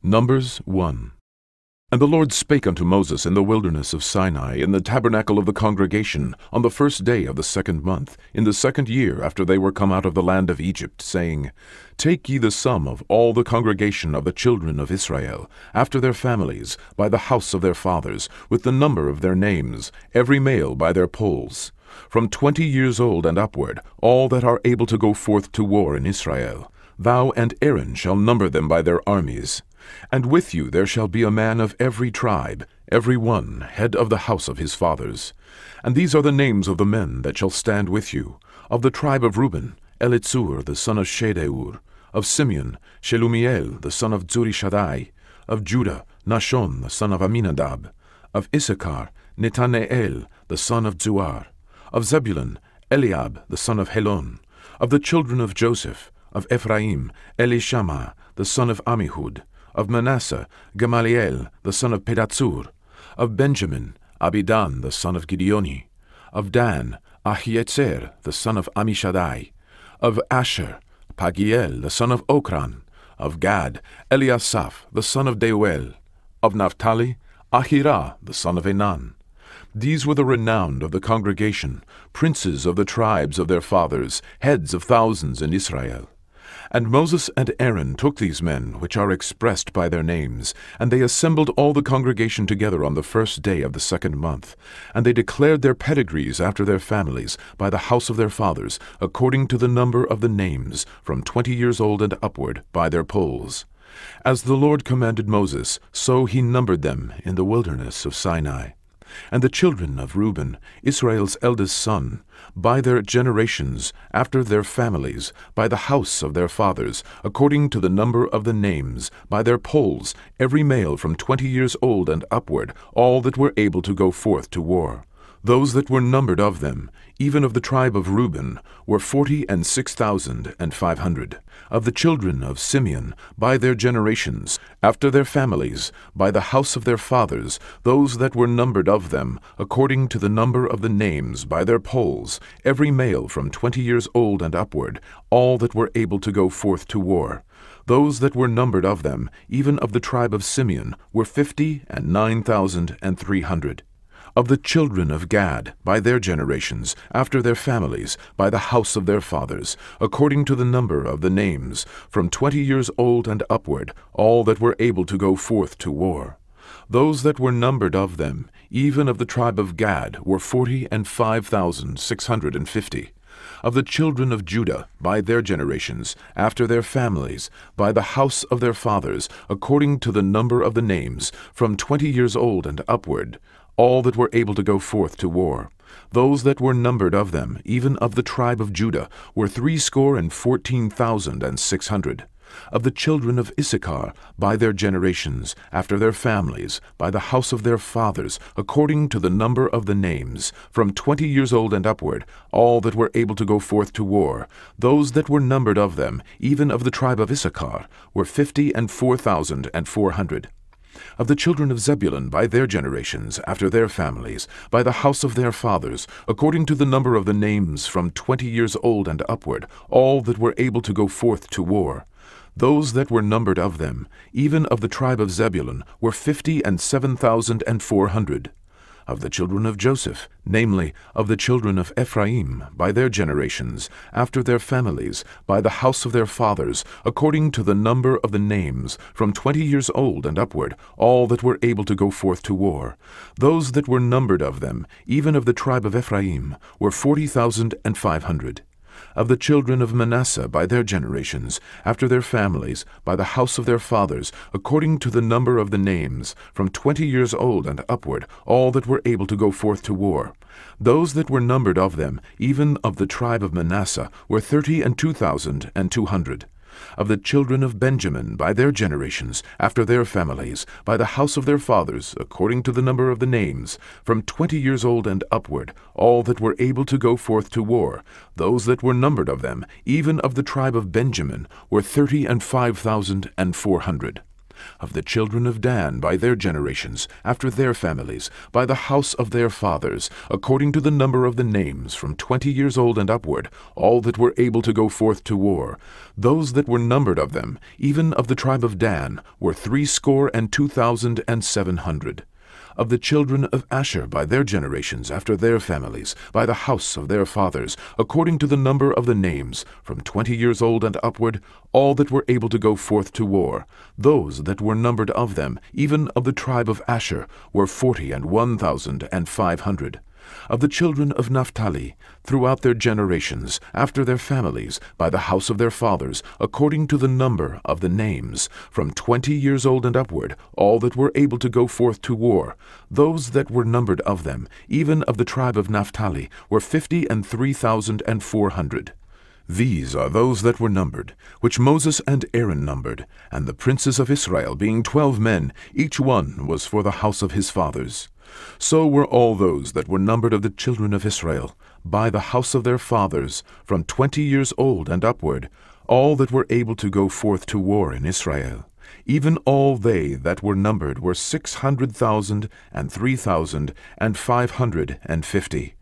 Numbers 1. And the Lord spake unto Moses in the wilderness of Sinai, in the tabernacle of the congregation, on the first day of the 2nd month, in the 2nd year after they were come out of the land of Egypt, saying, Take ye the sum of all the congregation of the children of Israel, after their families, by the house of their fathers, with the number of their names, every male by their polls, from 20 years old and upward, all that are able to go forth to war in Israel. Thou and Aaron shall number them by their armies. And with you there shall be a man of every tribe, every one head of the house of his fathers. And these are the names of the men that shall stand with you. Of the tribe of Reuben, Elitzur the son of Shedeur. Of Simeon, Shelumiel the son of Zurishaddai. Of Judah, Nashon the son of Aminadab. Of Issachar, Netaneel the son of Zuar. Of Zebulun, Eliab the son of Helon. Of the children of Joseph, of Ephraim, Elishama the son of Ammihud. Of Manasseh, Gamaliel the son of Pedatsur. Of Benjamin, Abidan the son of Gideoni. Of Dan, Ahietzer the son of Ammishaddai. Of Asher, Pagiel the son of Okran. Of Gad, Eliasaph the son of Deuel. Of Naphtali, Ahirah the son of Enan. These were the renowned of the congregation, princes of the tribes of their fathers, heads of thousands in Israel. And Moses and Aaron took these men, which are expressed by their names, and they assembled all the congregation together on the first day of the 2nd month. And they declared their pedigrees after their families, by the house of their fathers, according to the number of the names, from 20 years old and upward, by their polls. As the Lord commanded Moses, so he numbered them in the wilderness of Sinai. And the children of Reuben, Israel's eldest son, by their generations, after their families, by the house of their fathers, according to the number of the names, by their polls, every male from 20 years old and upward, all that were able to go forth to war. Those that were numbered of them, even of the tribe of Reuben, were 46,500. Of the children of Simeon, by their generations, after their families, by the house of their fathers, those that were numbered of them, according to the number of the names, by their polls, every male from 20 years old and upward, all that were able to go forth to war. Those that were numbered of them, even of the tribe of Simeon, were 59,300. Of the children of Gad, by their generations, after their families, by the house of their fathers, according to the number of the names, from 20 years old and upward, all that were able to go forth to war. Those that were numbered of them, even of the tribe of Gad, were 45,650. Of the children of Judah, by their generations, after their families, by the house of their fathers, according to the number of the names, from 20 years old and upward, all that were able to go forth to war. Those that were numbered of them, even of the tribe of Judah, were 314,600. Of the children of Issachar, by their generations, after their families, by the house of their fathers, according to the number of the names, from 20 years old and upward, all that were able to go forth to war, those that were numbered of them, even of the tribe of Issachar, were 54,400. Of the children of Zebulun, by their generations, after their families, by the house of their fathers, according to the number of the names, from 20 years old and upward, all that were able to go forth to war. Those that were numbered of them, even of the tribe of Zebulun, were 57,400. Of the children of Joseph, namely, of the children of Ephraim, by their generations, after their families, by the house of their fathers, according to the number of the names, from 20 years old and upward, all that were able to go forth to war. Those that were numbered of them, even of the tribe of Ephraim, were 40,500. Of the children of Manasseh, by their generations, after their families, by the house of their fathers, according to the number of the names, from 20 years old and upward, all that were able to go forth to war. Those that were numbered of them, even of the tribe of Manasseh, were 32,200. Of the children of Benjamin, by their generations, after their families, by the house of their fathers, according to the number of the names, from 20 years old and upward, all that were able to go forth to war, those that were numbered of them, even of the tribe of Benjamin, were 35,400. Of the children of Dan by their generations, after their families, by the house of their fathers, according to the number of the names, from 20 years old and upward, all that were able to go forth to war, those that were numbered of them, even of the tribe of Dan, were 62,700. Of the children of Asher by their generations, after their families, by the house of their fathers, according to the number of the names, from 20 years old and upward, all that were able to go forth to war, those that were numbered of them, even of the tribe of Asher, were 41,500. Of the children of Naphtali, throughout their generations, after their families, by the house of their fathers, according to the number of the names, from 20 years old and upward, all that were able to go forth to war, those that were numbered of them, even of the tribe of Naphtali, were 53,400. These are those that were numbered, which Moses and Aaron numbered, and the princes of Israel, being 12 men, each one was for the house of his fathers. So were all those that were numbered of the children of Israel, by the house of their fathers, from 20 years old and upward, all that were able to go forth to war in Israel. Even all they that were numbered were 600,000 and 3,550.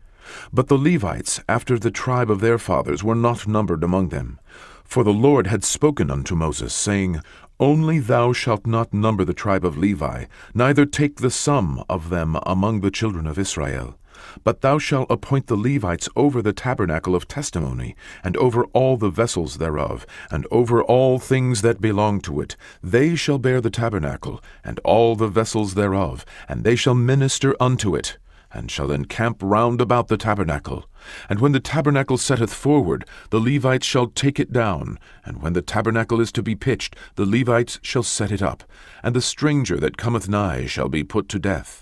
But the Levites, after the tribe of their fathers, were not numbered among them. For the Lord had spoken unto Moses, saying, Only thou shalt not number the tribe of Levi, neither take the sum of them among the children of Israel. But thou shalt appoint the Levites over the tabernacle of testimony, and over all the vessels thereof, and over all things that belong to it. They shall bear the tabernacle, and all the vessels thereof, and they shall minister unto it, and shall encamp round about the tabernacle. And when the tabernacle setteth forward, the Levites shall take it down, and when the tabernacle is to be pitched, the Levites shall set it up, and the stranger that cometh nigh shall be put to death.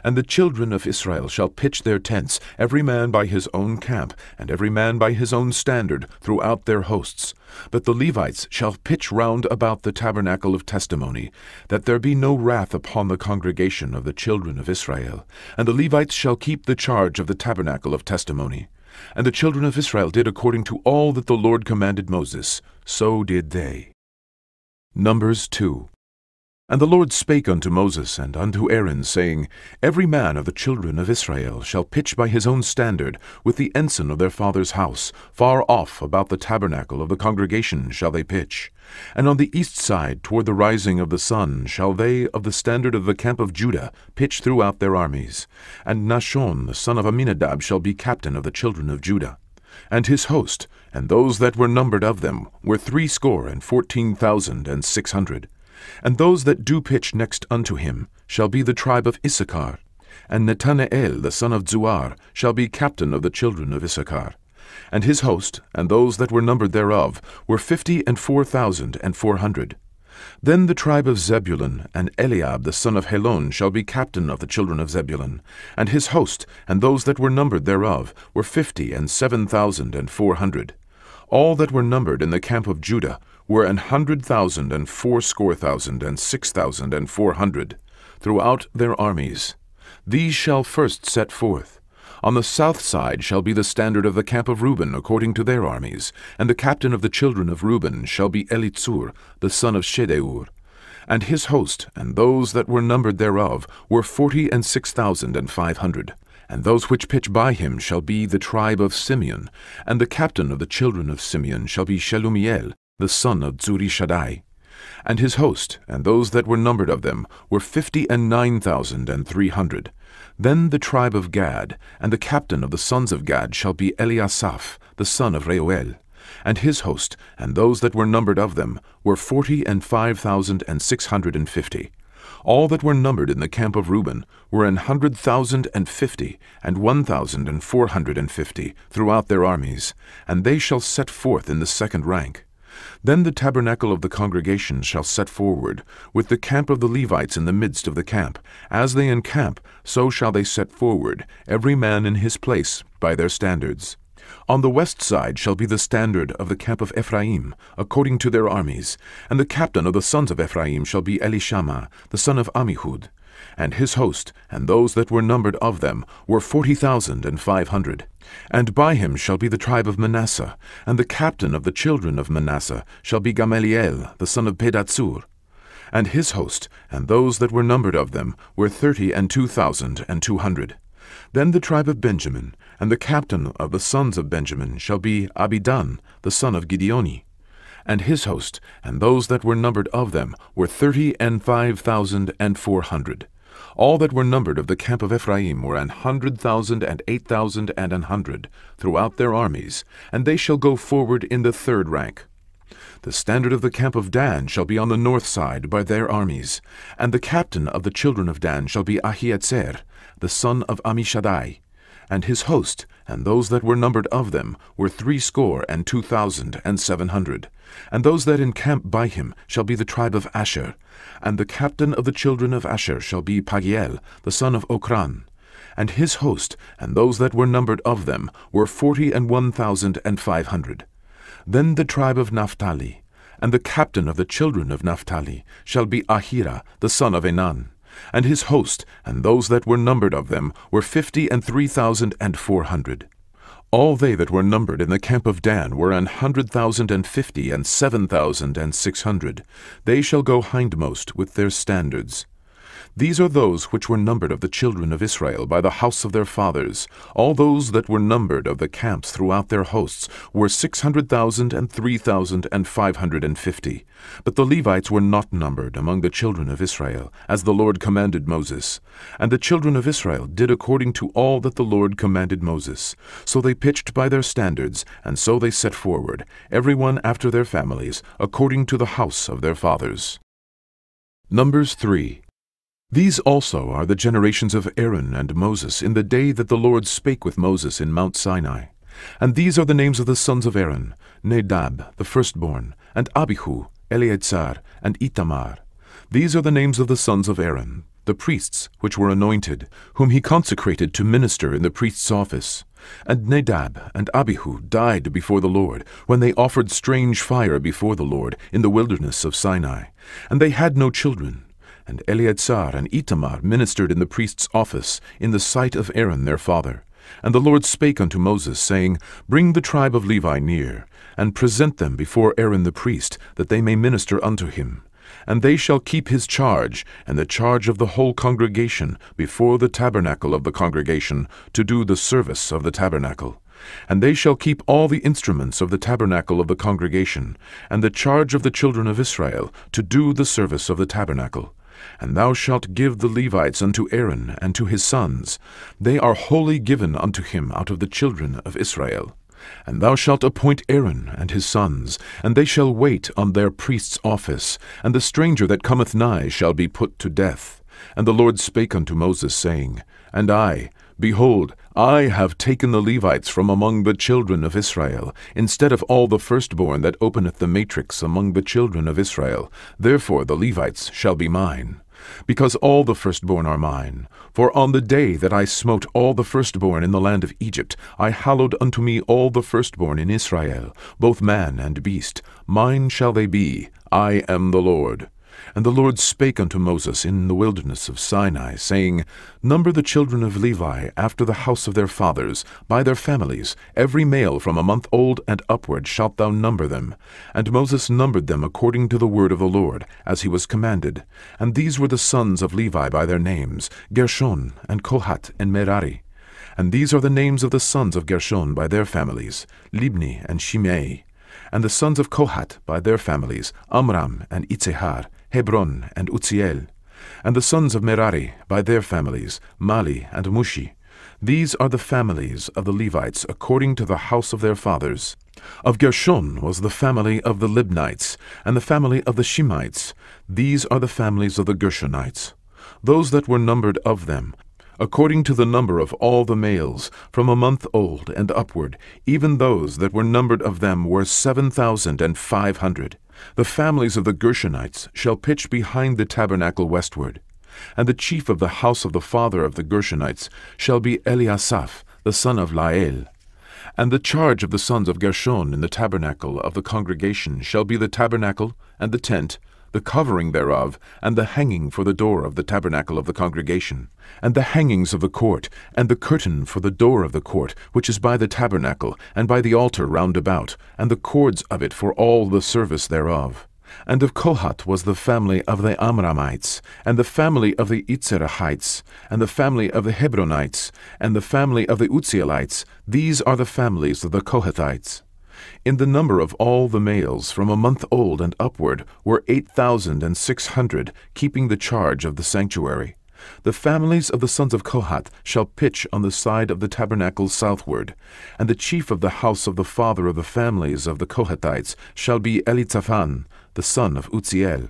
And the children of Israel shall pitch their tents, every man by his own camp, and every man by his own standard, throughout their hosts. But the Levites shall pitch round about the tabernacle of testimony, that there be no wrath upon the congregation of the children of Israel. And the Levites shall keep the charge of the tabernacle of testimony. And the children of Israel did according to all that the Lord commanded Moses, so did they. Numbers 2. And the Lord spake unto Moses and unto Aaron, saying, Every man of the children of Israel shall pitch by his own standard, with the ensign of their father's house, far off about the tabernacle of the congregation shall they pitch. And on the east side, toward the rising of the sun, shall they of the standard of the camp of Judah pitch throughout their armies. And Nahshon the son of Amminadab shall be captain of the children of Judah. And his host, and those that were numbered of them, were 614,600. And those that do pitch next unto him shall be the tribe of Issachar. And Netanael the son of Zuar shall be captain of the children of Issachar. And his host, and those that were numbered thereof, were 54,400. Then the tribe of Zebulun, and Eliab the son of Helon shall be captain of the children of Zebulun. And his host, and those that were numbered thereof, were 57,400. All that were numbered in the camp of Judah were 100,000 and 80,000 and 6,400, throughout their armies. These shall first set forth. On the south side shall be the standard of the camp of Reuben according to their armies, and the captain of the children of Reuben shall be Elitzur, the son of Shedeur. And his host, and those that were numbered thereof, were 46,500. And those which pitch by him shall be the tribe of Simeon, and the captain of the children of Simeon shall be Shelumiel, the son of Zurishaddai. And his host, and those that were numbered of them, were 59,300. Then the tribe of Gad, and the captain of the sons of Gad shall be Eliasaph, the son of Reuel. And his host, and those that were numbered of them, were 45,650. All that were numbered in the camp of Reuben were 100,050 and 1,450 throughout their armies, and they shall set forth in the second rank. Then the tabernacle of the congregation shall set forward, with the camp of the Levites in the midst of the camp. As they encamp, so shall they set forward, every man in his place, by their standards. On the west side shall be the standard of the camp of Ephraim, according to their armies. And the captain of the sons of Ephraim shall be Elishama, the son of Ammihud. And his host, and those that were numbered of them, were 40,500. And by him shall be the tribe of Manasseh, and the captain of the children of Manasseh shall be Gamaliel, the son of Pedatsur. And his host, and those that were numbered of them, were 32,200. Then the tribe of Benjamin, and the captain of the sons of Benjamin, shall be Abidan, the son of Gideoni. And his host, and those that were numbered of them, were 35,400. All that were numbered of the camp of Ephraim were 100,000 and 8,000 and 100, throughout their armies, and they shall go forward in the third rank. The standard of the camp of Dan shall be on the north side by their armies, and the captain of the children of Dan shall be Ahietzer, the son of Ammishaddai. And his host, and those that were numbered of them, were 62,700. And those that encamp by him shall be the tribe of Asher. And the captain of the children of Asher shall be Pagiel, the son of Okran. And his host, and those that were numbered of them, were 41,500. Then the tribe of Naphtali, and the captain of the children of Naphtali, shall be Ahira, the son of Enan. And his host, and those that were numbered of them, were 53,400. All they that were numbered in the camp of Dan were 100,050 and 7,600. They shall go hindmost with their standards. These are those which were numbered of the children of Israel by the house of their fathers. All those that were numbered of the camps throughout their hosts were 600,000 and 3,550. But the Levites were not numbered among the children of Israel, as the Lord commanded Moses. And the children of Israel did according to all that the Lord commanded Moses. So they pitched by their standards, and so they set forward, every one after their families, according to the house of their fathers. Numbers 3. These also are the generations of Aaron and Moses in the day that the Lord spake with Moses in Mount Sinai. And these are the names of the sons of Aaron, Nadab, the firstborn, and Abihu, Eleazar, and Itamar. These are the names of the sons of Aaron, the priests which were anointed, whom he consecrated to minister in the priest's office. And Nadab and Abihu died before the Lord, when they offered strange fire before the Lord in the wilderness of Sinai. And they had no children. And Eleazar and Itamar ministered in the priest's office, in the sight of Aaron their father. And the Lord spake unto Moses, saying, Bring the tribe of Levi near, and present them before Aaron the priest, that they may minister unto him. And they shall keep his charge, and the charge of the whole congregation, before the tabernacle of the congregation, to do the service of the tabernacle. And they shall keep all the instruments of the tabernacle of the congregation, and the charge of the children of Israel, to do the service of the tabernacle. And thou shalt give the Levites unto Aaron and to his sons. They are wholly given unto him out of the children of Israel. And thou shalt appoint Aaron and his sons, and they shall wait on their priest's office, and the stranger that cometh nigh shall be put to death. And the Lord spake unto Moses, saying, And I, behold, I have taken the Levites from among the children of Israel, instead of all the firstborn that openeth the matrix among the children of Israel. Therefore the Levites shall be mine. Because all the firstborn are mine. For on the day that I smote all the firstborn in the land of Egypt, I hallowed unto me all the firstborn in Israel, both man and beast. Mine shall they be. I am the Lord. And the Lord spake unto Moses in the wilderness of Sinai, saying, Number the children of Levi after the house of their fathers, by their families, every male from a month old and upward shalt thou number them. And Moses numbered them according to the word of the Lord, as he was commanded. And these were the sons of Levi by their names, Gershon, and Kohath, and Merari. And these are the names of the sons of Gershon by their families, Libni and Shimei. And the sons of Kohath by their families, Amram and Itzehar, Hebron and Uzziel. And the sons of Merari by their families, Mali and Mushi. These are the families of the Levites according to the house of their fathers. Of Gershon was the family of the Libnites, and the family of the Shimites. These are the families of the Gershonites. Those that were numbered of them, according to the number of all the males, from a month old and upward, even those that were numbered of them were 7,500. The families of the Gershonites shall pitch behind the tabernacle westward. And the chief of the house of the father of the Gershonites shall be Eliasaph, the son of Lael. And the charge of the sons of Gershon in the tabernacle of the congregation shall be the tabernacle, and the tent, the covering thereof, and the hanging for the door of the tabernacle of the congregation, and the hangings of the court, and the curtain for the door of the court, which is by the tabernacle, and by the altar round about, and the cords of it for all the service thereof. And of Kohath was the family of the Amramites, and the family of the Itzerahites, and the family of the Hebronites, and the family of the Uzzielites. These are the families of the Kohathites. In the number of all the males from a month old and upward were 8,600, keeping the charge of the sanctuary. The families of the sons of Kohath shall pitch on the side of the tabernacle southward, and the chief of the house of the father of the families of the Kohathites shall be Elitzaphan, the son of Uzziel.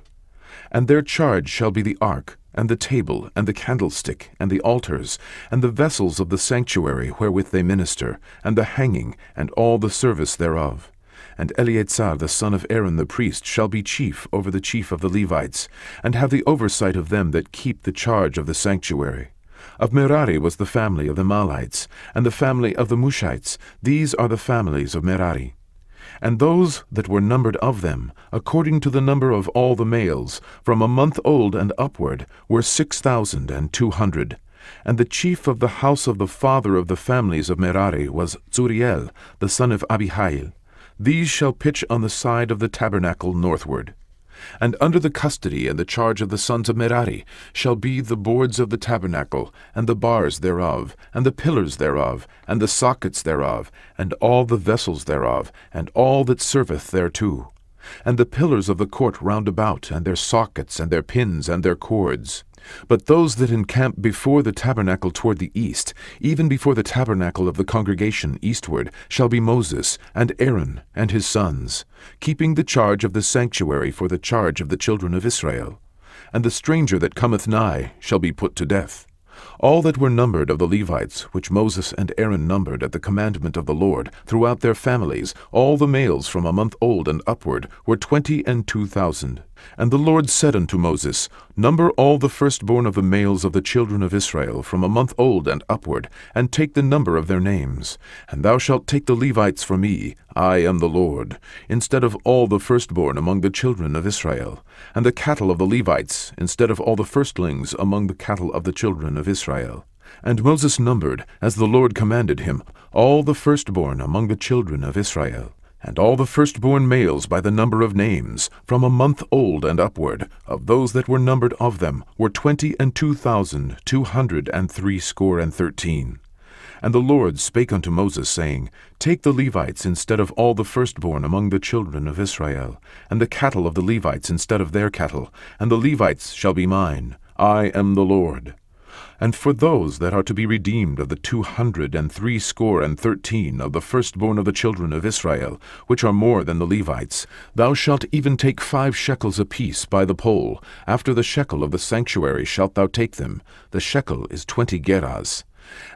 And their charge shall be the ark, and the table, and the candlestick, and the altars, and the vessels of the sanctuary wherewith they minister, and the hanging, and all the service thereof. And Eleazar the son of Aaron the priest shall be chief over the chief of the Levites, and have the oversight of them that keep the charge of the sanctuary. Of Merari was the family of the Mahlites, and the family of the Mushites. These are the families of Merari. And those that were numbered of them, according to the number of all the males, from a month old and upward, were 6,200. And the chief of the house of the father of the families of Merari was Zuriel, the son of Abihail. These shall pitch on the side of the tabernacle northward. And under the custody and the charge of the sons of Merari shall be the boards of the tabernacle, and the bars thereof, and the pillars thereof, and the sockets thereof, and all the vessels thereof, and all that serveth thereto, and the pillars of the court round about, and their sockets, and their pins, and their cords. But those that encamp before the tabernacle toward the east, even before the tabernacle of the congregation eastward, shall be Moses, and Aaron, and his sons, keeping the charge of the sanctuary for the charge of the children of Israel. And the stranger that cometh nigh shall be put to death. All that were numbered of the Levites, which Moses and Aaron numbered at the commandment of the Lord, throughout their families, all the males from a month old and upward, were 22,000. And the Lord said unto Moses, Number all the firstborn of the males of the children of Israel from a month old and upward, and take the number of their names. And thou shalt take the Levites for me, I am the Lord, instead of all the firstborn among the children of Israel, and the cattle of the Levites, instead of all the firstlings among the cattle of the children of Israel. And Moses numbered, as the Lord commanded him, all the firstborn among the children of Israel. And all the firstborn males by the number of names, from a month old and upward, of those that were numbered of them, were 22,213. And the Lord spake unto Moses, saying, Take the Levites instead of all the firstborn among the children of Israel, and the cattle of the Levites instead of their cattle, and the Levites shall be mine. I am the Lord. And for those that are to be redeemed of the 213 of the firstborn of the children of Israel, which are more than the Levites, thou shalt even take 5 shekels apiece by the poll. After the shekel of the sanctuary shalt thou take them. The shekel is 20 gerahs.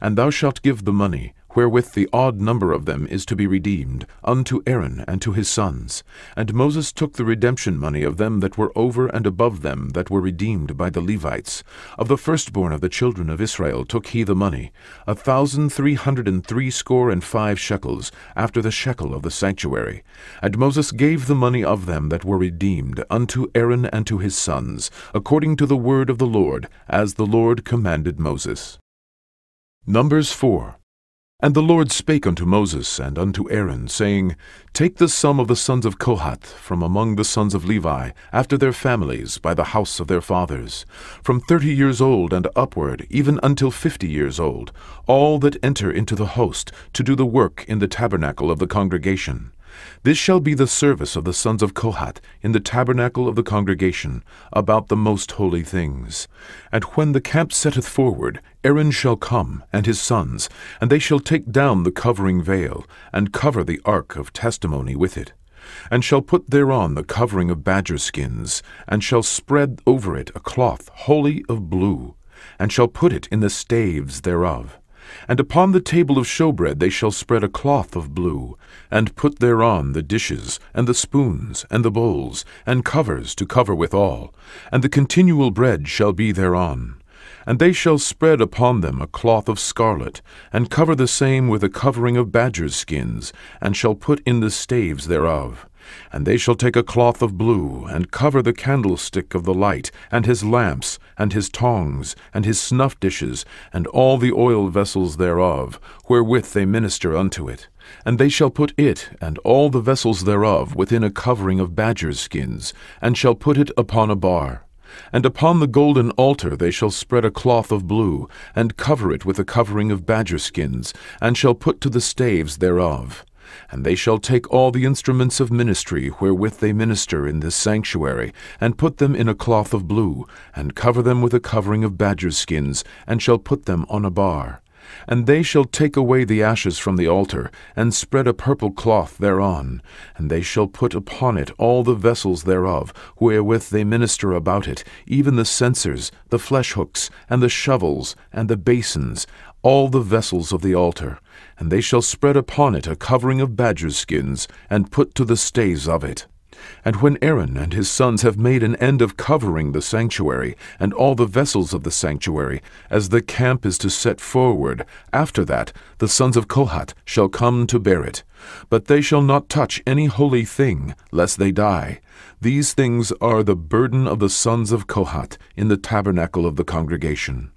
And thou shalt give the money, wherewith the odd number of them is to be redeemed, unto Aaron and to his sons. And Moses took the redemption money of them that were over and above them that were redeemed by the Levites. Of the firstborn of the children of Israel took he the money, 1,365 shekels, after the shekel of the sanctuary. And Moses gave the money of them that were redeemed unto Aaron and to his sons, according to the word of the Lord, as the Lord commanded Moses. Numbers 4. And the Lord spake unto Moses and unto Aaron, saying, Take the sum of the sons of Kohath from among the sons of Levi, after their families, by the house of their fathers, from 30 years old and upward, even until 50 years old, all that enter into the host, to do the work in the tabernacle of the congregation. This shall be the service of the sons of Kohath in the tabernacle of the congregation, about the most holy things. And when the camp setteth forward, Aaron shall come, and his sons, and they shall take down the covering veil, and cover the ark of testimony with it, and shall put thereon the covering of badger skins, and shall spread over it a cloth wholly of blue, and shall put it in the staves thereof. And upon the table of showbread they shall spread a cloth of blue, and put thereon the dishes, and the spoons, and the bowls, and covers to cover withal, and the continual bread shall be thereon. And they shall spread upon them a cloth of scarlet, and cover the same with a covering of badgers' skins, and shall put in the staves thereof. And they shall take a cloth of blue, and cover the candlestick of the light, and his lamps, and his tongs, and his snuff dishes, and all the oil vessels thereof, wherewith they minister unto it. And they shall put it and all the vessels thereof within a covering of badgers' skins, and shall put it upon a bar. And upon the golden altar they shall spread a cloth of blue, and cover it with a covering of badger skins, and shall put to the staves thereof. And they shall take all the instruments of ministry wherewith they minister in this sanctuary, and put them in a cloth of blue, and cover them with a covering of badger skins, and shall put them on a bar. And they shall take away the ashes from the altar, and spread a purple cloth thereon. And they shall put upon it all the vessels thereof, wherewith they minister about it, even the censers, the flesh hooks, and the shovels, and the basins, all the vessels of the altar. And they shall spread upon it a covering of badger skins, and put to the staves of it. And when Aaron and his sons have made an end of covering the sanctuary, and all the vessels of the sanctuary, as the camp is to set forward, after that the sons of Kohath shall come to bear it. But they shall not touch any holy thing, lest they die. These things are the burden of the sons of Kohath in the tabernacle of the congregation.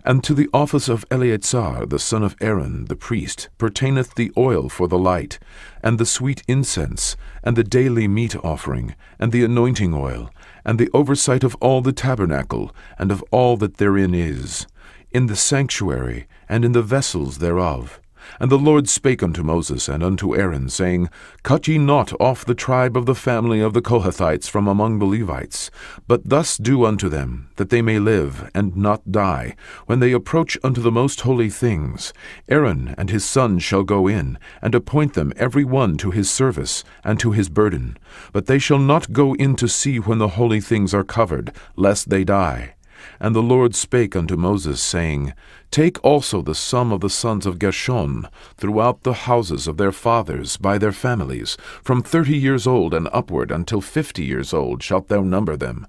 And to the office of Eleazar the son of Aaron the priest pertaineth the oil for the light, and the sweet incense, and the daily meat offering, and the anointing oil, and the oversight of all the tabernacle, and of all that therein is, in the sanctuary, and in the vessels thereof. And the Lord spake unto Moses and unto Aaron, saying, Cut ye not off the tribe of the family of the Kohathites from among the Levites, but thus do unto them, that they may live, and not die, when they approach unto the most holy things. Aaron and his sons shall go in, and appoint them every one to his service, and to his burden. But they shall not go in to see when the holy things are covered, lest they die. And the Lord spake unto Moses, saying, Take also the sum of the sons of Gershon throughout the houses of their fathers by their families, from 30 years old and upward until 50 years old shalt thou number them.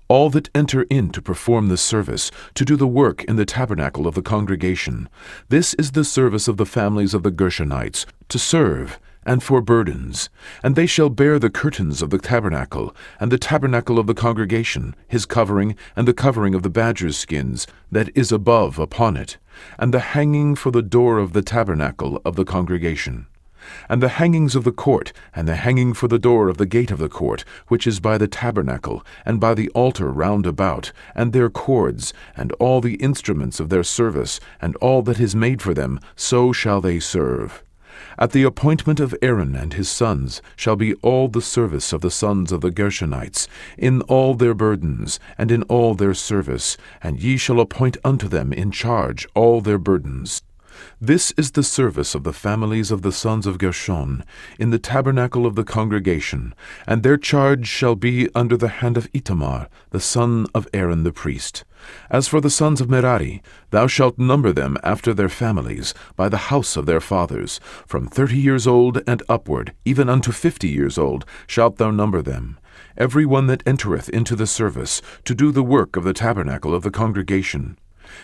All that enter in to perform the service, to do the work in the tabernacle of the congregation. This is the service of the families of the Gershonites, to serve, and for burdens. And they shall bear the curtains of the tabernacle, and the tabernacle of the congregation, his covering, and the covering of the badger's skins, that is above upon it, and the hanging for the door of the tabernacle of the congregation. And the hangings of the court, and the hanging for the door of the gate of the court, which is by the tabernacle, and by the altar round about, and their cords, and all the instruments of their service, and all that is made for them, so shall they serve. At the appointment of Aaron and his sons shall be all the service of the sons of the Gershonites, in all their burdens, and in all their service, and ye shall appoint unto them in charge all their burdens. This is the service of the families of the sons of Gershon, in the tabernacle of the congregation, and their charge shall be under the hand of Itamar, the son of Aaron the priest. As for the sons of Merari, thou shalt number them after their families, by the house of their fathers. From 30 years old and upward, even unto 50 years old, shalt thou number them. Every one that entereth into the service, to do the work of the tabernacle of the congregation.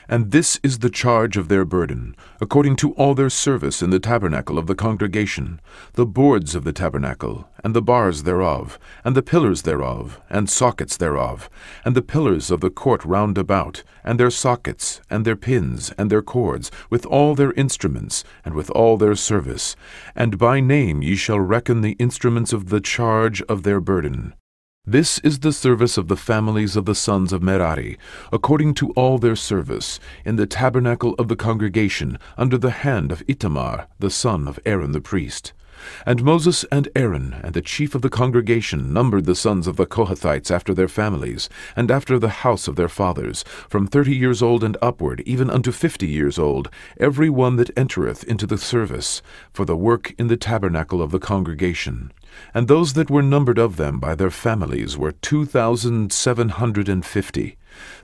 And this is the charge of their burden, according to all their service in the tabernacle of the congregation, the boards of the tabernacle, and the bars thereof, and the pillars thereof, and sockets thereof, and the pillars of the court round about, and their sockets, and their pins, and their cords, with all their instruments, and with all their service. And by name ye shall reckon the instruments of the charge of their burden. This is the service of the families of the sons of Merari, according to all their service, in the tabernacle of the congregation, under the hand of Itamar, the son of Aaron the priest. And Moses and Aaron and the chief of the congregation numbered the sons of the Kohathites after their families, and after the house of their fathers, from 30 years old and upward, even unto 50 years old, every one that entereth into the service, for the work in the tabernacle of the congregation. And those that were numbered of them by their families were 2,750.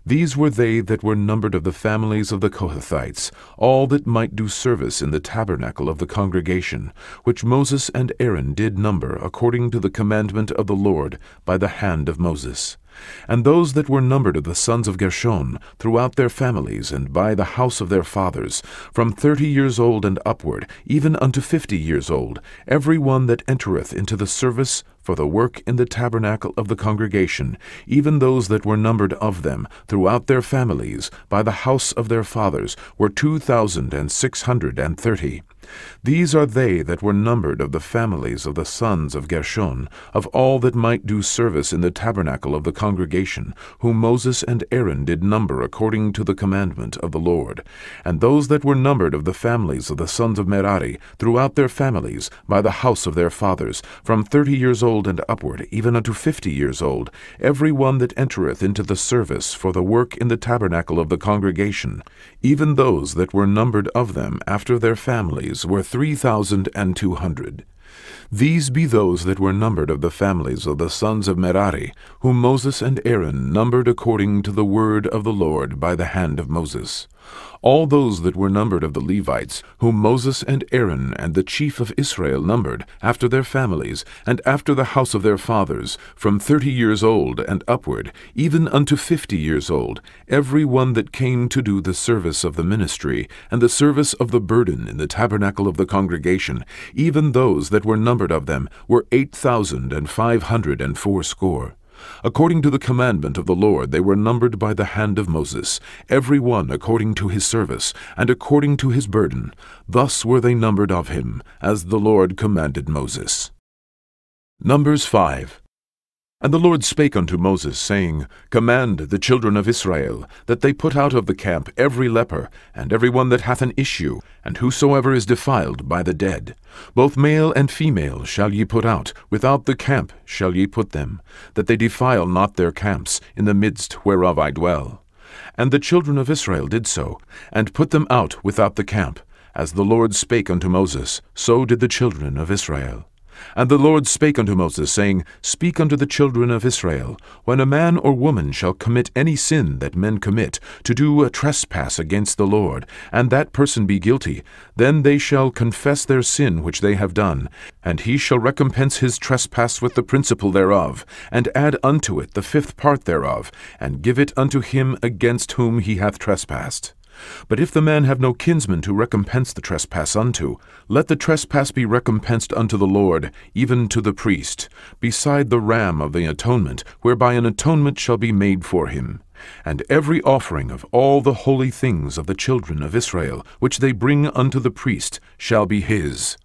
These were they that were numbered of the families of the Kohathites, all that might do service in the tabernacle of the congregation, which Moses and Aaron did number according to the commandment of the Lord by the hand of Moses. And those that were numbered of the sons of Gershon, throughout their families, and by the house of their fathers, from 30 years old and upward, even unto 50 years old, every one that entereth into the service, for the work in the tabernacle of the congregation, even those that were numbered of them, throughout their families, by the house of their fathers, were 2,630. These are they that were numbered of the families of the sons of Gershon, of all that might do service in the tabernacle of the congregation, whom Moses and Aaron did number according to the commandment of the Lord. And those that were numbered of the families of the sons of Merari, throughout their families, by the house of their fathers, from 30 years old and upward, even unto 50 years old, every one that entereth into the service for the work in the tabernacle of the congregation, even those that were numbered of them after their families, were 3,200. These be those that were numbered of the families of the sons of Merari, whom Moses and Aaron numbered according to the word of the Lord by the hand of Moses. All those that were numbered of the Levites, whom Moses and Aaron and the chief of Israel numbered, after their families, and after the house of their fathers, from 30 years old and upward, even unto 50 years old, every one that came to do the service of the ministry, and the service of the burden in the tabernacle of the congregation, even those that were numbered of them, were 8,580. According to the commandment of the Lord they were numbered by the hand of Moses, every one according to his service, and according to his burden. Thus were they numbered of him, as the Lord commanded Moses. Numbers 5. And the Lord spake unto Moses, saying, Command the children of Israel, that they put out of the camp every leper, and every one that hath an issue, and whosoever is defiled by the dead. Both male and female shall ye put out, without the camp shall ye put them, that they defile not their camps, in the midst whereof I dwell. And the children of Israel did so, and put them out without the camp. As the Lord spake unto Moses, so did the children of Israel. And the Lord spake unto Moses, saying, Speak unto the children of Israel, when a man or woman shall commit any sin that men commit, to do a trespass against the Lord, and that person be guilty, then they shall confess their sin which they have done, and he shall recompense his trespass with the principal thereof, and add unto it the 5th part thereof, and give it unto him against whom he hath trespassed. But if the man have no kinsman to recompense the trespass unto, let the trespass be recompensed unto the Lord, even to the priest, beside the ram of the atonement, whereby an atonement shall be made for him. And every offering of all the holy things of the children of Israel, which they bring unto the priest, shall be his.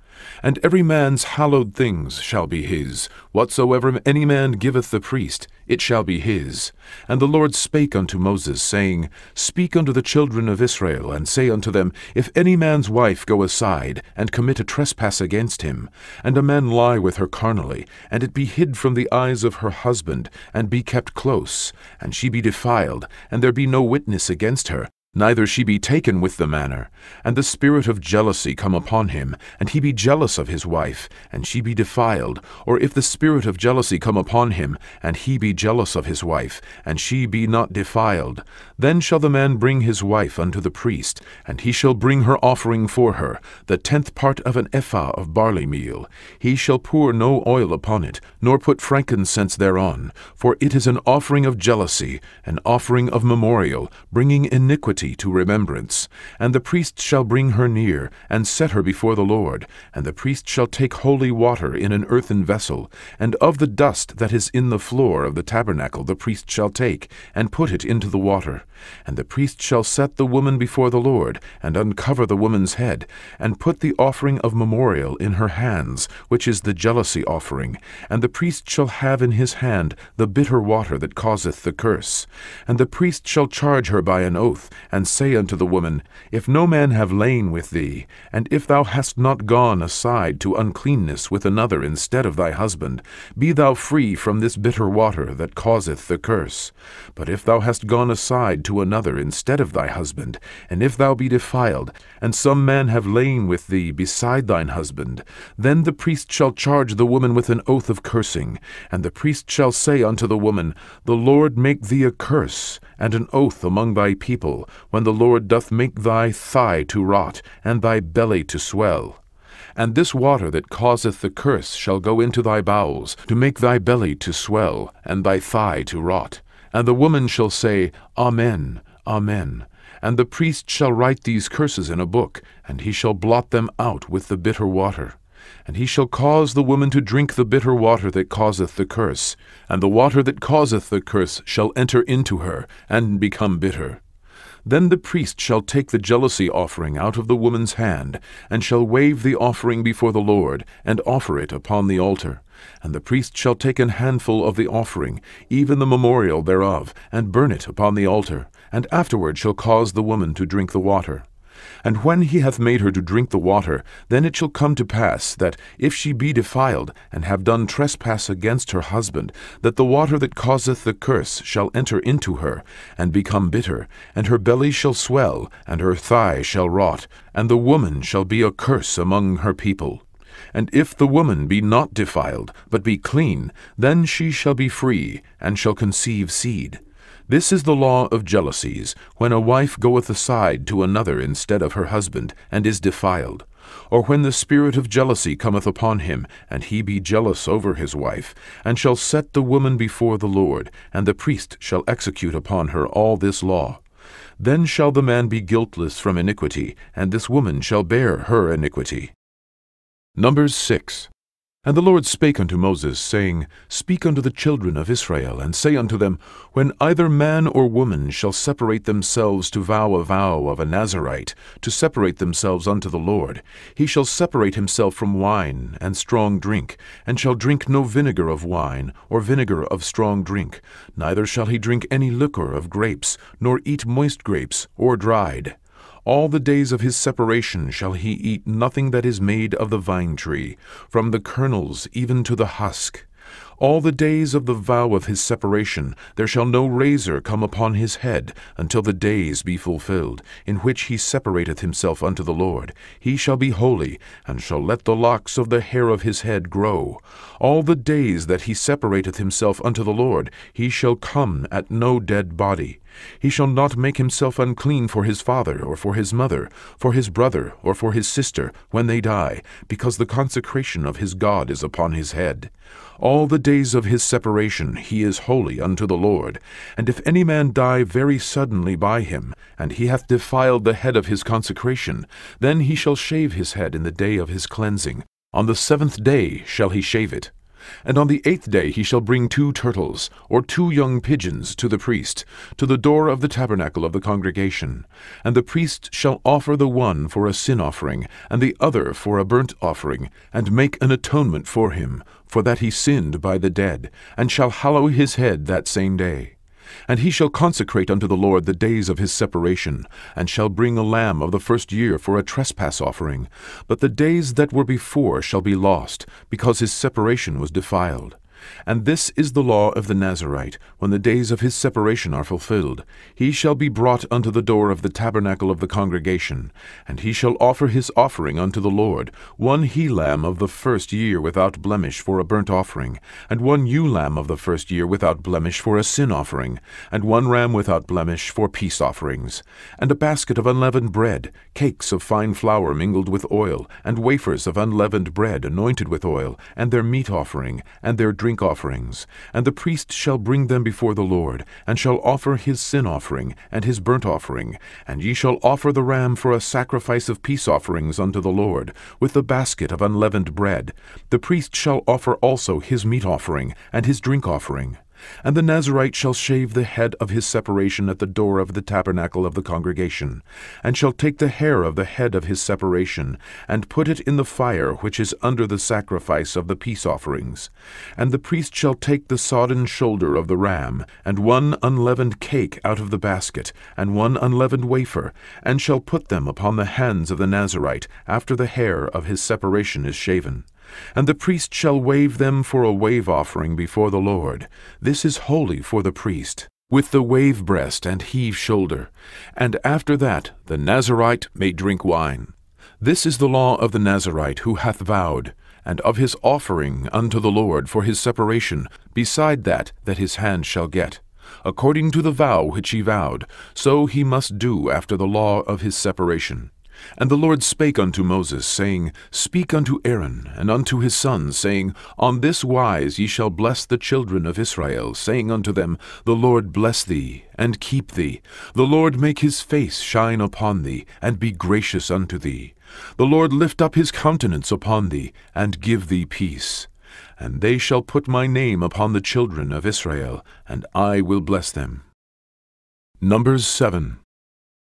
And every man's hallowed things shall be his. Whatsoever any man giveth the priest, it shall be his. And the Lord spake unto Moses, saying, Speak unto the children of Israel, and say unto them, If any man's wife go aside, and commit a trespass against him, and a man lie with her carnally, and it be hid from the eyes of her husband, and be kept close, and she be defiled, and there be no witness against her, neither she be taken with the manner, and the spirit of jealousy come upon him, and he be jealous of his wife, and she be defiled, or if the spirit of jealousy come upon him, and he be jealous of his wife, and she be not defiled, then shall the man bring his wife unto the priest, and he shall bring her offering for her, the 10th part of an ephah of barley meal. He shall pour no oil upon it, nor put frankincense thereon, for it is an offering of jealousy, an offering of memorial, bringing iniquity to remembrance. And the priest shall bring her near, and set her before the Lord. And the priest shall take holy water in an earthen vessel, and of the dust that is in the floor of the tabernacle the priest shall take, and put it into the water. And the priest shall set the woman before the Lord, and uncover the woman's head, and put the offering of memorial in her hands, which is the jealousy offering. And the priest shall have in his hand the bitter water that causeth the curse. And the priest shall charge her by an oath, and say unto the woman, If no man have lain with thee, and if thou hast not gone aside to uncleanness with another instead of thy husband, be thou free from this bitter water that causeth the curse. But if thou hast gone aside to another instead of thy husband, and if thou be defiled, and some man have lain with thee beside thine husband, then the priest shall charge the woman with an oath of cursing, and the priest shall say unto the woman, The Lord make thee a curse, and an oath among thy people, when the Lord doth make thy thigh to rot, and thy belly to swell. And this water that causeth the curse shall go into thy bowels, to make thy belly to swell, and thy thigh to rot. And the woman shall say, Amen, Amen. And the priest shall write these curses in a book, and he shall blot them out with the bitter water. And he shall cause the woman to drink the bitter water that causeth the curse, and the water that causeth the curse shall enter into her, and become bitter. Then the priest shall take the jealousy offering out of the woman's hand, and shall wave the offering before the Lord, and offer it upon the altar. And the priest shall take an handful of the offering, even the memorial thereof, and burn it upon the altar, and afterward shall cause the woman to drink the water. And when he hath made her to drink the water, then it shall come to pass, that if she be defiled, and have done trespass against her husband, that the water that causeth the curse shall enter into her, and become bitter, and her belly shall swell, and her thigh shall rot, and the woman shall be a curse among her people. And if the woman be not defiled, but be clean, then she shall be free, and shall conceive seed. This is the law of jealousies, when a wife goeth aside to another instead of her husband, and is defiled. Or when the spirit of jealousy cometh upon him, and he be jealous over his wife, and shall set the woman before the Lord, and the priest shall execute upon her all this law. Then shall the man be guiltless from iniquity, and this woman shall bear her iniquity. Numbers 6. And the Lord spake unto Moses, saying, Speak unto the children of Israel, and say unto them, When either man or woman shall separate themselves to vow a vow of a Nazarite, to separate themselves unto the Lord, he shall separate himself from wine and strong drink, and shall drink no vinegar of wine, or vinegar of strong drink, neither shall he drink any liquor of grapes, nor eat moist grapes, or dried. All the days of his separation shall he eat nothing that is made of the vine tree, from the kernels even to the husk. All the days of the vow of his separation there shall no razor come upon his head, until the days be fulfilled, in which he separateth himself unto the Lord. He shall be holy, and shall let the locks of the hair of his head grow. All the days that he separateth himself unto the Lord, he shall come at no dead body. He shall not make himself unclean for his father, or for his mother, for his brother, or for his sister, when they die, because the consecration of his God is upon his head. All the days of his separation he is holy unto the Lord. And if any man die very suddenly by him, and he hath defiled the head of his consecration, then he shall shave his head in the day of his cleansing. On the 7th day shall he shave it. And on the 8th day he shall bring 2 turtles, or 2 young pigeons, to the priest, to the door of the tabernacle of the congregation. And the priest shall offer the one for a sin offering, and the other for a burnt offering, and make an atonement for him, for that he sinned by the dead, and shall hallow his head that same day. And he shall consecrate unto the Lord the days of his separation, and shall bring a lamb of the first year for a trespass offering. But the days that were before shall be lost, because his separation was defiled. And this is the law of the Nazarite, when the days of his separation are fulfilled. He shall be brought unto the door of the tabernacle of the congregation, and he shall offer his offering unto the Lord, 1 he-lamb of the first year without blemish for a burnt offering, and 1 ewe-lamb of the first year without blemish for a sin offering, and 1 ram without blemish for peace offerings, and a basket of unleavened bread, cakes of fine flour mingled with oil, and wafers of unleavened bread anointed with oil, and their meat offering, and their drink offerings. And the priest shall bring them before the Lord, and shall offer his sin offering, and his burnt offering. And ye shall offer the ram for a sacrifice of peace offerings unto the Lord, with the basket of unleavened bread. The priest shall offer also his meat offering, and his drink offering. And the Nazarite shall shave the head of his separation at the door of the tabernacle of the congregation, and shall take the hair of the head of his separation, and put it in the fire which is under the sacrifice of the peace offerings. And the priest shall take the sodden shoulder of the ram, and 1 unleavened cake out of the basket, and 1 unleavened wafer, and shall put them upon the hands of the Nazarite, after the hair of his separation is shaven. And the priest shall wave them for a wave offering before the Lord. This is holy for the priest, with the wave breast and heave shoulder. And after that the Nazarite may drink wine. This is the law of the Nazarite who hath vowed, and of his offering unto the Lord for his separation, beside that his hand shall get. According to the vow which he vowed, so he must do after the law of his separation. And the Lord spake unto Moses, saying, Speak unto Aaron and unto his sons, saying, On this wise ye shall bless the children of Israel, saying unto them, The Lord bless thee, and keep thee. The Lord make his face shine upon thee, and be gracious unto thee. The Lord lift up his countenance upon thee, and give thee peace. And they shall put my name upon the children of Israel, and I will bless them. Numbers 7.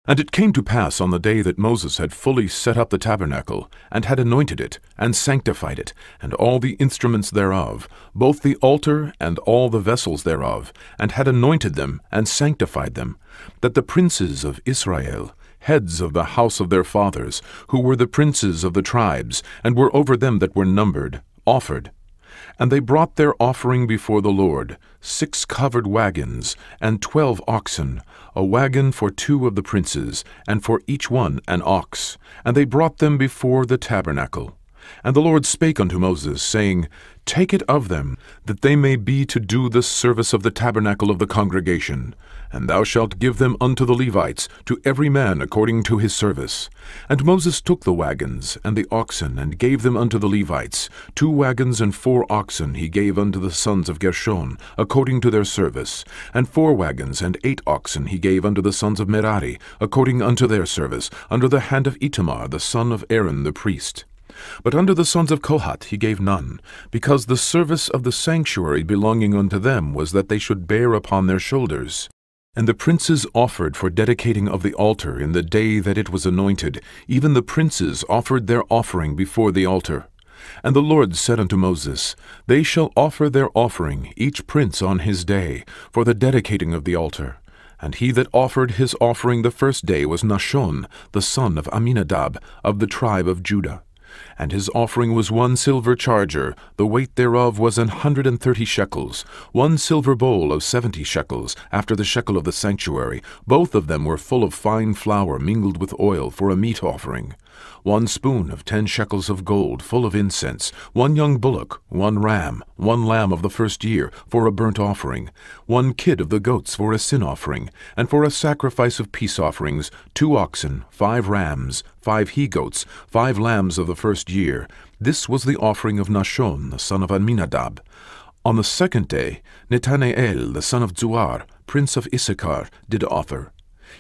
And it came to pass on the day that Moses had fully set up the tabernacle, and had anointed it, and sanctified it, and all the instruments thereof, both the altar and all the vessels thereof, and had anointed them, and sanctified them, that the princes of Israel, heads of the house of their fathers, who were the princes of the tribes, and were over them that were numbered, offered. And they brought their offering before the Lord, 6 covered wagons, and 12 oxen, a wagon for 2 of the princes, and for each one an ox. And they brought them before the tabernacle. And the Lord spake unto Moses, saying, Take it of them, that they may be to do the service of the tabernacle of the congregation. And thou shalt give them unto the Levites, to every man according to his service. And Moses took the wagons and the oxen, and gave them unto the Levites. 2 wagons and 4 oxen he gave unto the sons of Gershon, according to their service. And 4 wagons and 8 oxen he gave unto the sons of Merari, according unto their service, under the hand of Itamar the son of Aaron the priest. But unto the sons of Kohath he gave none, because the service of the sanctuary belonging unto them was that they should bear upon their shoulders. And the princes offered for dedicating of the altar in the day that it was anointed. Even the princes offered their offering before the altar. And the Lord said unto Moses, They shall offer their offering, each prince on his day, for the dedicating of the altar. And he that offered his offering the first day was Nahshon, the son of Amminadab, of the tribe of Judah. And his offering was 1 silver charger, the weight thereof was 130 shekels, 1 silver bowl of 70 shekels, after the shekel of the sanctuary. Both of them were full of fine flour mingled with oil for a meat offering. 1 spoon of 10 shekels of gold, full of incense, 1 young bullock, 1 ram, 1 lamb of the first year, for a burnt offering, 1 kid of the goats for a sin offering, and for a sacrifice of peace offerings, 2 oxen, 5 rams, 5 he-goats, 5 lambs of the first year. This was the offering of Nahshon, the son of Amminadab. On the second day, Netanael, the son of Zuar, prince of Issachar, did offer.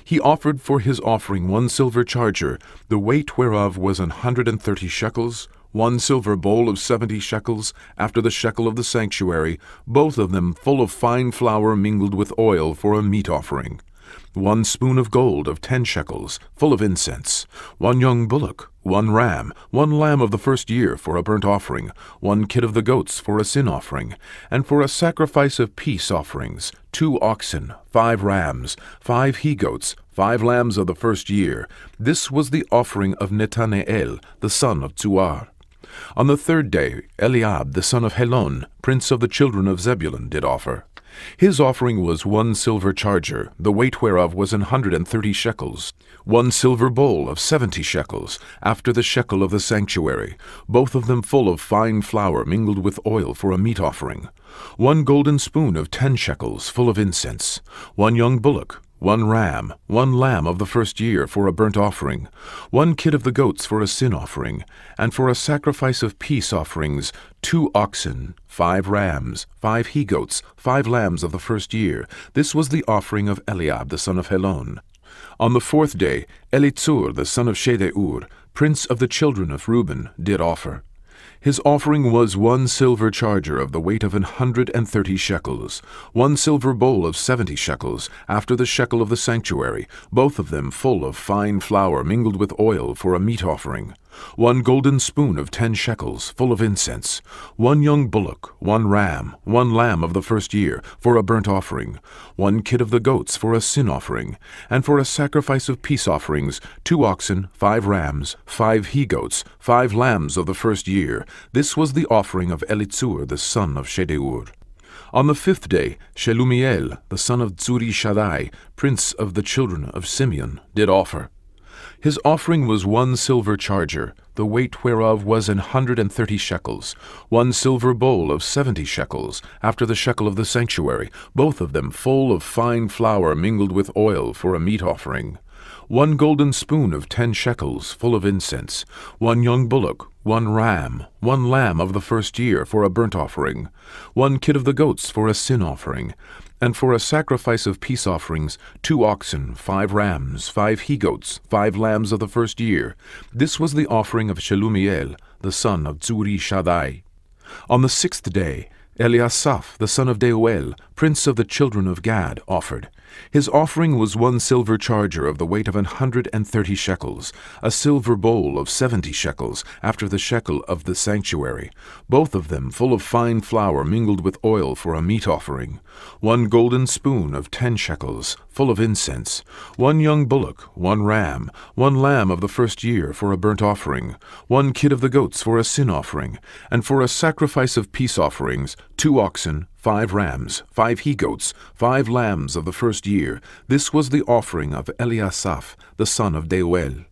He offered for his offering 1 silver charger, the weight whereof was 130 shekels, 1 silver bowl of 70 shekels, after the shekel of the sanctuary, both of them full of fine flour mingled with oil for a meat offering. 1 spoon of gold of 10 shekels, full of incense, 1 young bullock, 1 ram, 1 lamb of the first year for a burnt offering, 1 kid of the goats for a sin offering, and for a sacrifice of peace offerings, 2 oxen, 5 rams, 5 he-goats, 5 lambs of the first year. This was the offering of Netanael, the son of Zuar. On the third day, Eliab, the son of Helon, prince of the children of Zebulun, did offer. His offering was 1 silver charger, the weight whereof was 130 shekels, 1 silver bowl of 70 shekels, after the shekel of the sanctuary, both of them full of fine flour mingled with oil for a meat offering, 1 golden spoon of 10 shekels, full of incense, 1 young bullock, 1 ram, 1 lamb of the first year for a burnt offering, 1 kid of the goats for a sin offering, and for a sacrifice of peace offerings, 2 oxen, 5 rams, 5 he-goats, 5 lambs of the first year. This was the offering of Eliab the son of Helon. On the fourth day, Elitzur the son of Shedeur, prince of the children of Reuben, did offer. His offering was 1 silver charger of the weight of 130 shekels, 1 silver bowl of 70 shekels, after the shekel of the sanctuary, both of them full of fine flour mingled with oil for a meat offering, 1 golden spoon of 10 shekels, full of incense, 1 young bullock, 1 ram, 1 lamb of the first year, for a burnt offering, 1 kid of the goats for a sin offering, and for a sacrifice of peace offerings, 2 oxen, 5 rams, 5 he-goats, 5 lambs of the first year. This was the offering of Elitzur the son of Shedeur. On the fifth day, Shelumiel, the son of Zuri-Shaddai, prince of the children of Simeon, did offer. His offering was 1 silver charger, the weight whereof was 130 shekels, 1 silver bowl of 70 shekels, after the shekel of the sanctuary, both of them full of fine flour mingled with oil for a meat offering, 1 golden spoon of 10 shekels, full of incense, 1 young bullock, 1 ram, 1 lamb of the first year for a burnt offering, 1 kid of the goats for a sin offering, And for a sacrifice of peace offerings, 2 oxen, 5 rams, 5 he-goats, 5 lambs of the first year. This was the offering of Shelumiel, the son of Zuri-Shaddai. On the 6th day, Eliasaph, the son of Deuel, prince of the children of Gad, offered. His offering was 1 silver charger of the weight of 130 shekels, a silver bowl of 70 shekels, after the shekel of the sanctuary, both of them full of fine flour mingled with oil for a meat offering, 1 golden spoon of 10 shekels, full of incense, 1 young bullock, 1 ram, 1 lamb of the first year for a burnt offering, 1 kid of the goats for a sin offering, and for a sacrifice of peace offerings, 2 oxen, 5 rams, 5 he-goats, 5 lambs of the first year. This was the offering of Eliasaph, the son of Deuel.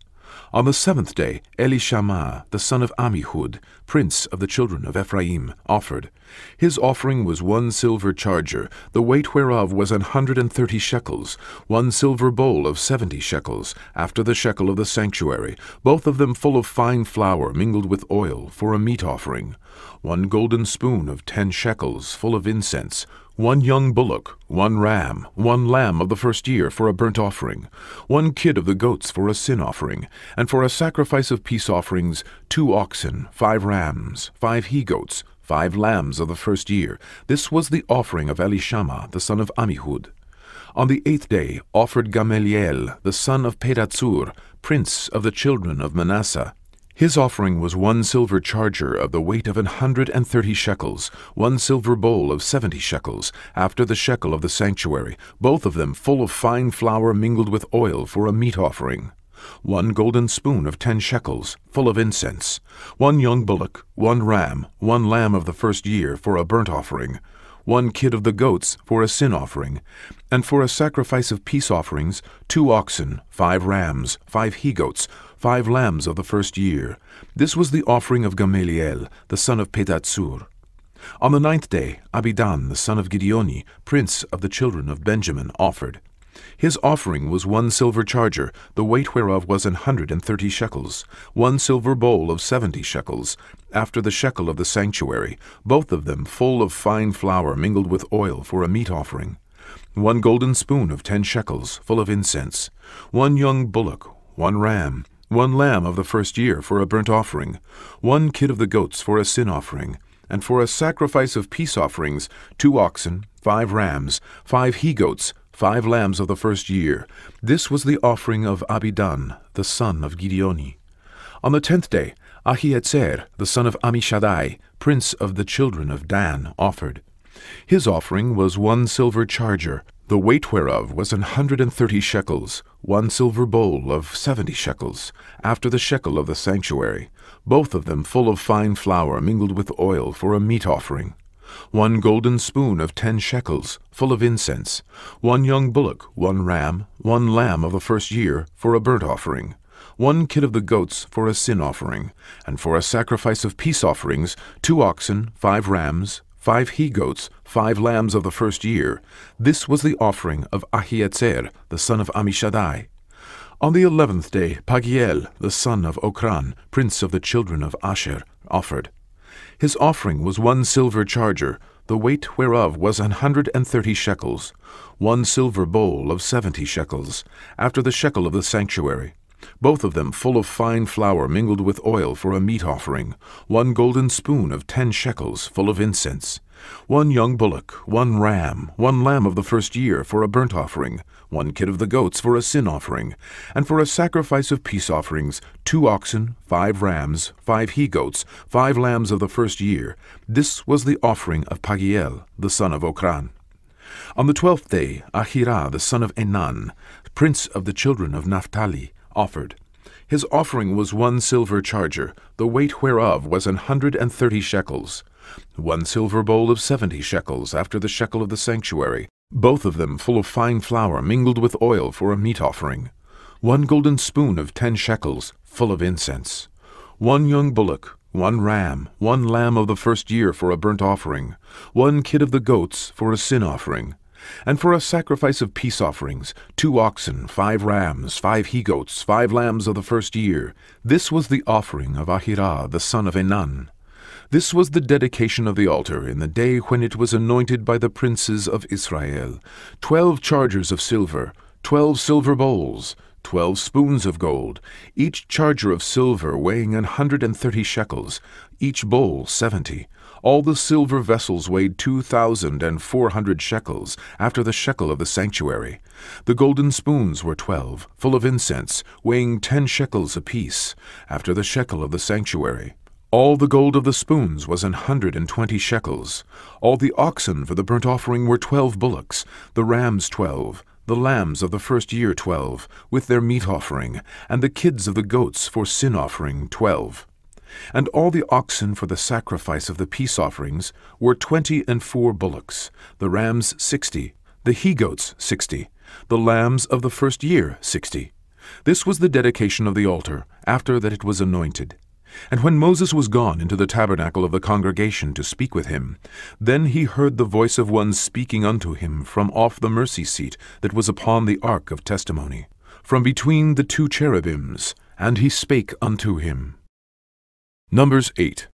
On the 7th day, Elishama, the son of Ammihud, prince of the children of Ephraim, offered. His offering was 1 silver charger, the weight whereof was 130 shekels, 1 silver bowl of 70 shekels, after the shekel of the sanctuary, both of them full of fine flour mingled with oil, for a meat offering, 1 golden spoon of 10 shekels, full of incense, 1 young bullock, 1 ram, 1 lamb of the first year for a burnt offering, 1 kid of the goats for a sin offering, and for a sacrifice of peace offerings, 2 oxen, 5 rams, 5 he-goats, 5 lambs of the first year. This was the offering of Elishama, the son of Ammihud. On the 8th day offered Gamaliel, the son of Pedatsur, prince of the children of Manasseh. His offering was 1 silver charger of the weight of 130 shekels, 1 silver bowl of 70 shekels, after the shekel of the sanctuary, both of them full of fine flour mingled with oil for a meat offering, 1 golden spoon of 10 shekels, full of incense, 1 young bullock, 1 ram, 1 lamb of the first year for a burnt offering, 1 kid of the goats for a sin offering, and for a sacrifice of peace offerings, 2 oxen, 5 rams, 5 he-goats, 5 lambs of the first year. This was the offering of Gamaliel, the son of Pedatsur. On the 9th day, Abidan, the son of Gideoni, prince of the children of Benjamin, offered. His offering was 1 silver charger, the weight whereof was 130 shekels, 1 silver bowl of 70 shekels, after the shekel of the sanctuary, both of them full of fine flour mingled with oil for a meat offering, 1 golden spoon of 10 shekels, full of incense, 1 young bullock, 1 ram, 1 lamb of the first year for a burnt offering, 1 kid of the goats for a sin offering, and for a sacrifice of peace offerings, 2 oxen, 5 rams, 5 he-goats, 5 lambs of the first year. This was the offering of Abidan, the son of Gideoni. On the 10th day, Ahietzer, the son of Ammishaddai, prince of the children of Dan, offered. His offering was 1 silver charger, the weight whereof was 130 shekels, 1 silver bowl of 70 shekels, after the shekel of the sanctuary, both of them full of fine flour mingled with oil for a meat offering, 1 golden spoon of 10 shekels, full of incense, 1 young bullock, 1 ram, 1 lamb of the first year for a burnt offering, 1 kid of the goats for a sin offering, and for a sacrifice of peace offerings, 2 oxen, 5 rams, 5 he-goats, 5 lambs of the first year. This was the offering of Ahietzer, the son of Ammishaddai. On the 11th day, Pagiel, the son of Okran, prince of the children of Asher, offered. His offering was 1 silver charger, the weight whereof was 130 shekels, 1 silver bowl of 70 shekels, after the shekel of the sanctuary, both of them full of fine flour mingled with oil for a meat offering, 1 golden spoon of 10 shekels, full of incense, 1 young bullock, 1 ram, 1 lamb of the first year for a burnt offering, 1 kid of the goats for a sin offering, and for a sacrifice of peace offerings, 2 oxen, 5 rams, 5 he-goats, 5 lambs of the first year. This was the offering of Pagiel, the son of Okran. On the 12th day, Ahirah, the son of Enan, prince of the children of Naphtali, offered. His offering was 1 silver charger, the weight whereof was 130 shekels, 1 silver bowl of 70 shekels, after the shekel of the sanctuary, both of them full of fine flour mingled with oil for a meat offering, 1 golden spoon of 10 shekels, full of incense, 1 young bullock, 1 ram, 1 lamb of the first year for a burnt offering, 1 kid of the goats for a sin offering, and for a sacrifice of peace offerings, 2 oxen, 5 rams, 5 he-goats, 5 lambs of the first year. This was the offering of Ahirah, the son of Enan. This was the dedication of the altar in the day when it was anointed by the princes of Israel. 12 chargers of silver, 12 silver bowls, 12 spoons of gold, each charger of silver weighing 130 shekels, each bowl 70. All the silver vessels weighed 2,400 shekels, after the shekel of the sanctuary. The golden spoons were 12, full of incense, weighing 10 shekels apiece, after the shekel of the sanctuary. All the gold of the spoons was 120 shekels. All the oxen for the burnt offering were 12 bullocks, the rams 12, the lambs of the first year 12, with their meat offering, and the kids of the goats for sin offering 12. And all the oxen for the sacrifice of the peace offerings were 24 bullocks, the rams 60, the he-goats 60, the lambs of the first year 60. This was the dedication of the altar, after that it was anointed. And when Moses was gone into the tabernacle of the congregation to speak with him, then he heard the voice of one speaking unto him from off the mercy seat that was upon the ark of testimony, from between the 2 cherubims, and he spake unto him. Numbers 8.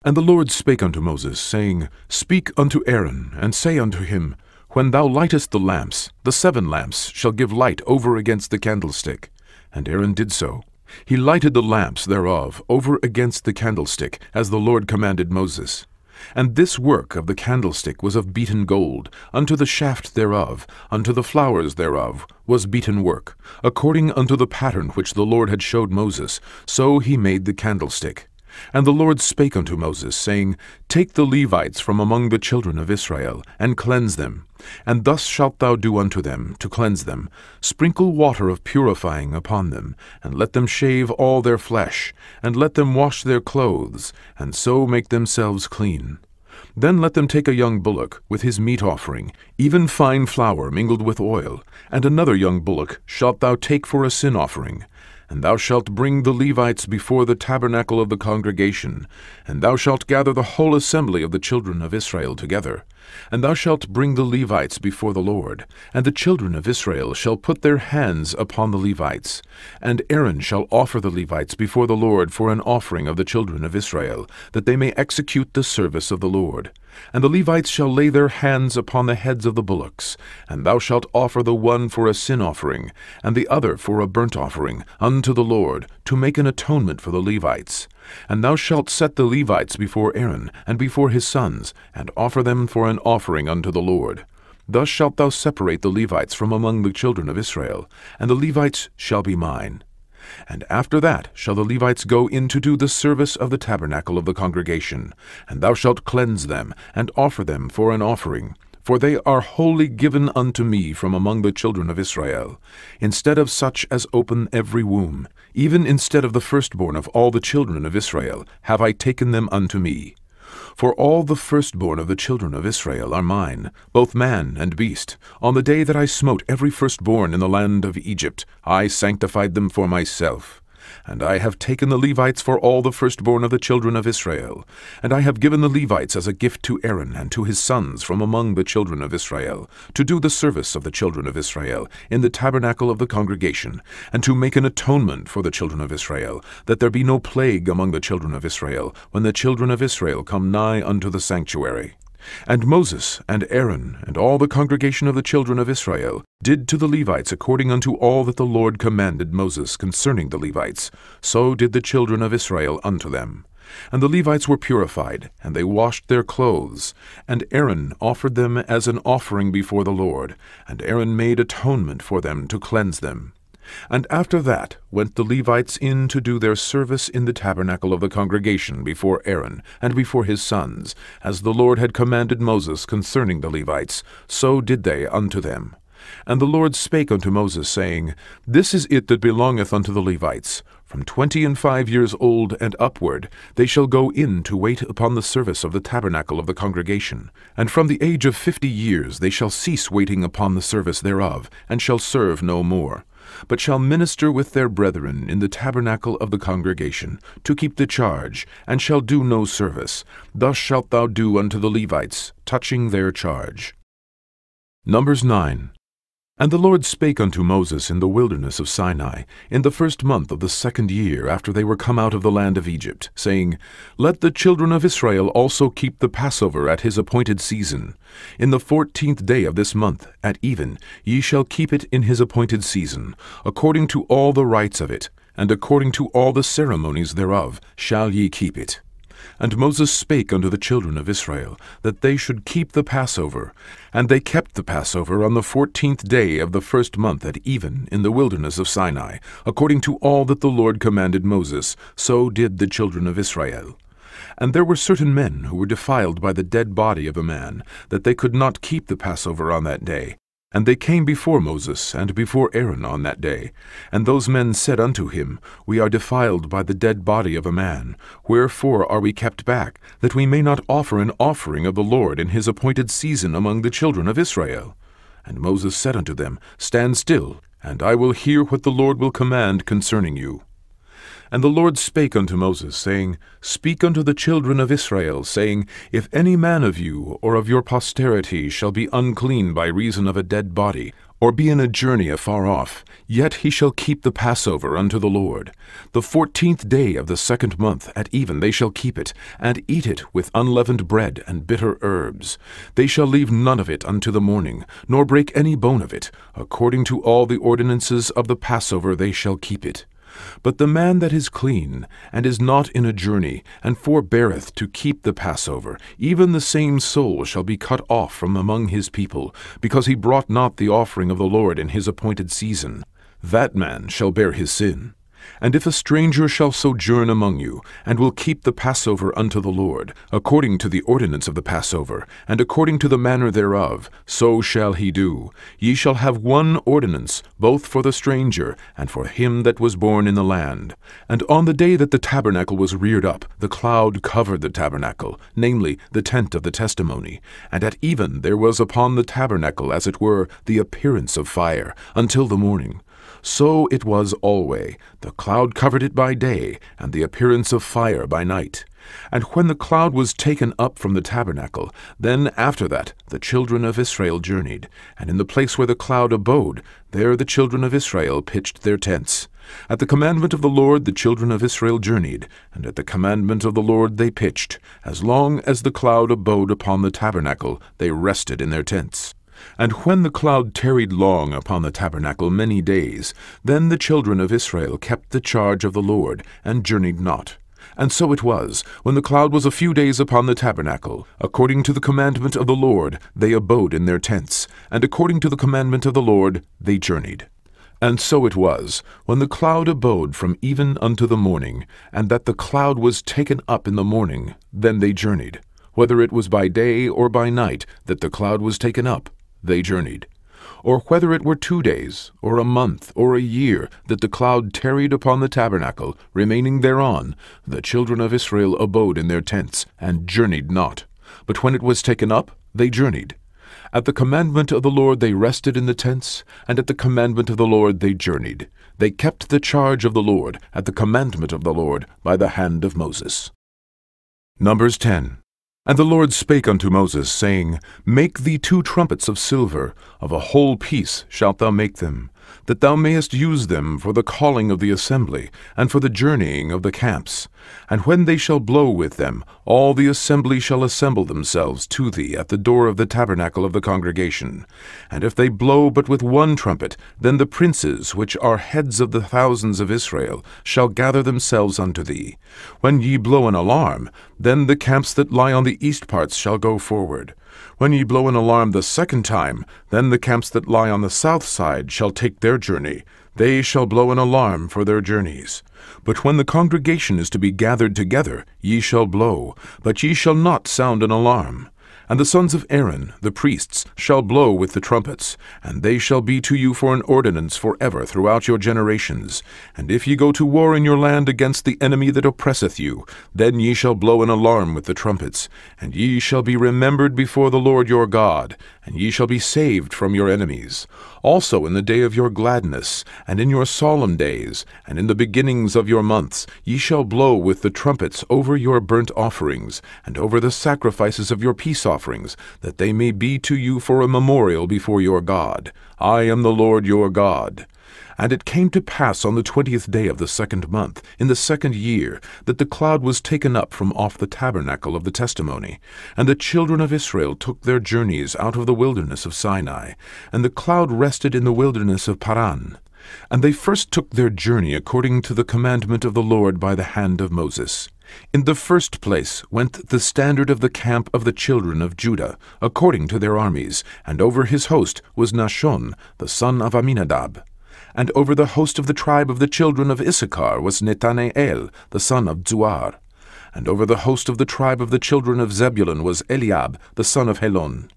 And the Lord spake unto Moses, saying, Speak unto Aaron, and say unto him, When thou lightest the lamps, the 7 lamps shall give light over against the candlestick. And Aaron did so. He lighted the lamps thereof over against the candlestick, as the Lord commanded Moses. And this work of the candlestick was of beaten gold, unto the shaft thereof, unto the flowers thereof, was beaten work, according unto the pattern which the Lord had showed Moses, so he made the candlestick. And the Lord spake unto Moses, saying, Take the Levites from among the children of Israel, and cleanse them. And thus shalt thou do unto them, to cleanse them. Sprinkle water of purifying upon them, and let them shave all their flesh, and let them wash their clothes, and so make themselves clean. Then let them take a young bullock with his meat offering, even fine flour mingled with oil, and another young bullock shalt thou take for a sin offering. And thou shalt bring the Levites before the tabernacle of the congregation, and thou shalt gather the whole assembly of the children of Israel together. And thou shalt bring the Levites before the Lord, and the children of Israel shall put their hands upon the Levites. And Aaron shall offer the Levites before the Lord for an offering of the children of Israel, that they may execute the service of the Lord. And the Levites shall lay their hands upon the heads of the bullocks, and thou shalt offer the one for a sin offering, and the other for a burnt offering, unto the Lord, to make an atonement for the Levites. And thou shalt set the Levites before Aaron, and before his sons, and offer them for an offering unto the Lord. Thus shalt thou separate the Levites from among the children of Israel, and the Levites shall be mine. And after that shall the Levites go in to do the service of the tabernacle of the congregation, and thou shalt cleanse them, and offer them for an offering. For they are wholly given unto me from among the children of Israel, instead of such as open every womb, even instead of the firstborn of all the children of Israel, have I taken them unto me. For all the firstborn of the children of Israel are mine, both man and beast. On the day that I smote every firstborn in the land of Egypt, I sanctified them for myself. And I have taken the Levites for all the firstborn of the children of Israel. And I have given the Levites as a gift to Aaron and to his sons from among the children of Israel, to do the service of the children of Israel in the tabernacle of the congregation, and to make an atonement for the children of Israel, that there be no plague among the children of Israel, when the children of Israel come nigh unto the sanctuary. And Moses and Aaron and all the congregation of the children of Israel did to the Levites according unto all that the Lord commanded Moses concerning the Levites, so did the children of Israel unto them. And the Levites were purified, and they washed their clothes. And Aaron offered them as an offering before the Lord, and Aaron made atonement for them to cleanse them. And after that went the Levites in to do their service in the tabernacle of the congregation before Aaron and before his sons, as the Lord had commanded Moses concerning the Levites, so did they unto them. And the Lord spake unto Moses, saying, This is it that belongeth unto the Levites. From 25 years old and upward they shall go in to wait upon the service of the tabernacle of the congregation. And from the age of 50 years they shall cease waiting upon the service thereof, and shall serve no more, but shall minister with their brethren in the tabernacle of the congregation, to keep the charge, and shall do no service. Thus shalt thou do unto the Levites, touching their charge. Numbers 9. And the Lord spake unto Moses in the wilderness of Sinai, in the 1st month of the 2nd year after they were come out of the land of Egypt, saying, Let the children of Israel also keep the Passover at his appointed season. In the 14th day of this month, at even, ye shall keep it in his appointed season, according to all the rites of it, and according to all the ceremonies thereof shall ye keep it. And Moses spake unto the children of Israel, that they should keep the Passover. And they kept the Passover on the 14th day of the 1st month at even, in the wilderness of Sinai, according to all that the Lord commanded Moses, so did the children of Israel. And there were certain men who were defiled by the dead body of a man, that they could not keep the Passover on that day. And they came before Moses and before Aaron on that day. And those men said unto him, We are defiled by the dead body of a man. Wherefore are we kept back, that we may not offer an offering of the Lord in his appointed season among the children of Israel? And Moses said unto them, Stand still, and I will hear what the Lord will command concerning you. And the Lord spake unto Moses, saying, Speak unto the children of Israel, saying, If any man of you or of your posterity shall be unclean by reason of a dead body, or be in a journey afar off, yet he shall keep the Passover unto the Lord. The 14th day of the 2nd month at even they shall keep it, and eat it with unleavened bread and bitter herbs. They shall leave none of it unto the morning, nor break any bone of it. According to all the ordinances of the Passover they shall keep it. But the man that is clean, and is not in a journey, and forbeareth to keep the Passover, even the same soul shall be cut off from among his people, because he brought not the offering of the Lord in his appointed season. That man shall bear his sin. And if a stranger shall sojourn among you, and will keep the Passover unto the Lord, according to the ordinance of the Passover, and according to the manner thereof, so shall he do. Ye shall have one ordinance, both for the stranger, and for him that was born in the land. And on the day that the tabernacle was reared up, the cloud covered the tabernacle, namely, the tent of the testimony. And at even there was upon the tabernacle, as it were, the appearance of fire, until the morning. So it was alway. The cloud covered it by day, and the appearance of fire by night. And when the cloud was taken up from the tabernacle, then after that the children of Israel journeyed. And in the place where the cloud abode, there the children of Israel pitched their tents. At the commandment of the Lord the children of Israel journeyed, and at the commandment of the Lord they pitched. As long as the cloud abode upon the tabernacle, they rested in their tents. And when the cloud tarried long upon the tabernacle many days, then the children of Israel kept the charge of the Lord, and journeyed not. And so it was, when the cloud was a few days upon the tabernacle, according to the commandment of the Lord they abode in their tents, and according to the commandment of the Lord they journeyed. And so it was, when the cloud abode from even unto the morning, and that the cloud was taken up in the morning, then they journeyed. Whether it was by day or by night that the cloud was taken up, they journeyed. Or whether it were 2 days, or a month, or a year, that the cloud tarried upon the tabernacle, remaining thereon, the children of Israel abode in their tents, and journeyed not. But when it was taken up, they journeyed. At the commandment of the Lord they rested in the tents, and at the commandment of the Lord they journeyed. They kept the charge of the Lord, at the commandment of the Lord, by the hand of Moses. Numbers 10. And the Lord spake unto Moses, saying, Make thee 2 trumpets of silver, of a whole piece shalt thou make them, that thou mayest use them for the calling of the assembly, and for the journeying of the camps. And when they shall blow with them, all the assembly shall assemble themselves to thee at the door of the tabernacle of the congregation. And if they blow but with 1 trumpet, then the princes, which are heads of the thousands of Israel, shall gather themselves unto thee. When ye blow an alarm, then the camps that lie on the east parts shall go forward. When ye blow an alarm the 2nd time, then the camps that lie on the south side shall take their journey. They shall blow an alarm for their journeys. But when the congregation is to be gathered together, ye shall blow, but ye shall not sound an alarm. And the sons of Aaron, the priests, shall blow with the trumpets, and they shall be to you for an ordinance forever throughout your generations. And if ye go to war in your land against the enemy that oppresseth you, then ye shall blow an alarm with the trumpets, and ye shall be remembered before the Lord your God, and ye shall be saved from your enemies. Also in the day of your gladness, and in your solemn days, and in the beginnings of your months, ye shall blow with the trumpets over your burnt offerings, and over the sacrifices of your peace offerings, offerings, that they may be to you for a memorial before your God. I am the Lord your God. And it came to pass on the 20th day of the 2nd month, in the 2nd year, that the cloud was taken up from off the tabernacle of the testimony. And the children of Israel took their journeys out of the wilderness of Sinai, and the cloud rested in the wilderness of Paran. And they first took their journey according to the commandment of the Lord by the hand of Moses. In the first place went the standard of the camp of the children of Judah, according to their armies, and over his host was Nahshon, the son of Amminadab. And over the host of the tribe of the children of Issachar was Nethaneel, the son of Zuar. And over the host of the tribe of the children of Zebulun was Eliab, the son of Helon.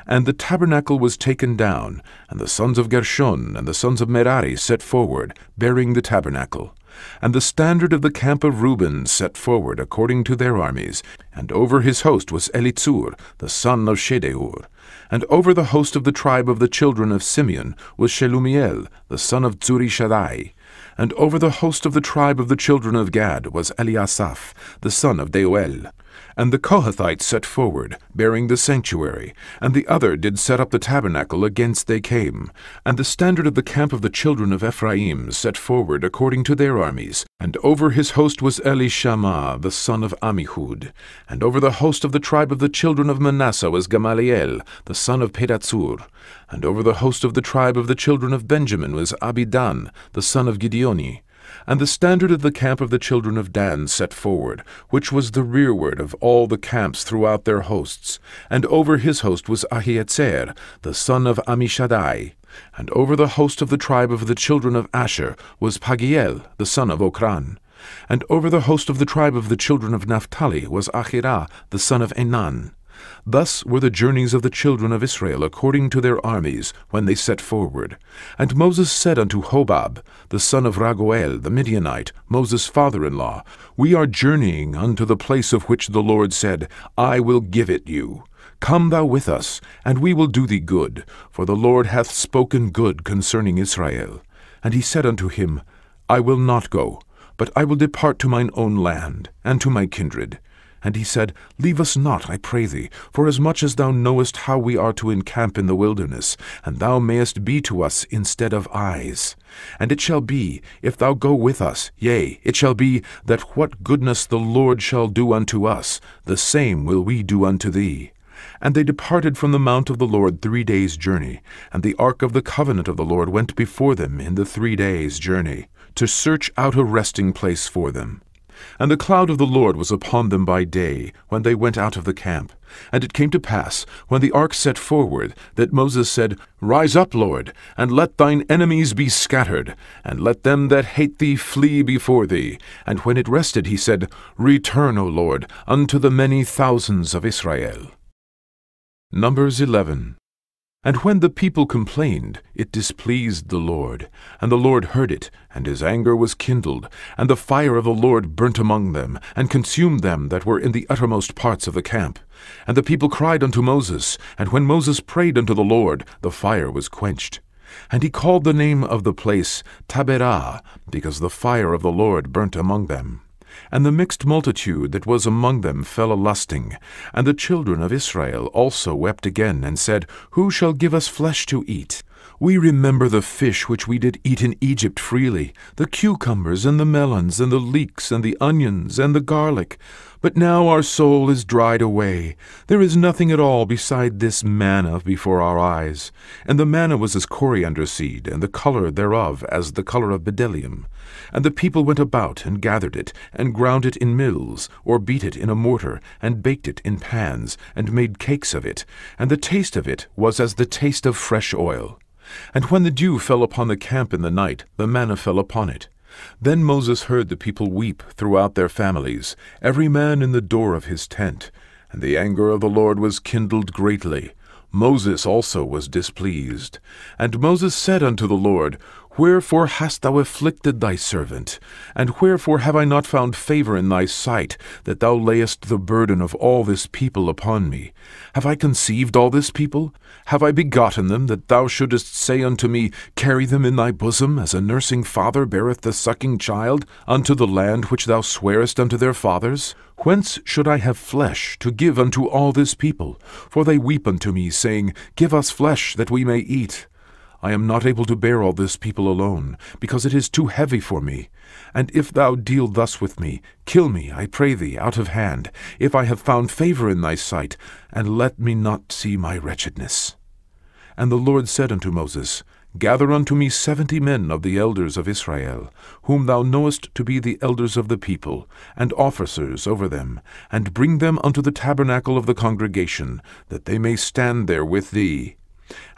And the tabernacle was taken down, and the sons of Gershon and the sons of Merari set forward, bearing the tabernacle. And the standard of the camp of Reuben set forward according to their armies, and over his host was Elitzur, the son of Shedeur. And over the host of the tribe of the children of Simeon was Shelumiel, the son of Zurishaddai. And over the host of the tribe of the children of Gad was Eliasaph, the son of Deuel. And the Kohathites set forward, bearing the sanctuary, and the other did set up the tabernacle against they came. And the standard of the camp of the children of Ephraim set forward according to their armies, and over his host was Elishama, the son of Ammihud. And over the host of the tribe of the children of Manasseh was Gamaliel, the son of Pedatsur. And over the host of the tribe of the children of Benjamin was Abidan, the son of Gideoni. And the standard of the camp of the children of Dan set forward, which was the rearward of all the camps throughout their hosts. And over his host was Ahietzer, the son of Ammishaddai. And over the host of the tribe of the children of Asher was Pagiel, the son of Okran. And over the host of the tribe of the children of Naphtali was Ahirah, the son of Enan. Thus were the journeys of the children of Israel according to their armies, when they set forward. And Moses said unto Hobab, the son of Raguel, the Midianite, Moses' father-in-law, We are journeying unto the place of which the Lord said, I will give it you. Come thou with us, and we will do thee good, for the Lord hath spoken good concerning Israel. And he said unto him, I will not go, but I will depart to mine own land, and to my kindred. And he said, Leave us not, I pray thee, forasmuch as thou knowest how we are to encamp in the wilderness, and thou mayest be to us instead of eyes. And it shall be, if thou go with us, yea, it shall be, that what goodness the Lord shall do unto us, the same will we do unto thee. And they departed from the mount of the Lord 3 days' journey, and the ark of the covenant of the Lord went before them in the 3 days' journey, to search out a resting place for them. And the cloud of the Lord was upon them by day, when they went out of the camp. And it came to pass, when the ark set forward, that Moses said, Rise up, Lord, and let thine enemies be scattered, and let them that hate thee flee before thee. And when it rested, he said, Return, O Lord, unto the many thousands of Israel. Numbers 11. And when the people complained, it displeased the Lord. And the Lord heard it, and his anger was kindled, and the fire of the Lord burnt among them, and consumed them that were in the uttermost parts of the camp. And the people cried unto Moses, and when Moses prayed unto the Lord, the fire was quenched. And he called the name of the place Taberah, because the fire of the Lord burnt among them. And the mixed multitude that was among them fell a-lusting. And the children of Israel also wept again, and said, Who shall give us flesh to eat? We remember the fish which we did eat in Egypt freely, the cucumbers, and the melons, and the leeks, and the onions, and the garlic. But now our soul is dried away. There is nothing at all beside this manna before our eyes. And the manna was as coriander seed, and the color thereof as the color of bdellium. And the people went about, and gathered it, and ground it in mills, or beat it in a mortar, and baked it in pans, and made cakes of it. And the taste of it was as the taste of fresh oil. And when the dew fell upon the camp in the night, the manna fell upon it. Then Moses heard the people weep throughout their families, every man in the door of his tent. And the anger of the Lord was kindled greatly. Moses also was displeased. And Moses said unto the Lord, Wherefore hast thou afflicted thy servant? And wherefore have I not found favor in thy sight, that thou layest the burden of all this people upon me? Have I conceived all this people? Have I begotten them, that thou shouldest say unto me, Carry them in thy bosom, as a nursing father beareth the sucking child, unto the land which thou swarest unto their fathers? Whence should I have flesh to give unto all this people? For they weep unto me, saying, Give us flesh, that we may eat. I am not able to bear all this people alone, because it is too heavy for me. And if thou deal thus with me, kill me, I pray thee, out of hand, if I have found favor in thy sight, and let me not see my wretchedness. And the Lord said unto Moses, Gather unto me 70 men of the elders of Israel, whom thou knowest to be the elders of the people, and officers over them, and bring them unto the tabernacle of the congregation, that they may stand there with thee.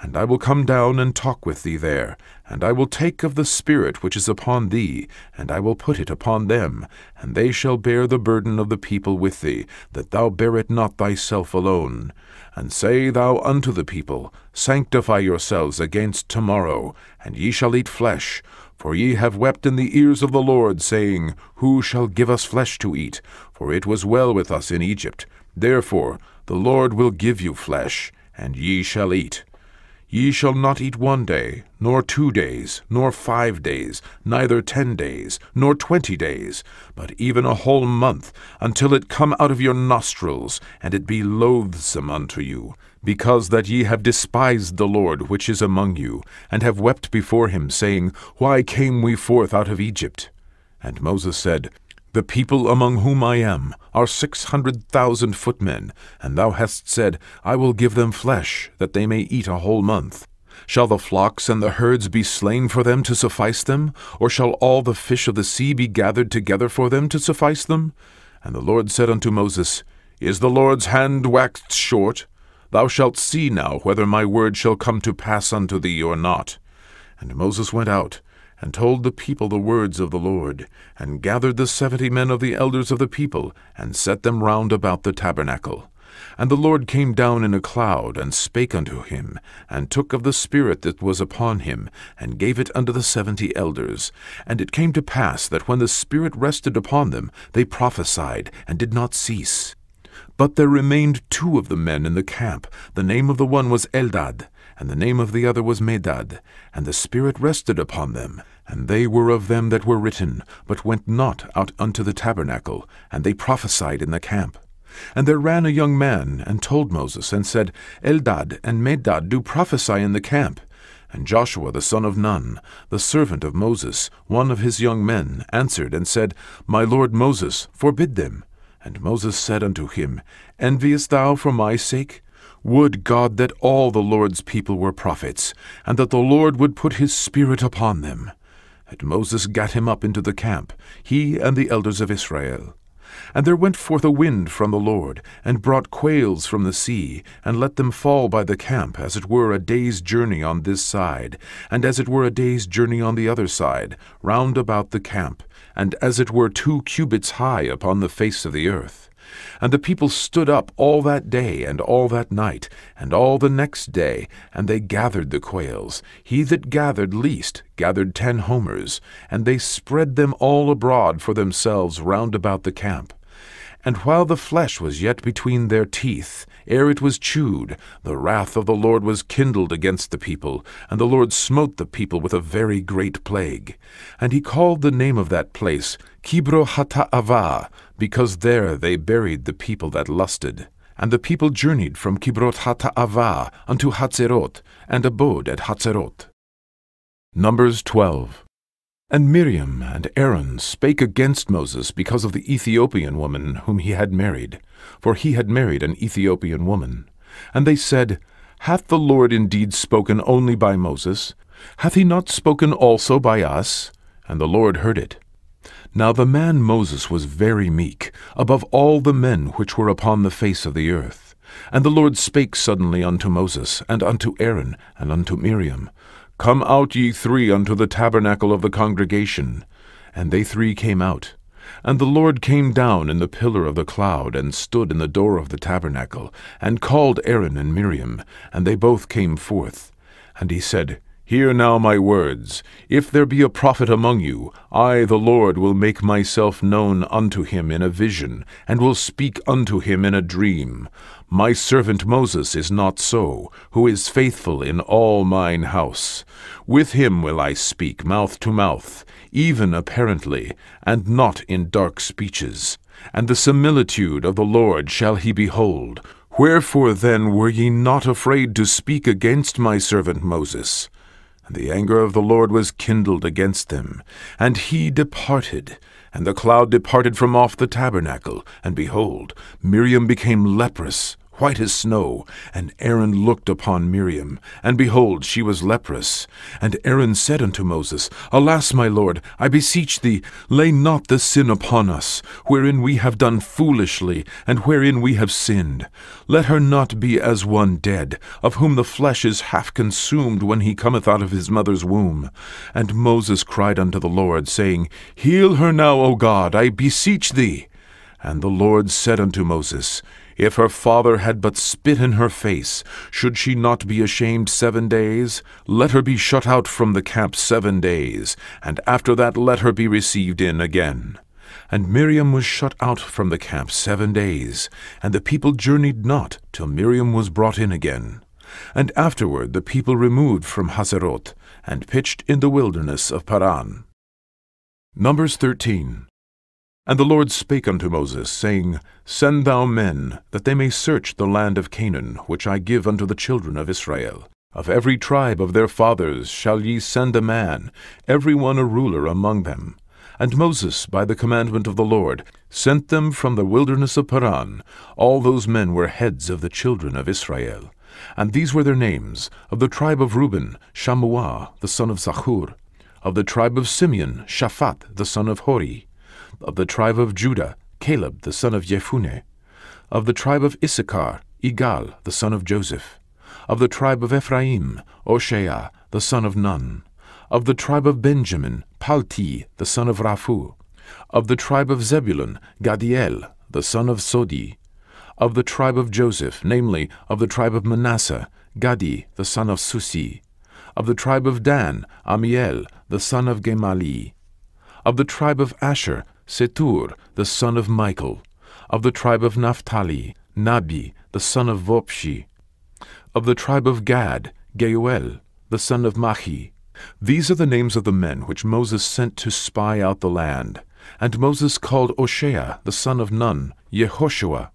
And I will come down and talk with thee there, and I will take of the Spirit which is upon thee, and I will put it upon them, and they shall bear the burden of the people with thee, that thou bear it not thyself alone. And say thou unto the people, Sanctify yourselves against tomorrow, and ye shall eat flesh. For ye have wept in the ears of the Lord, saying, Who shall give us flesh to eat? For it was well with us in Egypt. Therefore the Lord will give you flesh, and ye shall eat. Ye shall not eat 1 day, nor 2 days, nor 5 days, neither 10 days, nor 20 days, but even a whole month, until it come out of your nostrils, and it be loathsome unto you, because that ye have despised the Lord which is among you, and have wept before him, saying, Why came we forth out of Egypt? And Moses said, The people among whom I am are 600,000 footmen, and thou hast said, I will give them flesh, that they may eat a whole month. Shall the flocks and the herds be slain for them to suffice them? Or shall all the fish of the sea be gathered together for them to suffice them? And the Lord said unto Moses, Is the Lord's hand waxed short? Thou shalt see now whether my word shall come to pass unto thee or not. And Moses went out, and told the people the words of the Lord, and gathered the 70 men of the elders of the people, and set them round about the tabernacle. And the Lord came down in a cloud, and spake unto him, and took of the Spirit that was upon him, and gave it unto the 70 elders. And it came to pass that when the Spirit rested upon them, they prophesied, and did not cease. But there remained 2 of the men in the camp. The name of the one was Eldad, and the name of the other was Medad. And the Spirit rested upon them, and they were of them that were written, but went not out unto the tabernacle, and they prophesied in the camp. And there ran a young man, and told Moses, and said, Eldad and Medad do prophesy in the camp. And Joshua the son of Nun, the servant of Moses, one of his young men, answered and said, My lord Moses, forbid them. And Moses said unto him, Enviest thou for my sake? Would God that all the Lord's people were prophets, and that the Lord would put his Spirit upon them. And Moses gat him up into the camp, he and the elders of Israel. And there went forth a wind from the Lord, and brought quails from the sea, and let them fall by the camp, as it were a day's journey on this side, and as it were a day's journey on the other side, round about the camp, and as it were 2 cubits high upon the face of the earth. And the people stood up all that day, and all that night, and all the next day, and they gathered the quails. He that gathered least gathered 10 homers, and they spread them all abroad for themselves round about the camp. And while the flesh was yet between their teeth, ere it was chewed, the wrath of the Lord was kindled against the people, and the Lord smote the people with a very great plague. And he called the name of that place Kibroth-hattaavah, because there they buried the people that lusted. And the people journeyed from Kibroth-hattaavah unto Hatzeroth, and abode at Hatzeroth. Numbers 12. And Miriam and Aaron spake against Moses because of the Ethiopian woman whom he had married, for he had married an Ethiopian woman. And they said, Hath the Lord indeed spoken only by Moses? Hath he not spoken also by us? And the Lord heard it. Now the man Moses was very meek, above all the men which were upon the face of the earth. And the Lord spake suddenly unto Moses, and unto Aaron, and unto Miriam, Come out ye 3 unto the tabernacle of the congregation. And they 3 came out. And the Lord came down in the pillar of the cloud, and stood in the door of the tabernacle, and called Aaron and Miriam, and they both came forth. And he said, Hear now my words. If there be a prophet among you, I, the Lord, will make myself known unto him in a vision, and will speak unto him in a dream. My servant Moses is not so, who is faithful in all mine house. With him will I speak mouth to mouth, even apparently, and not in dark speeches. And the similitude of the Lord shall he behold. Wherefore then were ye not afraid to speak against my servant Moses? And the anger of the Lord was kindled against them, and he departed. And the cloud departed from off the tabernacle, and behold, Miriam became leprous, white as snow. And Aaron looked upon Miriam, and behold, she was leprous. And Aaron said unto Moses, Alas, my Lord, I beseech thee, lay not the sin upon us, wherein we have done foolishly, and wherein we have sinned. Let her not be as one dead, of whom the flesh is half consumed when he cometh out of his mother's womb. And Moses cried unto the Lord, saying, Heal her now, O God, I beseech thee. And the Lord said unto Moses, If her father had but spit in her face, should she not be ashamed 7 days? Let her be shut out from the camp 7 days, and after that let her be received in again. And Miriam was shut out from the camp 7 days, and the people journeyed not till Miriam was brought in again. And afterward the people removed from Hazeroth, and pitched in the wilderness of Paran. Numbers 13. And the Lord spake unto Moses, saying, Send thou men, that they may search the land of Canaan, which I give unto the children of Israel. Of every tribe of their fathers shall ye send a man, every one a ruler among them. And Moses, by the commandment of the Lord, sent them from the wilderness of Paran. All those men were heads of the children of Israel. And these were their names: of the tribe of Reuben, Shammua the son of Zachur; of the tribe of Simeon, Shaphat the son of Hori; of the tribe of Judah, Caleb the son of Jephunneh; of the tribe of Issachar, Igal the son of Joseph; of the tribe of Ephraim, Oshea the son of Nun; of the tribe of Benjamin, Palti the son of Raphu; of the tribe of Zebulun, Gadiel the son of Sodi; of the tribe of Joseph, namely, of the tribe of Manasseh, Gadi the son of Susi; of the tribe of Dan, Amiel the son of Gemali; of the tribe of Asher, Setur the son of Michael; of the tribe of Naphtali, Nabi the son of Vopshi; of the tribe of Gad, Geuel the son of Machi. These are the names of the men which Moses sent to spy out the land. And Moses called Oshea the son of Nun, Yehoshua.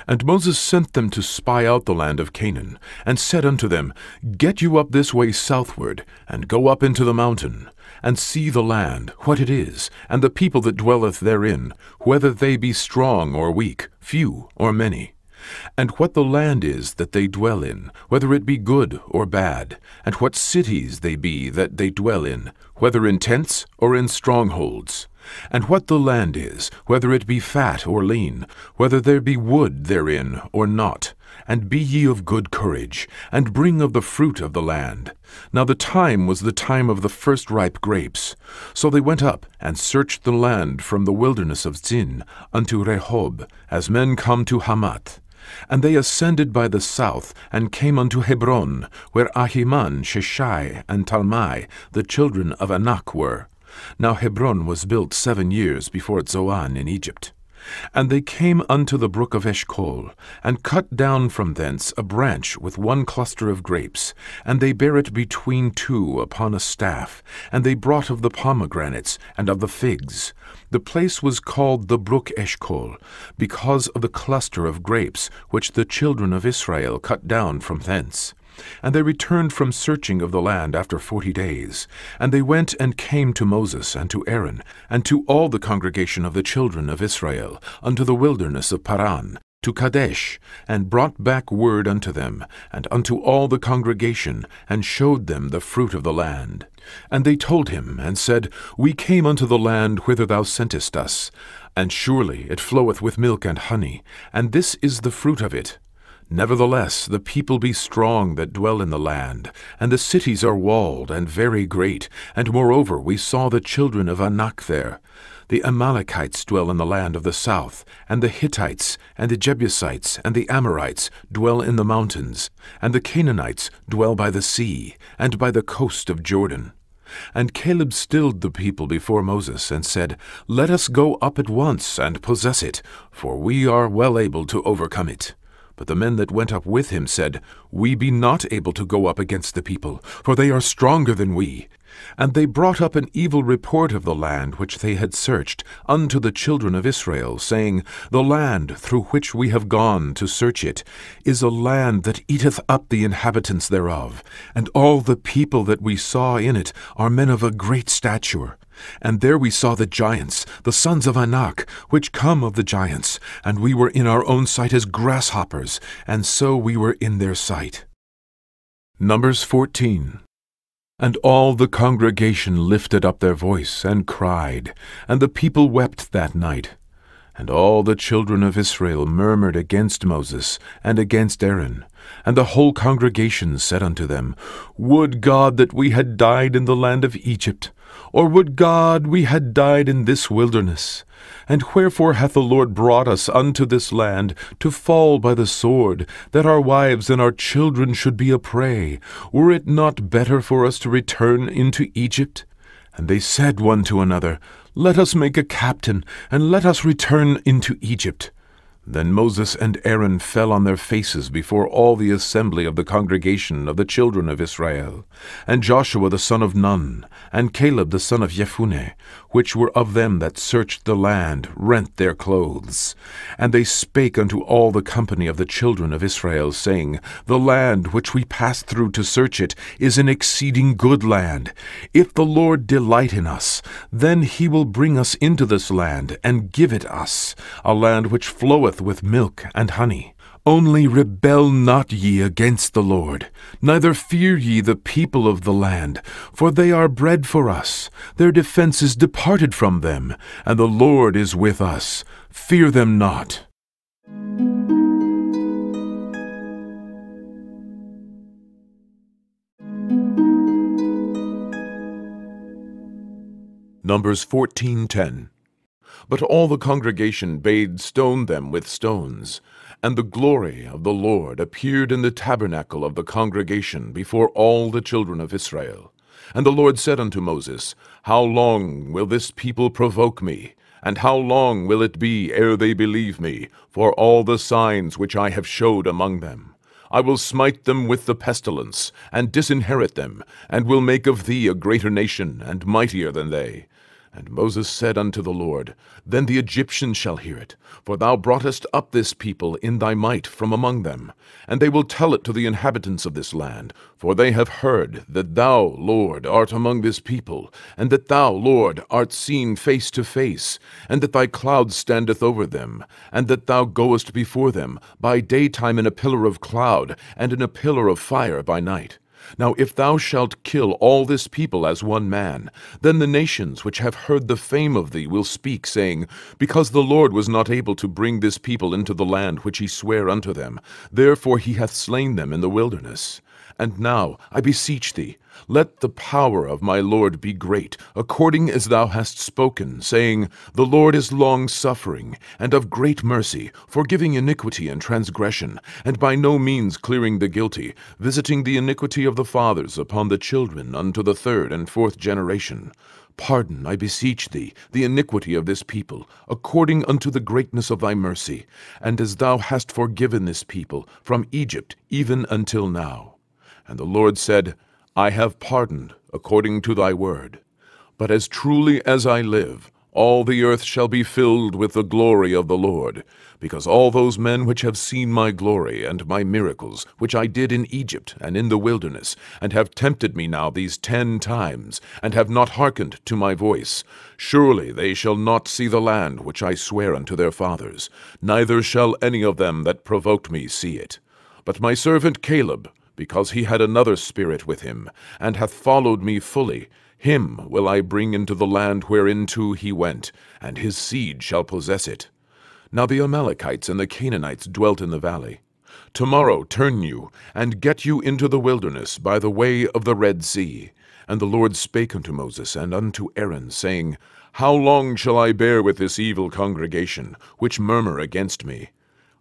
And Moses sent them to spy out the land of Canaan, and said unto them, Get you up this way southward, and go up into the mountain, and see the land, what it is, and the people that dwelleth therein, whether they be strong or weak, few or many. And what the land is that they dwell in, whether it be good or bad, and what cities they be that they dwell in, whether in tents or in strongholds. And what the land is, whether it be fat or lean, whether there be wood therein or not. And be ye of good courage, and bring of the fruit of the land. Now the time was the time of the first ripe grapes. So they went up, and searched the land from the wilderness of Zin unto Rehob, as men come to Hamath. And they ascended by the south, and came unto Hebron, where Ahiman, Sheshai, and Talmai, the children of Anak, were. Now Hebron was built 7 years before Zoan in Egypt. And they came unto the brook of Eshcol, and cut down from thence a branch with one cluster of grapes, and they bare it between two upon a staff, and they brought of the pomegranates and of the figs. The place was called the brook Eshcol, because of the cluster of grapes which the children of Israel cut down from thence. And they returned from searching of the land after 40 days. And they went and came to Moses and to Aaron, and to all the congregation of the children of Israel, unto the wilderness of Paran, to Kadesh, and brought back word unto them, and unto all the congregation, and showed them the fruit of the land. And they told him, and said, We came unto the land whither thou sentest us, and surely it floweth with milk and honey, and this is the fruit of it. Nevertheless, the people be strong that dwell in the land, and the cities are walled and very great, and moreover we saw the children of Anak there. The Amalekites dwell in the land of the south, and the Hittites, and the Jebusites, and the Amorites dwell in the mountains, and the Canaanites dwell by the sea, and by the coast of Jordan. And Caleb stilled the people before Moses, and said, Let us go up at once, and possess it, for we are well able to overcome it. But the men that went up with him said, We be not able to go up against the people, for they are stronger than we. And they brought up an evil report of the land which they had searched unto the children of Israel, saying, The land through which we have gone to search it is a land that eateth up the inhabitants thereof, and all the people that we saw in it are men of a great stature. And there we saw the giants, the sons of Anak, which come of the giants, and we were in our own sight as grasshoppers, and so we were in their sight. Numbers 14. And all the congregation lifted up their voice and cried, and the people wept that night. And all the children of Israel murmured against Moses and against Aaron. And the whole congregation said unto them, Would God that we had died in the land of Egypt, or would God we had died in this wilderness? And wherefore hath the Lord brought us unto this land, to fall by the sword, that our wives and our children should be a prey? Were it not better for us to return into Egypt? And they said one to another, Let us make a captain, and let us return into Egypt. Then Moses and Aaron fell on their faces before all the assembly of the congregation of the children of Israel. And Joshua the son of Nun, and Caleb the son of Jephunneh, which were of them that searched the land, rent their clothes. And they spake unto all the company of the children of Israel, saying, The land which we passed through to search it is an exceeding good land. If the Lord delight in us, then he will bring us into this land, and give it us, a land which floweth with milk and honey. Only rebel not ye against the Lord, neither fear ye the people of the land, for they are bread for us. Their defense is departed from them, and the Lord is with us. Fear them not. Numbers 14:10. But all the congregation bade stone them with stones. And the glory of the Lord appeared in the tabernacle of the congregation before all the children of Israel. And the Lord said unto Moses, How long will this people provoke me? And how long will it be ere they believe me, for all the signs which I have showed among them? I will smite them with the pestilence, and disinherit them, and will make of thee a greater nation, and mightier than they. And Moses said unto the Lord, Then the Egyptians shall hear it, for thou broughtest up this people in thy might from among them. And they will tell it to the inhabitants of this land, for they have heard that thou, Lord, art among this people, and that thou, Lord, art seen face to face, and that thy cloud standeth over them, and that thou goest before them by daytime in a pillar of cloud, and in a pillar of fire by night. Now if thou shalt kill all this people as one man, then the nations which have heard the fame of thee will speak, saying, Because the Lord was not able to bring this people into the land which he sware unto them, therefore he hath slain them in the wilderness. And now, I beseech thee, let the power of my Lord be great, according as thou hast spoken, saying, The Lord is long-suffering, and of great mercy, forgiving iniquity and transgression, and by no means clearing the guilty, visiting the iniquity of the fathers upon the children unto the third and fourth generation. Pardon, I beseech thee, the iniquity of this people, according unto the greatness of thy mercy, and as thou hast forgiven this people from Egypt even until now. And the Lord said, I have pardoned according to thy word. But as truly as I live, all the earth shall be filled with the glory of the Lord, because all those men which have seen my glory and my miracles, which I did in Egypt and in the wilderness, and have tempted me now these 10 times, and have not hearkened to my voice, surely they shall not see the land which I swear unto their fathers, neither shall any of them that provoked me see it. But my servant Caleb, because he had another spirit with him, and hath followed me fully, him will I bring into the land whereinto he went, and his seed shall possess it. Now the Amalekites and the Canaanites dwelt in the valley. Tomorrow turn you, and get you into the wilderness by the way of the Red Sea. And the Lord spake unto Moses and unto Aaron, saying, How long shall I bear with this evil congregation, which murmur against me?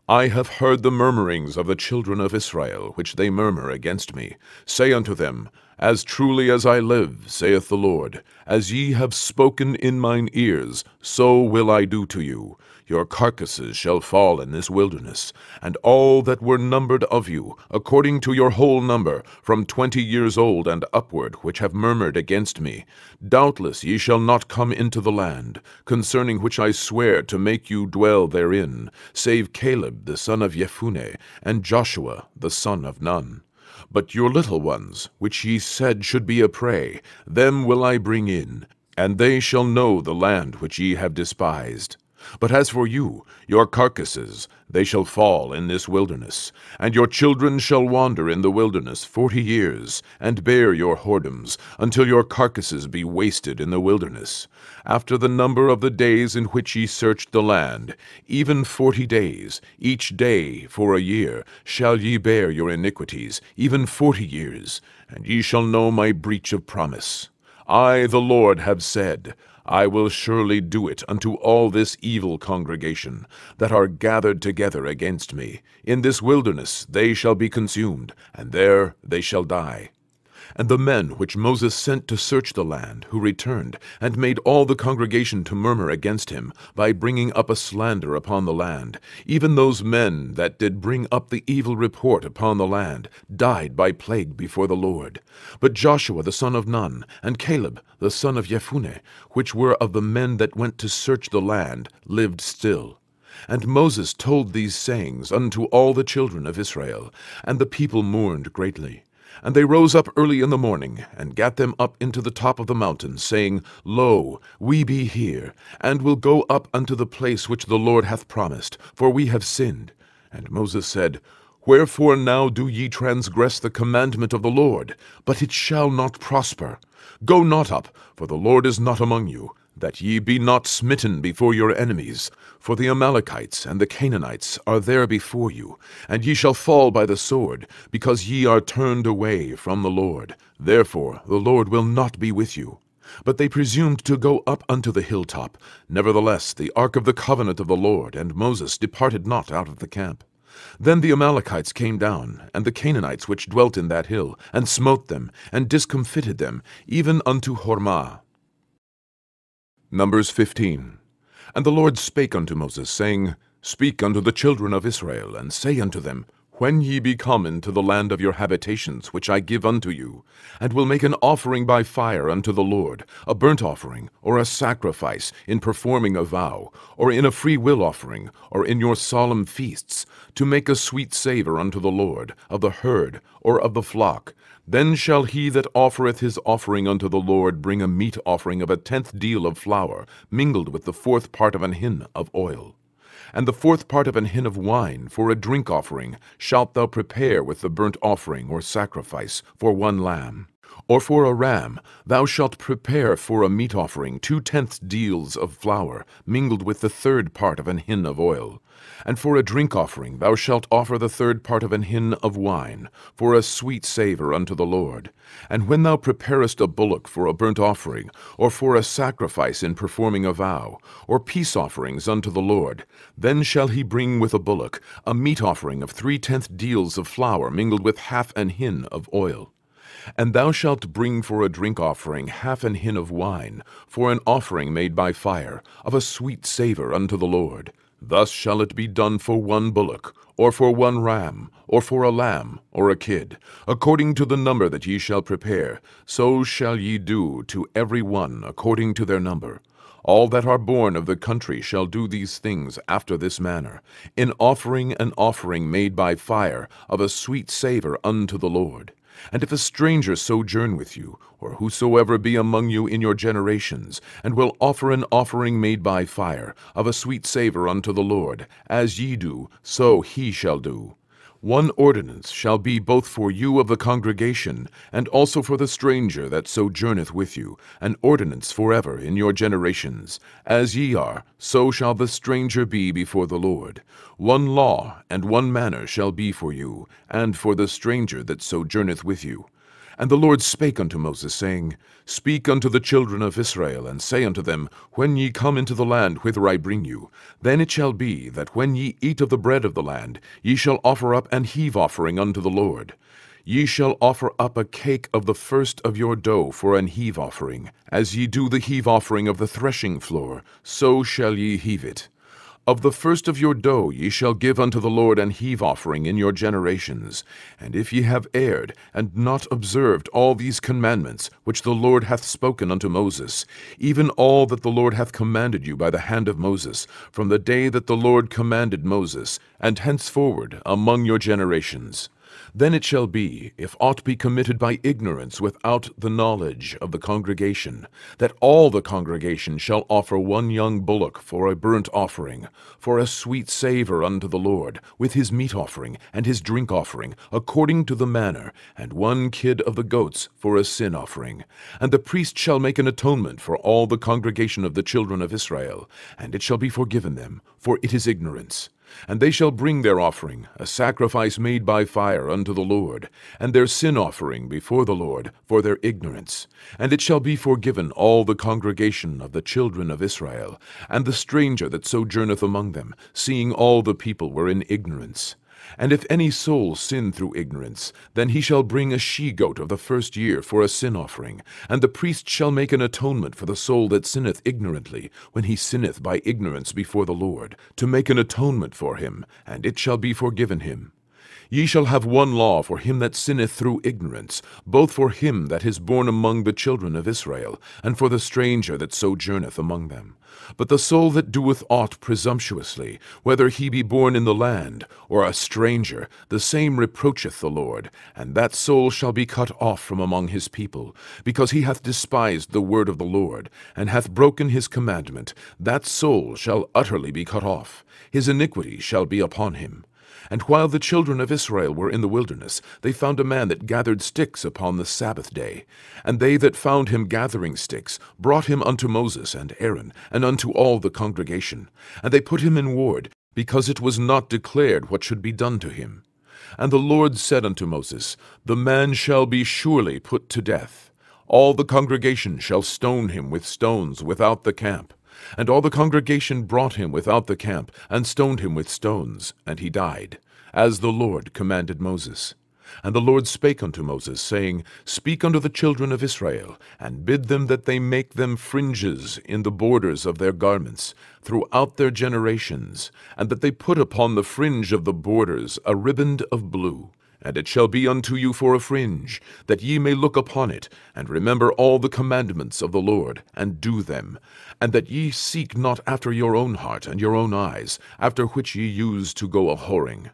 I have heard the murmurings of the children of Israel, which they murmur against me. Say unto them, As truly as I live, saith the Lord, as ye have spoken in mine ears, so will I do to you. Your carcasses shall fall in this wilderness, and all that were numbered of you, according to your whole number, from 20 years old and upward, which have murmured against me. Doubtless ye shall not come into the land, concerning which I swear to make you dwell therein, save Caleb the son of Jephunneh, and Joshua the son of Nun. But your little ones, which ye said should be a prey, them will I bring in, and they shall know the land which ye have despised. But as for you, your carcasses, they shall fall in this wilderness, and your children shall wander in the wilderness 40 years, and bear your whoredoms, until your carcasses be wasted in the wilderness. After the number of the days in which ye searched the land, even 40 days, each day for a year, shall ye bear your iniquities, even 40 years, and ye shall know my breach of promise. I, the Lord, have said, I will surely do it unto all this evil congregation that are gathered together against me. In this wilderness they shall be consumed, and there they shall die. And the men which Moses sent to search the land, who returned, and made all the congregation to murmur against him, by bringing up a slander upon the land, even those men that did bring up the evil report upon the land, died by plague before the Lord. But Joshua the son of Nun, and Caleb the son of Jephunneh, which were of the men that went to search the land, lived still. And Moses told these sayings unto all the children of Israel, and the people mourned greatly. And they rose up early in the morning, and gat them up into the top of the mountain, saying, Lo, we be here, and will go up unto the place which the Lord hath promised, for we have sinned. And Moses said, Wherefore now do ye transgress the commandment of the Lord? But it shall not prosper. Go not up, for the Lord is not among you, that ye be not smitten before your enemies. For the Amalekites and the Canaanites are there before you, and ye shall fall by the sword, because ye are turned away from the Lord. Therefore the Lord will not be with you. But they presumed to go up unto the hilltop. Nevertheless the ark of the covenant of the Lord and Moses departed not out of the camp. Then the Amalekites came down, and the Canaanites which dwelt in that hill, and smote them, and discomfited them, even unto Hormah. Numbers 15. And the Lord spake unto Moses, saying, Speak unto the children of Israel, and say unto them, When ye be come into the land of your habitations, which I give unto you, and will make an offering by fire unto the Lord, a burnt offering, or a sacrifice, in performing a vow, or in a free will offering, or in your solemn feasts, to make a sweet savour unto the Lord, of the herd, or of the flock, then shall he that offereth his offering unto the Lord bring a meat offering of 1/10 deal of flour, mingled with the 4th part of an hin of oil. And the 4th part of an hin of wine for a drink offering shalt thou prepare with the burnt offering or sacrifice for 1 lamb. Or for a ram thou shalt prepare for a meat offering 2/10 deals of flour, mingled with the 3rd part of an hin of oil. And for a drink offering thou shalt offer the 3rd part of an hin of wine, for a sweet savour unto the Lord. And when thou preparest a bullock for a burnt offering, or for a sacrifice in performing a vow, or peace offerings unto the Lord, then shall he bring with a bullock a meat offering of 3/10 deals of flour, mingled with 1/2 an hin of oil. And thou shalt bring for a drink offering 1/2 an hin of wine, for an offering made by fire, of a sweet savour unto the Lord. Thus shall it be done for 1 bullock, or for 1 ram, or for a lamb, or a kid, according to the number that ye shall prepare. So shall ye do to every one according to their number. All that are born of the country shall do these things after this manner, in offering an offering made by fire, of a sweet savour unto the Lord. And if a stranger sojourn with you, or whosoever be among you in your generations, and will offer an offering made by fire, of a sweet savour unto the Lord, as ye do, so he shall do. 1 ordinance shall be both for you of the congregation, and also for the stranger that sojourneth with you, an ordinance forever in your generations. As ye are, so shall the stranger be before the Lord. 1 law and 1 manner shall be for you, and for the stranger that sojourneth with you. And the Lord spake unto Moses, saying, Speak unto the children of Israel, and say unto them, When ye come into the land whither I bring you, then it shall be that when ye eat of the bread of the land, ye shall offer up an heave offering unto the Lord. Ye shall offer up a cake of the first of your dough for an heave offering. As ye do the heave offering of the threshing floor, so shall ye heave it. Of the first of your dough ye shall give unto the Lord an heave offering in your generations. And if ye have erred, and not observed all these commandments, which the Lord hath spoken unto Moses, even all that the Lord hath commanded you by the hand of Moses, from the day that the Lord commanded Moses, and henceforward among your generations, then it shall be, if aught be committed by ignorance without the knowledge of the congregation, that all the congregation shall offer one young bullock for a burnt offering, for a sweet savour unto the Lord, with his meat offering and his drink offering, according to the manner, and one kid of the goats for a sin offering. And the priest shall make an atonement for all the congregation of the children of Israel, and it shall be forgiven them, for it is ignorance. And they shall bring their offering, a sacrifice made by fire unto the Lord, and their sin offering before the Lord, for their ignorance. And it shall be forgiven all the congregation of the children of Israel, and the stranger that sojourneth among them, seeing all the people were in ignorance. And if any soul sin through ignorance, then he shall bring a she-goat of the first year for a sin offering, and the priest shall make an atonement for the soul that sinneth ignorantly, when he sinneth by ignorance before the Lord, to make an atonement for him, and it shall be forgiven him. Ye shall have one law for him that sinneth through ignorance, both for him that is born among the children of Israel, and for the stranger that sojourneth among them. But the soul that doeth aught presumptuously, whether he be born in the land, or a stranger, the same reproacheth the Lord, and that soul shall be cut off from among his people, because he hath despised the word of the Lord, and hath broken his commandment. That soul shall utterly be cut off. His iniquity shall be upon him. And while the children of Israel were in the wilderness, they found a man that gathered sticks upon the Sabbath day. And they that found him gathering sticks brought him unto Moses and Aaron, and unto all the congregation. And they put him in ward, because it was not declared what should be done to him. And the Lord said unto Moses, The man shall be surely put to death. All the congregation shall stone him with stones without the camp. And all the congregation brought him without the camp, and stoned him with stones, and he died, as the Lord commanded Moses. And the Lord spake unto Moses, saying, Speak unto the children of Israel, and bid them that they make them fringes in the borders of their garments, throughout their generations, and that they put upon the fringe of the borders a riband of blue. And it shall be unto you for a fringe, that ye may look upon it, and remember all the commandments of the Lord, and do them, and that ye seek not after your own heart and your own eyes, after which ye used to go a-whoring,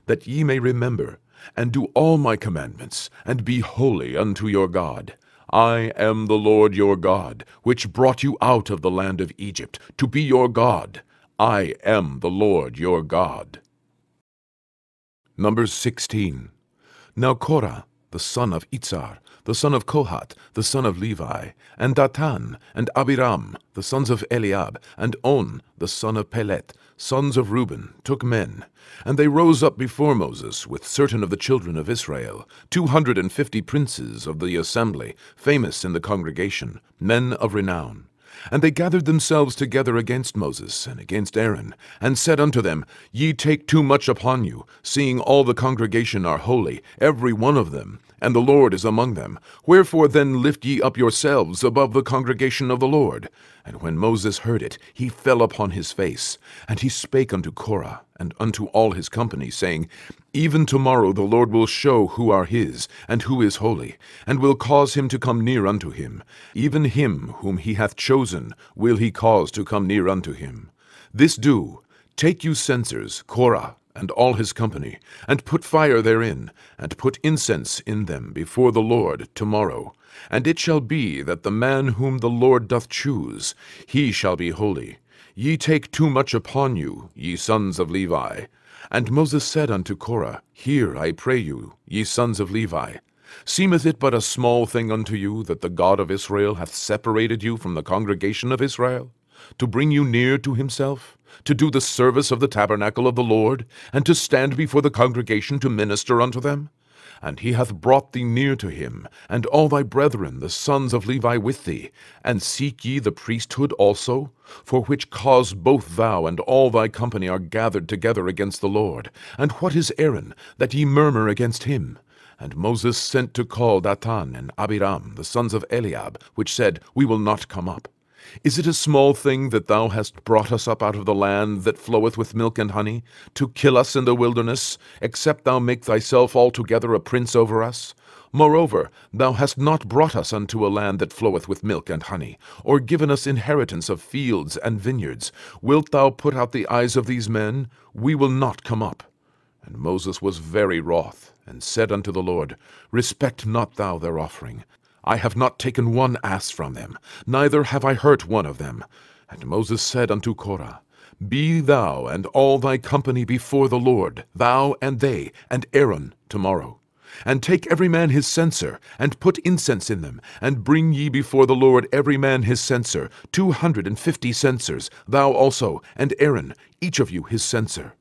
that ye may remember, and do all my commandments, and be holy unto your God. I am the Lord your God, which brought you out of the land of Egypt, to be your God. I am the Lord your God. Numbers 16. Now Korah, the son of Itzar, the son of Kohath, the son of Levi, and Datan, and Abiram, the sons of Eliab, and On, the son of Pelet, sons of Reuben, took men. And they rose up before Moses with certain of the children of Israel, 250 princes of the assembly, famous in the congregation, men of renown. And they gathered themselves together against Moses and against Aaron, and said unto them, Ye take too much upon you, seeing all the congregation are holy, every one of them, and the Lord is among them. Wherefore then lift ye up yourselves above the congregation of the Lord? And when Moses heard it, he fell upon his face. And he spake unto Korah, and unto all his company, saying, Even tomorrow the Lord will show who are his, and who is holy, and will cause him to come near unto him. Even him whom he hath chosen will he cause to come near unto him. This do, take you censers, Korah, and all his company, and put fire therein, and put incense in them before the Lord tomorrow. And it shall be that the man whom the Lord doth choose, he shall be holy. Ye take too much upon you, ye sons of Levi. And Moses said unto Korah, Hear, I pray you, ye sons of Levi. Seemeth it but a small thing unto you that the God of Israel hath separated you from the congregation of Israel, to bring you near to himself, to do the service of the tabernacle of the Lord, and to stand before the congregation to minister unto them? And he hath brought thee near to him, and all thy brethren, the sons of Levi, with thee. And seek ye the priesthood also? For which cause both thou and all thy company are gathered together against the Lord. And what is Aaron, that ye murmur against him? And Moses sent to call Dathan and Abiram, the sons of Eliab, which said, We will not come up. Is it a small thing that thou hast brought us up out of the land that floweth with milk and honey, to kill us in the wilderness, except thou make thyself altogether a prince over us? Moreover, thou hast not brought us unto a land that floweth with milk and honey, or given us inheritance of fields and vineyards. Wilt thou put out the eyes of these men? We will not come up. And Moses was very wroth, and said unto the Lord, Respect not thou their offering. I have not taken one ass from them, neither have I hurt one of them. And Moses said unto Korah, Be thou and all thy company before the Lord, thou and they, and Aaron tomorrow. And take every man his censer, and put incense in them, and bring ye before the Lord every man his censer, 250 censers, thou also, and Aaron, each of you his censer.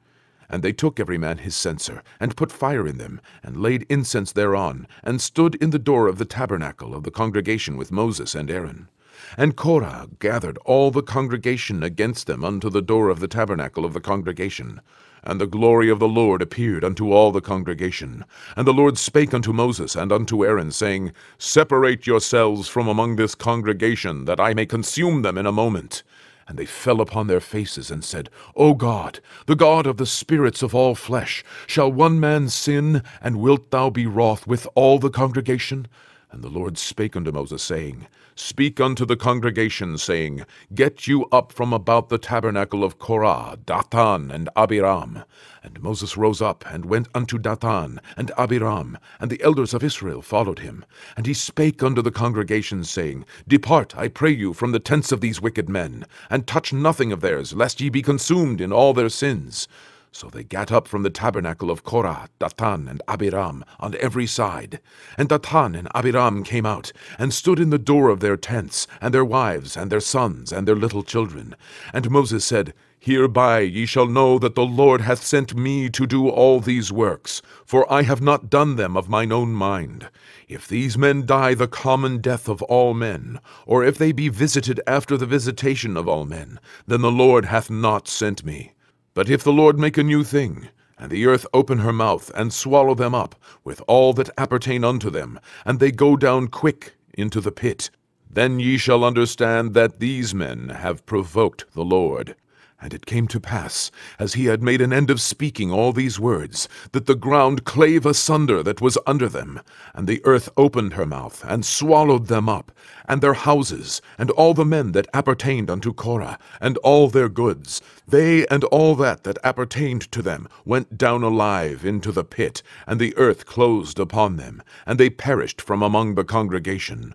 And they took every man his censer, and put fire in them, and laid incense thereon, and stood in the door of the tabernacle of the congregation with Moses and Aaron. And Korah gathered all the congregation against them unto the door of the tabernacle of the congregation. And the glory of the Lord appeared unto all the congregation. And the Lord spake unto Moses and unto Aaron, saying, Separate yourselves from among this congregation, that I may consume them in a moment. And they fell upon their faces, and said, O God, the God of the spirits of all flesh, shall one man sin, and wilt thou be wroth with all the congregation? And the Lord spake unto Moses, saying, Speak unto the congregation, saying, Get you up from about the tabernacle of Korah, Dathan, and Abiram. And Moses rose up, and went unto Dathan, and Abiram, and the elders of Israel followed him. And he spake unto the congregation, saying, Depart, I pray you, from the tents of these wicked men, and touch nothing of theirs, lest ye be consumed in all their sins. So they gat up from the tabernacle of Korah, Dathan, and Abiram, on every side. And Dathan and Abiram came out, and stood in the door of their tents, and their wives, and their sons, and their little children. And Moses said, Hereby ye shall know that the Lord hath sent me to do all these works, for I have not done them of mine own mind. If these men die the common death of all men, or if they be visited after the visitation of all men, then the Lord hath not sent me. But if the Lord make a new thing, and the earth open her mouth, and swallow them up, with all that appertain unto them, and they go down quick into the pit, then ye shall understand that these men have provoked the Lord. And it came to pass, as he had made an end of speaking all these words, that the ground clave asunder that was under them, and the earth opened her mouth, and swallowed them up, and their houses, and all the men that appertained unto Korah, and all their goods. They and all that appertained to them went down alive into the pit, and the earth closed upon them, and they perished from among the congregation.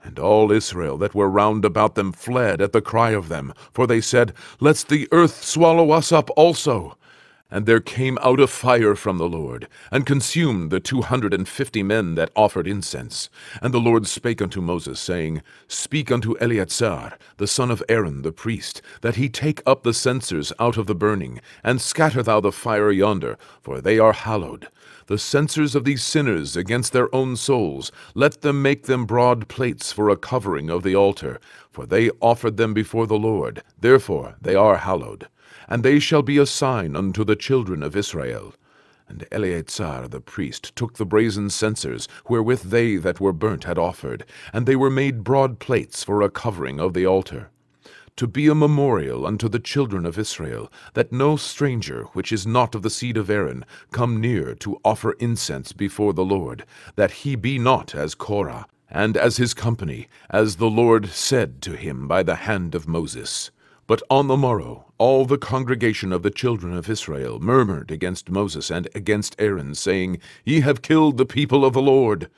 And all Israel that were round about them fled at the cry of them, for they said, Lest the earth swallow us up also. And there came out a fire from the Lord, and consumed the 250 men that offered incense. And the Lord spake unto Moses, saying, Speak unto Eleazar, the son of Aaron the priest, that he take up the censers out of the burning, and scatter thou the fire yonder, for they are hallowed. The censers of these sinners against their own souls, let them make them broad plates for a covering of the altar, for they offered them before the Lord, therefore they are hallowed. And they shall be a sign unto the children of Israel. And Eleazar the priest took the brazen censers, wherewith they that were burnt had offered, and they were made broad plates for a covering of the altar, to be a memorial unto the children of Israel, that no stranger, which is not of the seed of Aaron, come near to offer incense before the Lord, that he be not as Korah, and as his company, as the Lord said to him by the hand of Moses. But on the morrow all the congregation of the children of Israel murmured against Moses and against Aaron, saying, Ye have killed the people of the Lord.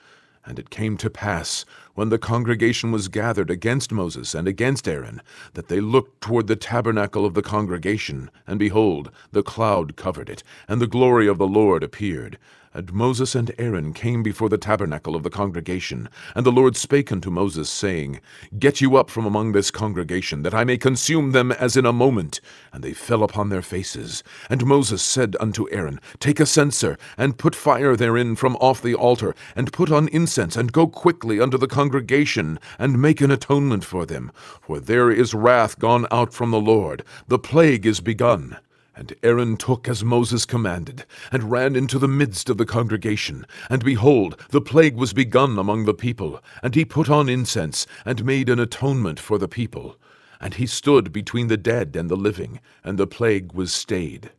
And it came to pass, when the congregation was gathered against Moses and against Aaron, that they looked toward the tabernacle of the congregation, and behold, the cloud covered it, and the glory of the Lord appeared. And Moses and Aaron came before the tabernacle of the congregation. And the Lord spake unto Moses, saying, Get you up from among this congregation, that I may consume them as in a moment. And they fell upon their faces. And Moses said unto Aaron, Take a censer, and put fire therein from off the altar, and put on incense, and go quickly unto the congregation, and make an atonement for them. For there is wrath gone out from the Lord, the plague is begun. And Aaron took as Moses commanded, and ran into the midst of the congregation. And behold, the plague was begun among the people. And he put on incense, and made an atonement for the people. And he stood between the dead and the living, and the plague was stayed.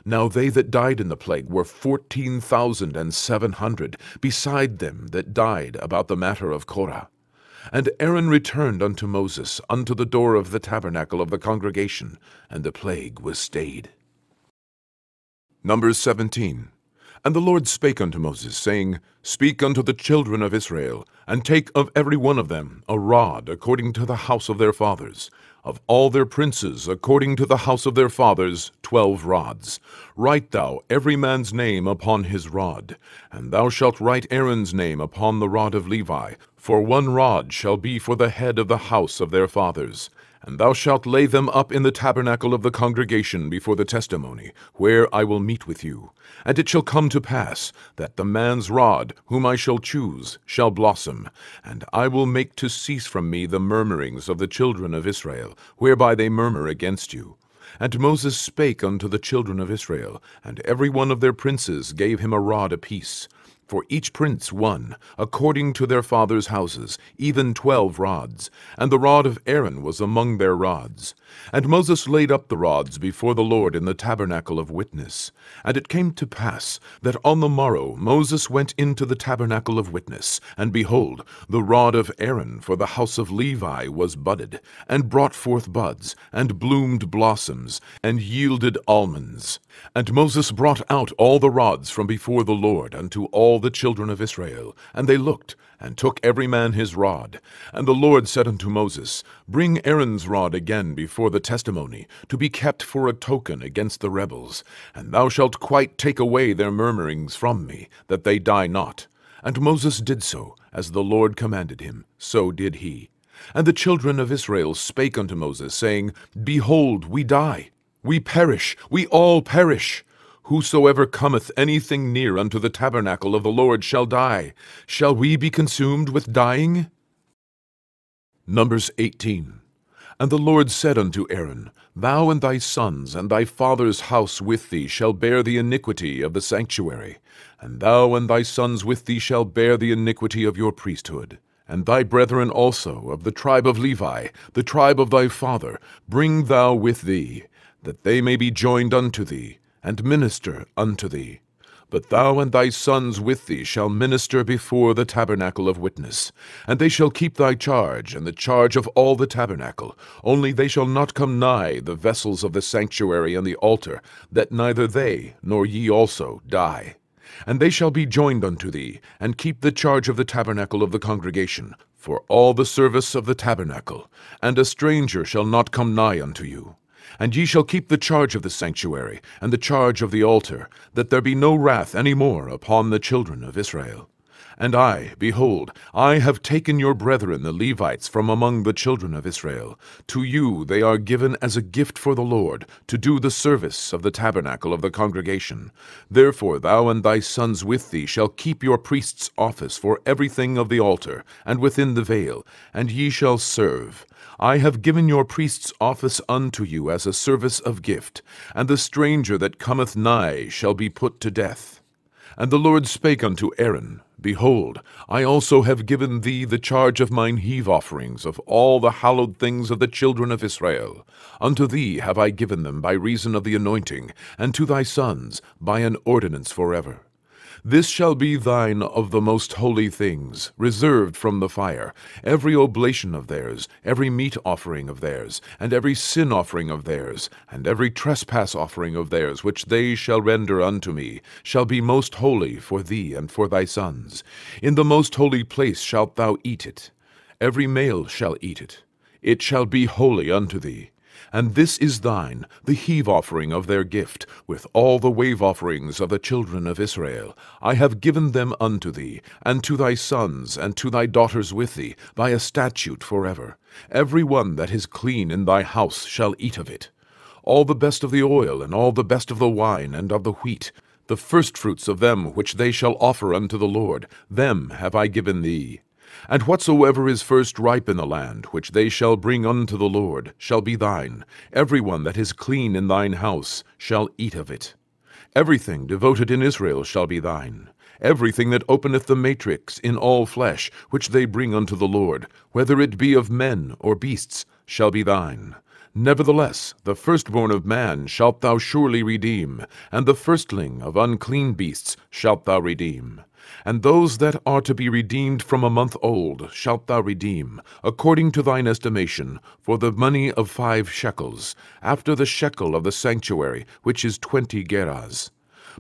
Now they that died in the plague were 14,700, beside them that died about the matter of Korah. And Aaron returned unto Moses unto the door of the tabernacle of the congregation, and the plague was stayed. Numbers 17. And the Lord spake unto Moses, saying, Speak unto the children of Israel, and take of every one of them a rod according to the house of their fathers. Of all their princes according to the house of their fathers 12 rods. Write thou every man's name upon his rod. And thou shalt write Aaron's name upon the rod of Levi, for 1 rod shall be for the head of the house of their fathers. And thou shalt lay them up in the tabernacle of the congregation before the testimony, where I will meet with you. And it shall come to pass, that the man's rod, whom I shall choose, shall blossom, and I will make to cease from me the murmurings of the children of Israel, whereby they murmur against you. And Moses spake unto the children of Israel, and every one of their princes gave him a rod apiece. For each prince 1, according to their fathers' houses, even 12 rods. And the rod of Aaron was among their rods. And Moses laid up the rods before the Lord in the tabernacle of witness. And it came to pass, that on the morrow Moses went into the tabernacle of witness, and behold, the rod of Aaron for the house of Levi was budded, and brought forth buds, and bloomed blossoms, and yielded almonds. And Moses brought out all the rods from before the Lord unto all the children of Israel, and they looked, and took every man his rod. And the Lord said unto Moses, Bring Aaron's rod again before the testimony, to be kept for a token against the rebels. And thou shalt quite take away their murmurings from me, that they die not. And Moses did so, as the Lord commanded him, so did he. And the children of Israel spake unto Moses, saying, Behold, we die, we perish, we all perish. Whosoever cometh anything near unto the tabernacle of the Lord shall die. Shall we be consumed with dying? Numbers 18. And the Lord said unto Aaron, Thou and thy sons and thy father's house with thee shall bear the iniquity of the sanctuary, and thou and thy sons with thee shall bear the iniquity of your priesthood. And thy brethren also of the tribe of Levi, the tribe of thy father, bring thou with thee, that they may be joined unto thee, and minister unto thee. But thou and thy sons with thee shall minister before the tabernacle of witness. And they shall keep thy charge, and the charge of all the tabernacle. Only they shall not come nigh the vessels of the sanctuary and the altar, that neither they nor ye also die. And they shall be joined unto thee, and keep the charge of the tabernacle of the congregation, for all the service of the tabernacle. And a stranger shall not come nigh unto you. And ye shall keep the charge of the sanctuary, and the charge of the altar, that there be no wrath any more upon the children of Israel. And I, behold, I have taken your brethren the Levites from among the children of Israel. To you they are given as a gift for the Lord, to do the service of the tabernacle of the congregation. Therefore thou and thy sons with thee shall keep your priest's office for everything of the altar, and within the veil, and ye shall serve. I have given your priest's office unto you as a service of gift, and the stranger that cometh nigh shall be put to death. And the Lord spake unto Aaron, Behold, I also have given thee the charge of mine heave offerings of all the hallowed things of the children of Israel. Unto thee have I given them by reason of the anointing, and to thy sons by an ordinance forever. This shall be thine of the most holy things, reserved from the fire, every oblation of theirs, every meat offering of theirs, and every sin offering of theirs, and every trespass offering of theirs, which they shall render unto me, shall be most holy for thee and for thy sons. In the most holy place shalt thou eat it. every male shall eat it. It shall be holy unto thee. And this is thine, the heave offering of their gift, with all the wave offerings of the children of Israel. I have given them unto thee, and to thy sons, and to thy daughters with thee, by a statute forever. Every one that is clean in thy house shall eat of it. All the best of the oil, and all the best of the wine, and of the wheat, the firstfruits of them which they shall offer unto the Lord, them have I given thee. And whatsoever is first ripe in the land, which they shall bring unto the Lord, shall be thine. Every one that is clean in thine house shall eat of it. Everything devoted in Israel shall be thine. Everything that openeth the matrix in all flesh, which they bring unto the Lord, whether it be of men or beasts, shall be thine. Nevertheless, the firstborn of man shalt thou surely redeem, and the firstling of unclean beasts shalt thou redeem. And those that are to be redeemed from a month old shalt thou redeem, according to thine estimation, for the money of 5 shekels, after the shekel of the sanctuary, which is 20 gerahs.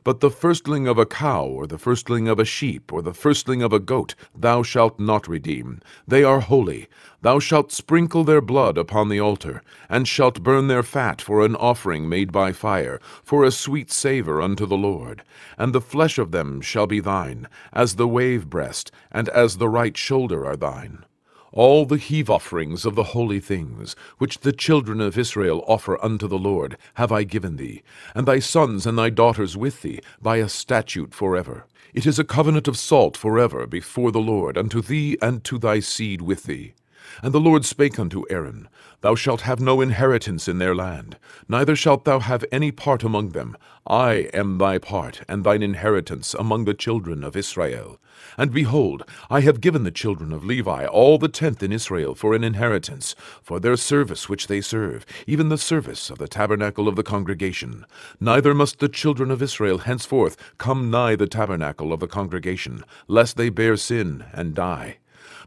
But the firstling of a cow, or the firstling of a sheep, or the firstling of a goat, thou shalt not redeem. They are holy. Thou shalt sprinkle their blood upon the altar, and shalt burn their fat for an offering made by fire, for a sweet savour unto the Lord. And the flesh of them shall be thine, as the wave breast, and as the right shoulder are thine. All the heave offerings of the holy things, which the children of Israel offer unto the Lord, have I given thee, and thy sons and thy daughters with thee, by a statute forever. It is a covenant of salt forever before the Lord, unto thee and to thy seed with thee. And the Lord spake unto Aaron, Thou shalt have no inheritance in their land, neither shalt thou have any part among them. I am thy part, and thine inheritance among the children of Israel. And behold, I have given the children of Levi all the tenth in Israel for an inheritance, for their service which they serve, even the service of the tabernacle of the congregation. Neither must the children of Israel henceforth come nigh the tabernacle of the congregation, lest they bear sin and die.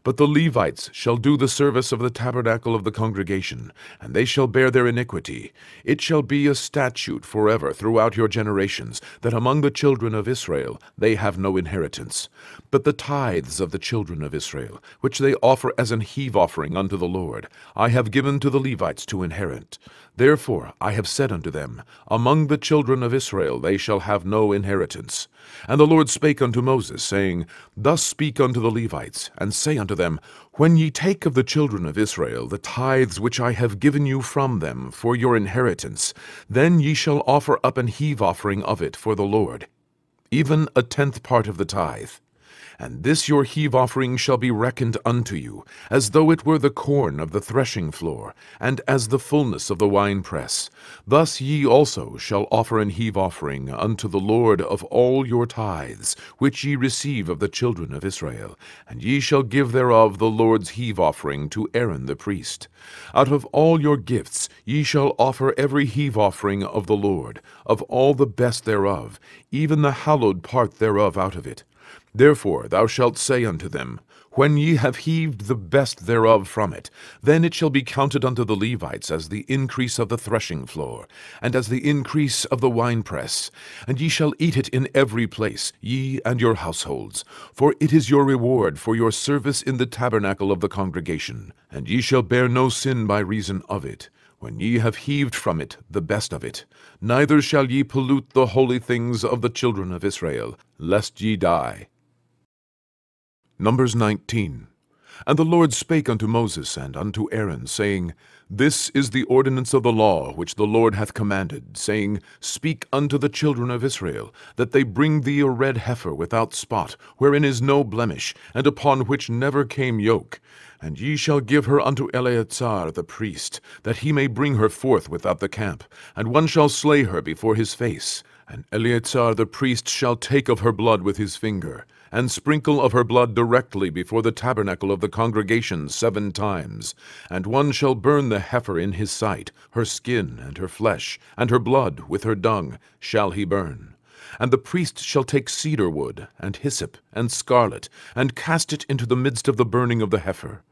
But the Levites shall do the service of the tabernacle of the congregation, and they shall bear their iniquity. It shall be a statute forever throughout your generations, that among the children of Israel they have no inheritance. But the tithes of the children of Israel, which they offer as an heave offering unto the Lord, I have given to the Levites to inherit. Therefore I have said unto them, Among the children of Israel they shall have no inheritance. And the Lord spake unto Moses, saying, Thus speak unto the Levites, and say unto them, When ye take of the children of Israel the tithes which I have given you from them for your inheritance, then ye shall offer up an heave offering of it for the Lord, even a 10th part of the tithe. And this your heave offering shall be reckoned unto you, as though it were the corn of the threshing floor, and as the fullness of the winepress. Thus ye also shall offer an heave offering unto the Lord of all your tithes, which ye receive of the children of Israel. And ye shall give thereof the Lord's heave offering to Aaron the priest. Out of all your gifts ye shall offer every heave offering of the Lord, of all the best thereof, even the hallowed part thereof out of it. Therefore thou shalt say unto them, When ye have heaved the best thereof from it, then it shall be counted unto the Levites as the increase of the threshing floor, and as the increase of the winepress. And ye shall eat it in every place, ye and your households. For it is your reward for your service in the tabernacle of the congregation. And ye shall bear no sin by reason of it, when ye have heaved from it the best of it. Neither shall ye pollute the holy things of the children of Israel, lest ye die. Numbers 19. And the Lord spake unto Moses and unto Aaron, saying, This is the ordinance of the law which the Lord hath commanded, saying, Speak unto the children of Israel, that they bring thee a red heifer without spot, wherein is no blemish, and upon which never came yoke. And ye shall give her unto Eleazar the priest, that he may bring her forth without the camp, and one shall slay her before his face. And Eleazar the priest shall take of her blood with his finger, and sprinkle of her blood directly before the tabernacle of the congregation 7 times. And one shall burn the heifer in his sight, her skin and her flesh, and her blood with her dung shall he burn. And the priest shall take cedar wood, and hyssop, and scarlet, and cast it into the midst of the burning of the heifer.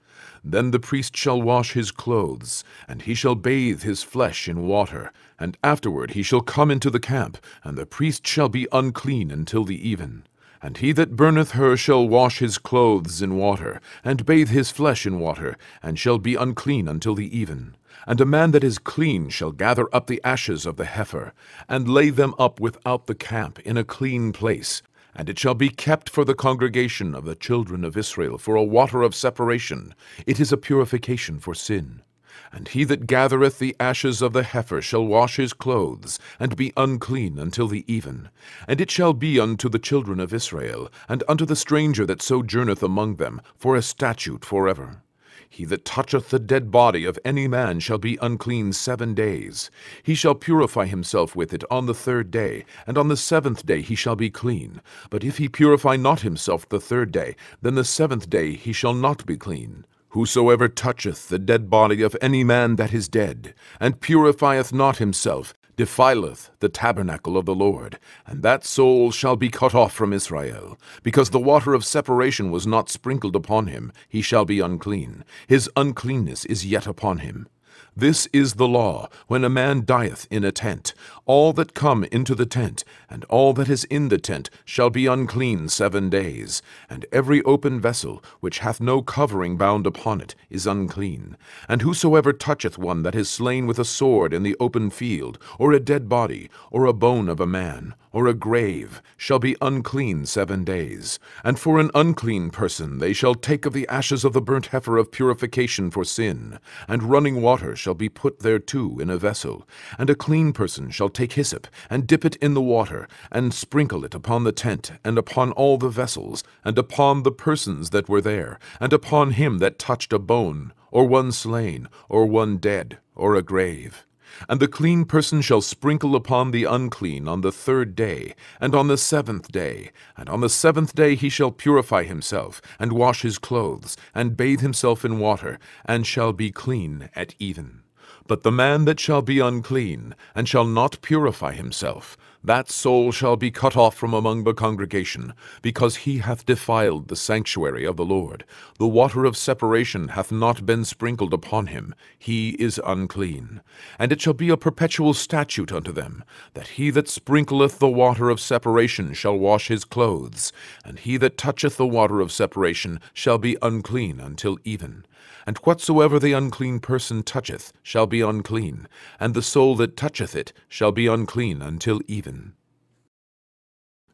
Then the priest shall wash his clothes, and he shall bathe his flesh in water, and afterward he shall come into the camp, and the priest shall be unclean until the even. And he that burneth her shall wash his clothes in water, and bathe his flesh in water, and shall be unclean until the even. And a man that is clean shall gather up the ashes of the heifer, and lay them up without the camp in a clean place. And it shall be kept for the congregation of the children of Israel for a water of separation. It is a purification for sin. And he that gathereth the ashes of the heifer shall wash his clothes, and be unclean until the even. And it shall be unto the children of Israel, and unto the stranger that sojourneth among them, for a statute forever. He that toucheth the dead body of any man shall be unclean 7 days. He shall purify himself with it on the 3rd day, and on the 7th day he shall be clean. But if he purify not himself the 3rd day, then the 7th day he shall not be clean. Whosoever toucheth the dead body of any man that is dead, and purifieth not himself, defileth the tabernacle of the Lord, and that soul shall be cut off from Israel. Because the water of separation was not sprinkled upon him, he shall be unclean. His uncleanness is yet upon him. This is the law, when a man dieth in a tent. All that come into the tent, and all that is in the tent, shall be unclean 7 days. And every open vessel, which hath no covering bound upon it, is unclean. And whosoever toucheth one that is slain with a sword in the open field, or a dead body, or a bone of a man, or a grave, shall be unclean 7 days. And for an unclean person they shall take of the ashes of the burnt heifer of purification for sin, and running water shall be put thereto in a vessel. And a clean person shall take hyssop, and dip it in the water, and sprinkle it upon the tent, and upon all the vessels, and upon the persons that were there, and upon him that touched a bone, or one slain, or one dead, or a grave. And the clean person shall sprinkle upon the unclean on the 3rd day, and on the 7th day. And on the 7th day he shall purify himself, and wash his clothes, and bathe himself in water, and shall be clean at even. But the man that shall be unclean, and shall not purify himself, that soul shall be cut off from among the congregation, because he hath defiled the sanctuary of the Lord. The water of separation hath not been sprinkled upon him. He is unclean. And it shall be a perpetual statute unto them, that he that sprinkleth the water of separation shall wash his clothes, and he that toucheth the water of separation shall be unclean until even. And whatsoever the unclean person toucheth shall be unclean, and the soul that toucheth it shall be unclean until even.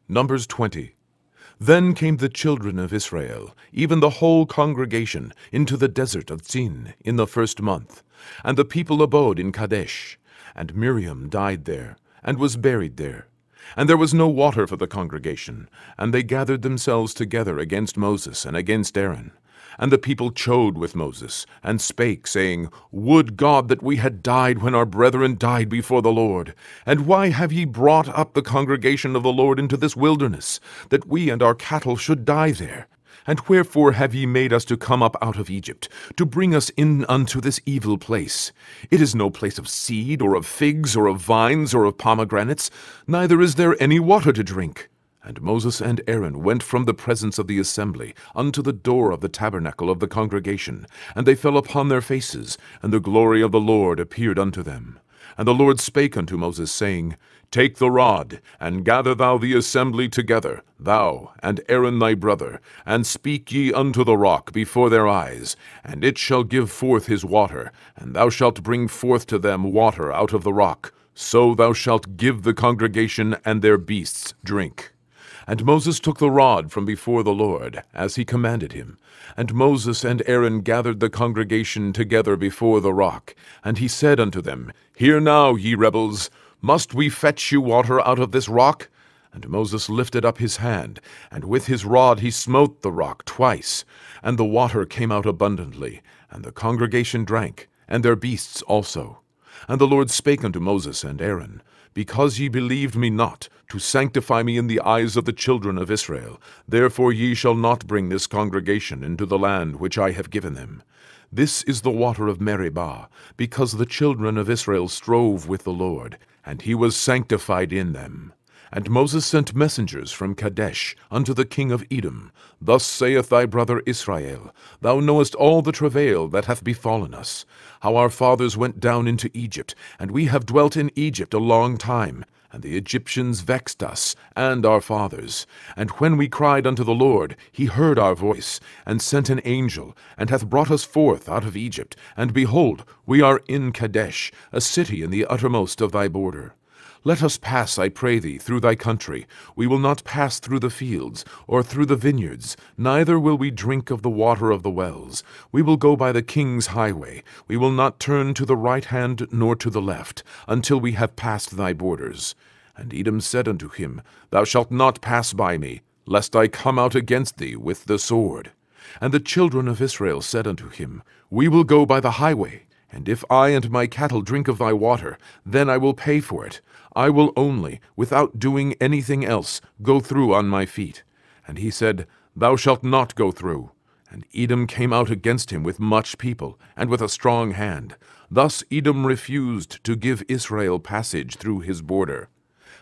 Numbers 20. Then came the children of Israel, even the whole congregation, into the desert of Zin in the 1st month. And the people abode in Kadesh. And Miriam died there, and was buried there. And there was no water for the congregation, and they gathered themselves together against Moses and against Aaron. And the people chode with Moses, and spake, saying, Would God that we had died when our brethren died before the Lord! And why have ye brought up the congregation of the Lord into this wilderness, that we and our cattle should die there? And wherefore have ye made us to come up out of Egypt, to bring us in unto this evil place? It is no place of seed, or of figs, or of vines, or of pomegranates, neither is there any water to drink. And Moses and Aaron went from the presence of the assembly unto the door of the tabernacle of the congregation, and they fell upon their faces, and the glory of the Lord appeared unto them. And the Lord spake unto Moses, saying, Take the rod, and gather thou the assembly together, thou and Aaron thy brother, and speak ye unto the rock before their eyes, and it shall give forth his water, and thou shalt bring forth to them water out of the rock. So thou shalt give the congregation and their beasts drink. And Moses took the rod from before the Lord, as he commanded him. And Moses and Aaron gathered the congregation together before the rock. And he said unto them, Hear now, ye rebels, must we fetch you water out of this rock? And Moses lifted up his hand, and with his rod he smote the rock twice. And the water came out abundantly, and the congregation drank, and their beasts also. And the Lord spake unto Moses and Aaron, Because ye believed me not, to sanctify me in the eyes of the children of Israel, therefore ye shall not bring this congregation into the land which I have given them. This is the water of Meribah, because the children of Israel strove with the Lord, and he was sanctified in them. And Moses sent messengers from Kadesh unto the king of Edom. Thus saith thy brother Israel, Thou knowest all the travail that hath befallen us, how our fathers went down into Egypt, and we have dwelt in Egypt a long time. And the Egyptians vexed us and our fathers. And when we cried unto the Lord, he heard our voice, and sent an angel, and hath brought us forth out of Egypt. And behold, we are in Kadesh, a city in the uttermost of thy border. Let us pass, I pray thee, through thy country. We will not pass through the fields, or through the vineyards, neither will we drink of the water of the wells. We will go by the king's highway. We will not turn to the right hand nor to the left, until we have passed thy borders. And Edom said unto him, Thou shalt not pass by me, lest I come out against thee with the sword. And the children of Israel said unto him, We will go by the highway, and if I and my cattle drink of thy water, then I will pay for it. I will only, without doing anything else, go through on my feet. And he said, Thou shalt not go through. And Edom came out against him with much people, and with a strong hand. Thus Edom refused to give Israel passage through his border.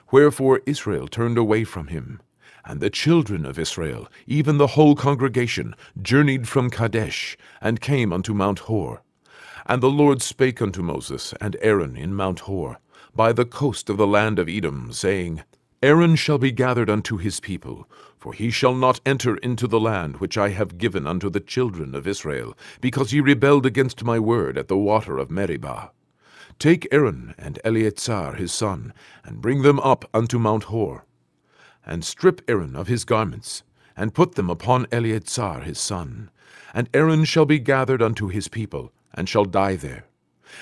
Wherefore Israel turned away from him. And the children of Israel, even the whole congregation, journeyed from Kadesh, and came unto Mount Hor. And the Lord spake unto Moses and Aaron in Mount Hor, by the coast of the land of Edom, saying, Aaron shall be gathered unto his people, for he shall not enter into the land which I have given unto the children of Israel, because ye rebelled against my word at the water of Meribah. Take Aaron and Eleazar his son, and bring them up unto Mount Hor, and strip Aaron of his garments, and put them upon Eleazar his son. And Aaron shall be gathered unto his people, and shall die there.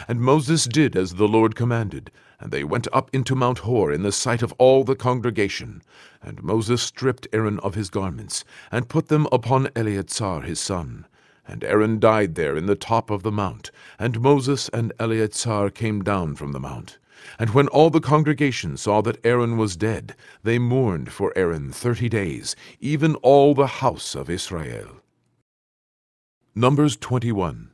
And Moses did as the Lord commanded, and they went up into Mount Hor in the sight of all the congregation. And Moses stripped Aaron of his garments, and put them upon Eleazar his son. And Aaron died there in the top of the mount, and Moses and Eleazar came down from the mount. And when all the congregation saw that Aaron was dead, they mourned for Aaron 30 days, even all the house of Israel. Numbers 21.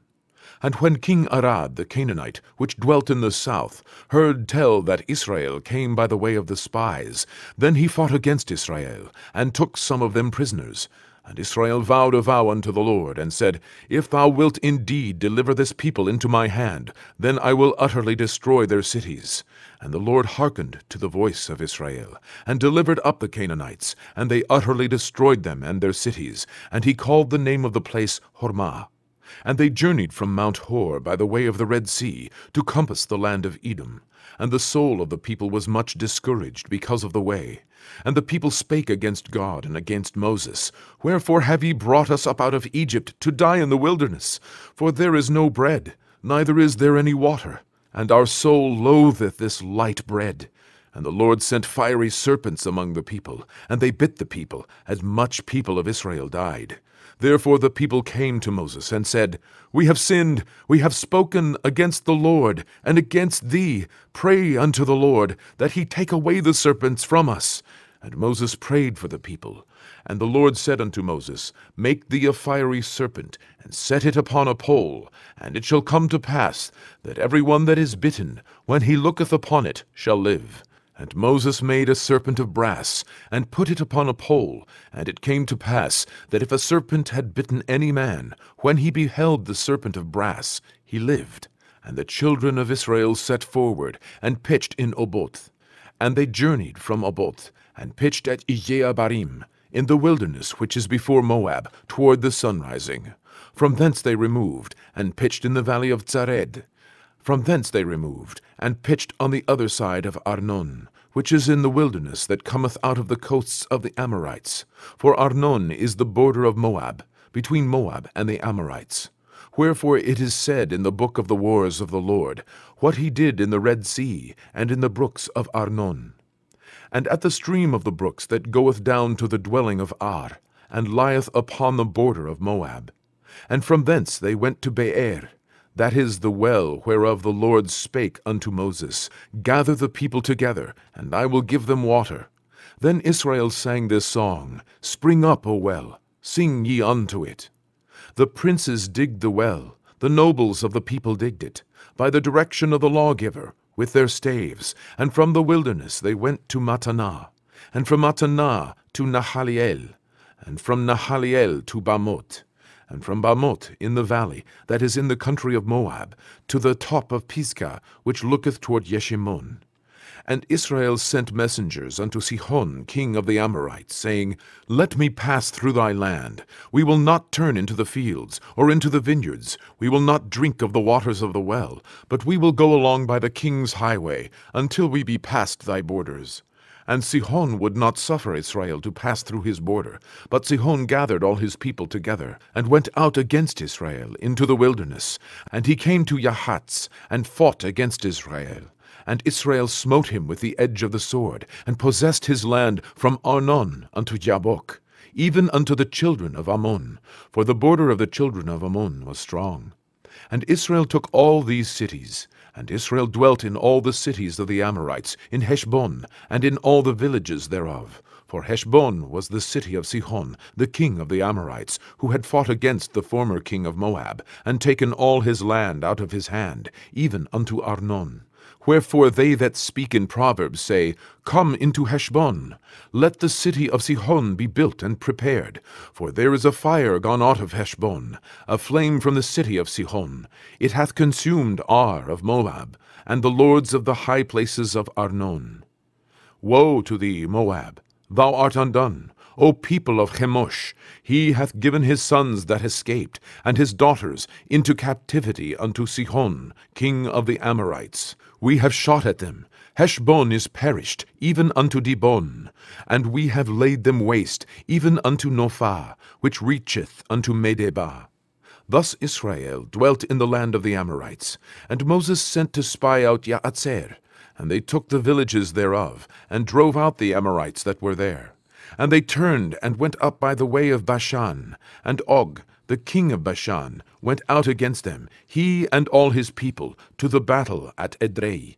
And when King Arad the Canaanite, which dwelt in the south, heard tell that Israel came by the way of the spies, then he fought against Israel, and took some of them prisoners. And Israel vowed a vow unto the Lord, and said, If thou wilt indeed deliver this people into my hand, then I will utterly destroy their cities. And the Lord hearkened to the voice of Israel, and delivered up the Canaanites, and they utterly destroyed them and their cities. And he called the name of the place Hormah. And they journeyed from Mount Hor by the way of the Red Sea, to compass the land of Edom. And the soul of the people was much discouraged because of the way. And the people spake against God and against Moses, Wherefore have ye brought us up out of Egypt to die in the wilderness? For there is no bread, neither is there any water, and our soul loatheth this light bread. And the Lord sent fiery serpents among the people, and they bit the people, and much people of Israel died. Therefore the people came to Moses, and said, We have sinned, we have spoken against the Lord, and against thee. Pray unto the Lord, that he take away the serpents from us. And Moses prayed for the people. And the Lord said unto Moses, Make thee a fiery serpent, and set it upon a pole. And it shall come to pass, that every one that is bitten, when he looketh upon it, shall live. And Moses made a serpent of brass, and put it upon a pole. And it came to pass, that if a serpent had bitten any man, when he beheld the serpent of brass, he lived. And the children of Israel set forward, and pitched in Oboth. And they journeyed from Oboth, and pitched at Ijeabarim, in the wilderness which is before Moab, toward the sunrising. From thence they removed, and pitched in the valley of Zared. From thence they removed, and pitched on the other side of Arnon, which is in the wilderness that cometh out of the coasts of the Amorites. For Arnon is the border of Moab, between Moab and the Amorites. Wherefore it is said in the book of the wars of the Lord, what he did in the Red Sea, and in the brooks of Arnon. And at the stream of the brooks that goeth down to the dwelling of Ar, and lieth upon the border of Moab. And from thence they went to Beer, that is the well whereof the Lord spake unto Moses, Gather the people together, and I will give them water. Then Israel sang this song, Spring up, O well, sing ye unto it. The princes digged the well, the nobles of the people digged it, by the direction of the lawgiver, with their staves. And from the wilderness they went to Mattanah, and from Mattanah to Nahaliel, and from Nahaliel to Bamoth, and from Bamoth in the valley, that is in the country of Moab, to the top of Pisgah, which looketh toward Yeshimon. And Israel sent messengers unto Sihon, king of the Amorites, saying, Let me pass through thy land. We will not turn into the fields, or into the vineyards. We will not drink of the waters of the well, but we will go along by the king's highway, until we be past thy borders. And Sihon would not suffer Israel to pass through his border. But Sihon gathered all his people together, and went out against Israel into the wilderness. And he came to Yahatz, and fought against Israel. And Israel smote him with the edge of the sword, and possessed his land from Arnon unto Jabbok, even unto the children of Ammon, for the border of the children of Ammon was strong. And Israel took all these cities, and Israel dwelt in all the cities of the Amorites, in Heshbon, and in all the villages thereof. For Heshbon was the city of Sihon, the king of the Amorites, who had fought against the former king of Moab, and taken all his land out of his hand, even unto Arnon. Wherefore they that speak in Proverbs say, Come into Heshbon. Let the city of Sihon be built and prepared. For there is a fire gone out of Heshbon, a flame from the city of Sihon. It hath consumed Ar of Moab, and the lords of the high places of Arnon. Woe to thee, Moab! Thou art undone. O people of Chemosh, he hath given his sons that escaped, and his daughters, into captivity unto Sihon, king of the Amorites. We have shot at them. Heshbon is perished, even unto Dibon. And we have laid them waste, even unto Nophah, which reacheth unto Medeba. Thus Israel dwelt in the land of the Amorites. And Moses sent to spy out Jahazer. And they took the villages thereof, and drove out the Amorites that were there. And they turned and went up by the way of Bashan, and Og, the king of Bashan, went out against them, he and all his people, to the battle at Edrei.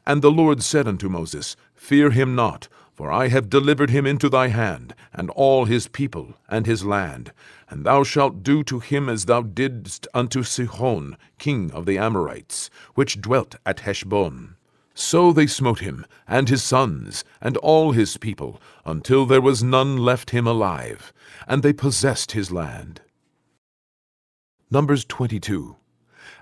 And the Lord said unto Moses, Fear him not, for I have delivered him into thy hand, and all his people, and his land. And thou shalt do to him as thou didst unto Sihon, king of the Amorites, which dwelt at Heshbon. So they smote him, and his sons, and all his people, until there was none left him alive, and they possessed his land. Numbers 22.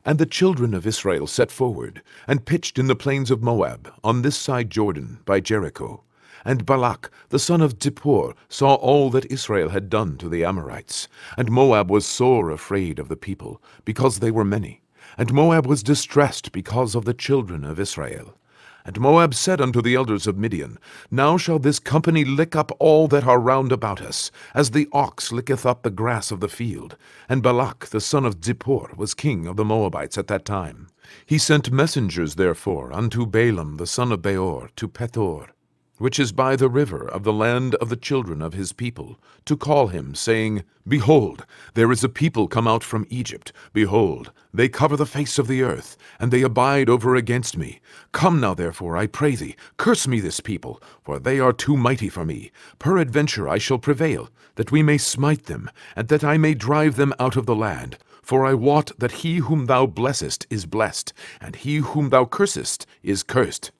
And the children of Israel set forward, and pitched in the plains of Moab, on this side Jordan, by Jericho. And Balak, the son of Zippor, saw all that Israel had done to the Amorites. And Moab was sore afraid of the people, because they were many. And Moab was distressed because of the children of Israel. And Moab said unto the elders of Midian, Now shall this company lick up all that are round about us, as the ox licketh up the grass of the field. And Balak the son of Zippor was king of the Moabites at that time. He sent messengers therefore unto Balaam the son of Beor to Pethor, which is by the river of the land of the children of his people, to call him, saying, Behold, there is a people come out from Egypt. Behold, they cover the face of the earth, and they abide over against me. Come now, therefore, I pray thee, curse me this people, for they are too mighty for me. Peradventure I shall prevail, that we may smite them, and that I may drive them out of the land. For I wot that he whom thou blessest is blessed, and he whom thou cursest is cursed.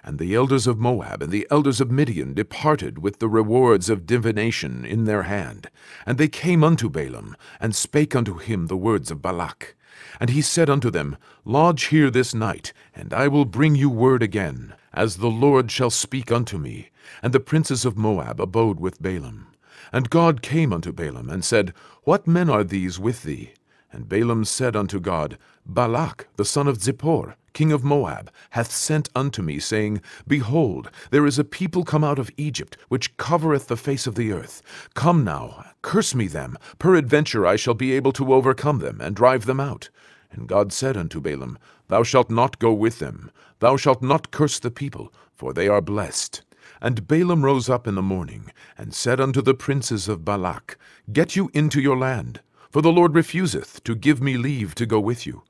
And the elders of Moab and the elders of Midian departed with the rewards of divination in their hand. And they came unto Balaam, and spake unto him the words of Balak. And he said unto them, Lodge here this night, and I will bring you word again, as the Lord shall speak unto me. And the princes of Moab abode with Balaam. And God came unto Balaam, and said, What men are these with thee? And Balaam said unto God, Balak the son of Zippor, king of Moab, hath sent unto me, saying, Behold, there is a people come out of Egypt, which covereth the face of the earth. Come now, curse me them, peradventure I shall be able to overcome them, and drive them out. And God said unto Balaam, Thou shalt not go with them, thou shalt not curse the people, for they are blessed. And Balaam rose up in the morning, and said unto the princes of Balak, Get you into your land, for the Lord refuseth to give me leave to go with you.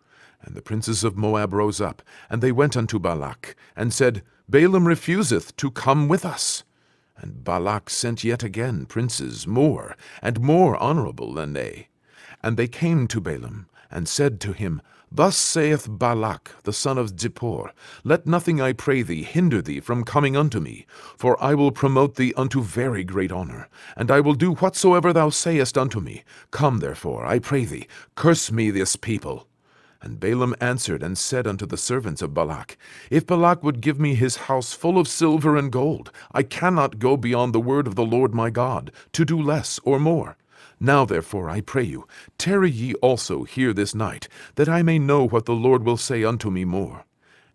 And the princes of Moab rose up, and they went unto Balak, and said, Balaam refuseth to come with us. And Balak sent yet again princes more, and more honorable than they. And they came to Balaam, and said to him, Thus saith Balak the son of Zippor, Let nothing, I pray thee, hinder thee from coming unto me, for I will promote thee unto very great honor, and I will do whatsoever thou sayest unto me. Come therefore, I pray thee, curse me this people. And Balaam answered and said unto the servants of Balak, If Balak would give me his house full of silver and gold, I cannot go beyond the word of the Lord my God, to do less or more. Now therefore, I pray you, tarry ye also here this night, that I may know what the Lord will say unto me more.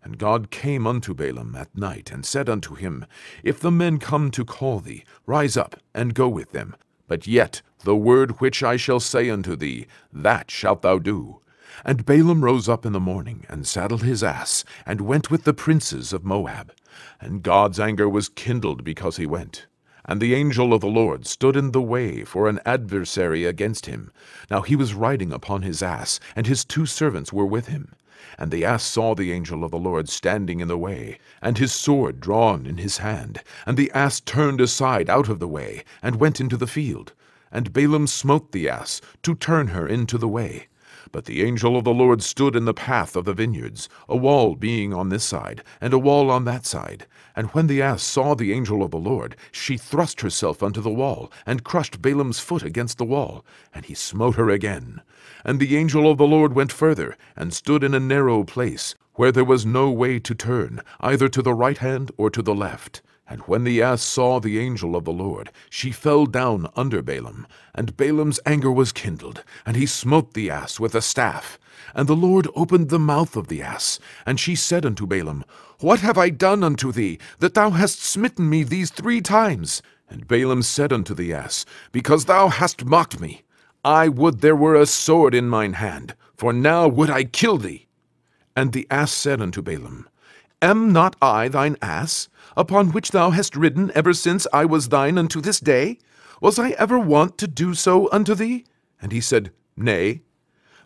And God came unto Balaam at night, and said unto him, If the men come to call thee, rise up, and go with them. But yet the word which I shall say unto thee, that shalt thou do. And Balaam rose up in the morning, and saddled his ass, and went with the princes of Moab. And God's anger was kindled because he went. And the angel of the Lord stood in the way for an adversary against him. Now he was riding upon his ass, and his 2 servants were with him. And the ass saw the angel of the Lord standing in the way, and his sword drawn in his hand. And the ass turned aside out of the way, and went into the field. And Balaam smote the ass, to turn her into the way. But the angel of the Lord stood in the path of the vineyards, a wall being on this side, and a wall on that side. And when the ass saw the angel of the Lord, she thrust herself unto the wall, and crushed Balaam's foot against the wall, and he smote her again. And the angel of the Lord went further, and stood in a narrow place, where there was no way to turn, either to the right hand or to the left. And when the ass saw the angel of the Lord, she fell down under Balaam. And Balaam's anger was kindled, and he smote the ass with a staff. And the Lord opened the mouth of the ass, and she said unto Balaam, What have I done unto thee, that thou hast smitten me these 3 times? And Balaam said unto the ass, Because thou hast mocked me. I would there were a sword in mine hand, for now would I kill thee. And the ass said unto Balaam, Am not I thine ass, upon which thou hast ridden ever since I was thine unto this day? Was I ever wont to do so unto thee? And he said, Nay.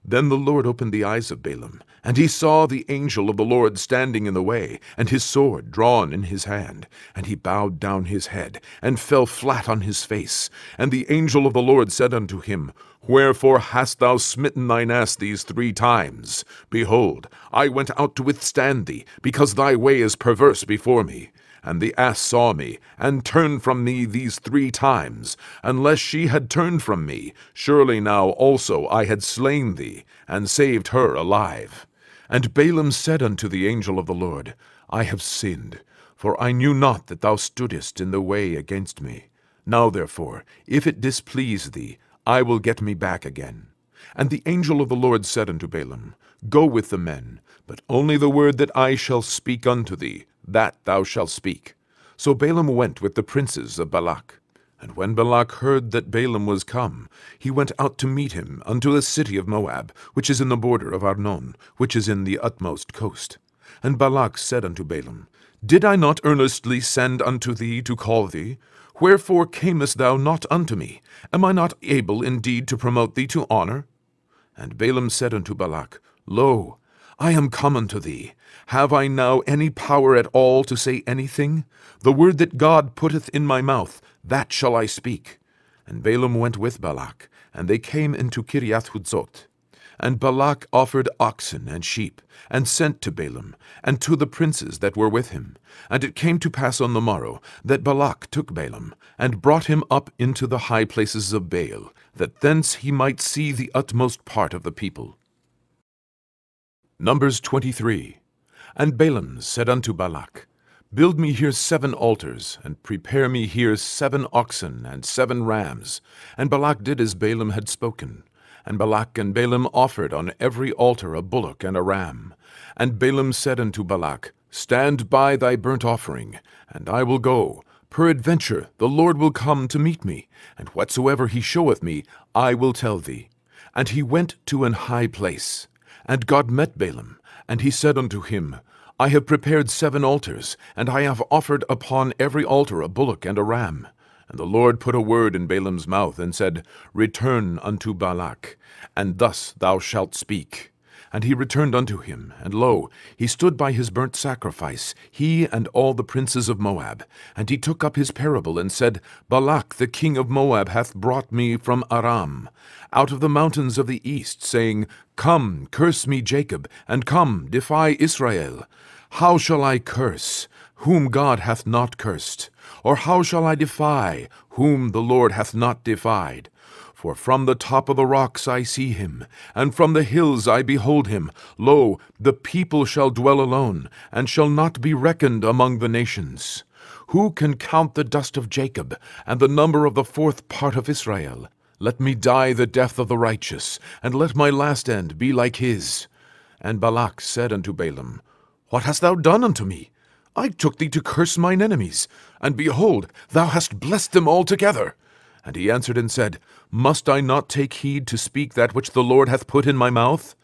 Then the Lord opened the eyes of Balaam, and he saw the angel of the Lord standing in the way, and his sword drawn in his hand. And he bowed down his head, and fell flat on his face. And the angel of the Lord said unto him, Wherefore hast thou smitten thine ass these 3 times? Behold, I went out to withstand thee, because thy way is perverse before me. And the ass saw me, and turned from me these 3 times. Unless she had turned from me, surely now also I had slain thee, and saved her alive. And Balaam said unto the angel of the Lord, I have sinned, for I knew not that thou stoodest in the way against me. Now therefore, if it displease thee, I will get me back again. And the angel of the Lord said unto Balaam, Go with the men, but only the word that I shall speak unto thee, that thou shalt speak. So Balaam went with the princes of Balak. And when Balak heard that Balaam was come, he went out to meet him unto the city of Moab, which is in the border of Arnon, which is in the utmost coast. And Balak said unto Balaam, Did I not earnestly send unto thee to call thee? Wherefore camest thou not unto me? Am I not able indeed to promote thee to honor? And Balaam said unto Balak, Lo, I am come unto thee. Have I now any power at all to say anything? The word that God putteth in my mouth, that shall I speak. And Balaam went with Balak, and they came into Kiriath-Huzoth. And Balak offered oxen and sheep, and sent to Balaam, and to the princes that were with him. And it came to pass on the morrow, that Balak took Balaam, and brought him up into the high places of Baal, that thence he might see the utmost part of the people. Numbers 23. And Balaam said unto Balak, Build me here 7 altars, and prepare me here 7 oxen and 7 rams. And Balak did as Balaam had spoken. And Balak and Balaam offered on every altar a bullock and a ram. And Balaam said unto Balak, Stand by thy burnt offering, and I will go. Peradventure the Lord will come to meet me, and whatsoever he showeth me, I will tell thee. And he went to an high place. And God met Balaam, and he said unto him, I have prepared 7 altars, and I have offered upon every altar a bullock and a ram. And the Lord put a word in Balaam's mouth, and said, Return unto Balak, and thus thou shalt speak. And he returned unto him, and lo, he stood by his burnt sacrifice, he and all the princes of Moab. And he took up his parable, and said, Balak the king of Moab hath brought me from Aram, out of the mountains of the east, saying, Come, curse me Jacob, and come, defy Israel. How shall I curse, whom God hath not cursed? Or how shall I defy, whom the Lord hath not defied? For from the top of the rocks I see him, and from the hills I behold him. Lo, the people shall dwell alone, and shall not be reckoned among the nations. Who can count the dust of Jacob, and the number of the fourth part of Israel? Let me die the death of the righteous, and let my last end be like his. And Balak said unto Balaam, What hast thou done unto me? I took thee to curse mine enemies, and behold, thou hast blessed them altogether. And he answered and said, Must I not take heed to speak that which the Lord hath put in my mouth?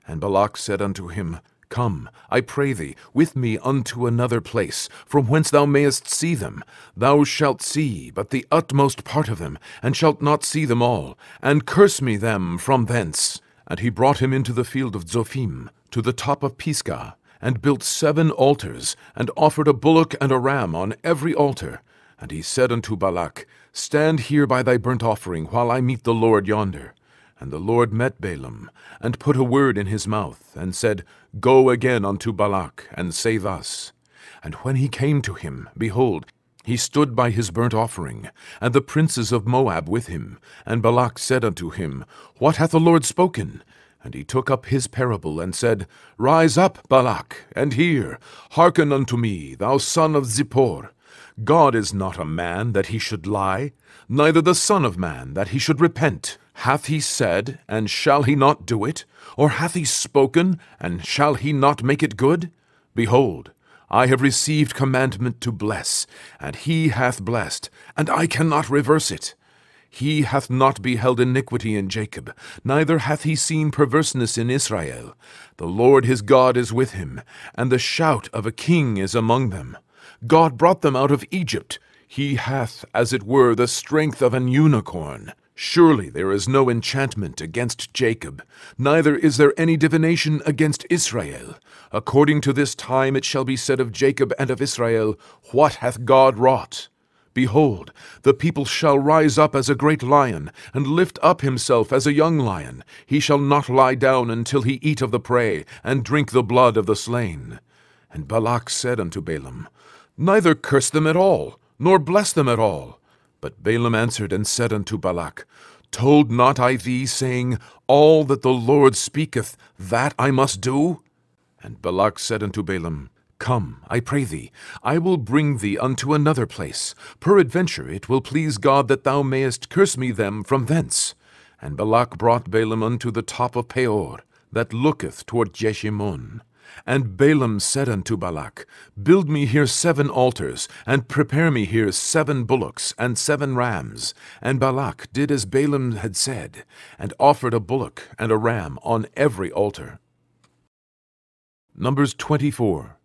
And Balak said unto him, Come, I pray thee, with me unto another place, from whence thou mayest see them. Thou shalt see but the utmost part of them, and shalt not see them all, and curse me them from thence. And he brought him into the field of Zophim, to the top of Pisgah, and built 7 altars, and offered a bullock and a ram on every altar. And he said unto Balak, Stand here by thy burnt offering, while I meet the Lord yonder. And the Lord met Balaam, and put a word in his mouth, and said, Go again unto Balak, and say thus. And when he came to him, behold, he stood by his burnt offering, and the princes of Moab with him. And Balak said unto him, What hath the Lord spoken? And he took up his parable, and said, Rise up, Balak, and hear. Hearken unto me, thou son of Zippor. God is not a man that he should lie, neither the Son of man that he should repent. Hath he said, and shall he not do it? Or hath he spoken, and shall he not make it good? Behold, I have received commandment to bless, and he hath blessed, and I cannot reverse it. He hath not beheld iniquity in Jacob, neither hath he seen perverseness in Israel. The Lord his God is with him, and the shout of a king is among them. God brought them out of Egypt. He hath, as it were, the strength of an unicorn. Surely there is no enchantment against Jacob, neither is there any divination against Israel. According to this time it shall be said of Jacob and of Israel, What hath God wrought? Behold, the people shall rise up as a great lion, and lift up himself as a young lion. He shall not lie down until he eat of the prey, and drink the blood of the slain. And Balak said unto Balaam, Neither curse them at all, nor bless them at all. But Balaam answered and said unto Balak, Told not I thee, saying, All that the Lord speaketh, that I must do? And Balak said unto Balaam, Come, I pray thee, I will bring thee unto another place. Peradventure it will please God that thou mayest curse me them from thence. And Balak brought Balaam unto the top of Peor, that looketh toward Jeshimon. And Balaam said unto Balak, Build me here 7 altars, and prepare me here 7 bullocks and 7 rams. And Balak did as Balaam had said, and offered a bullock and a ram on every altar. Numbers 24.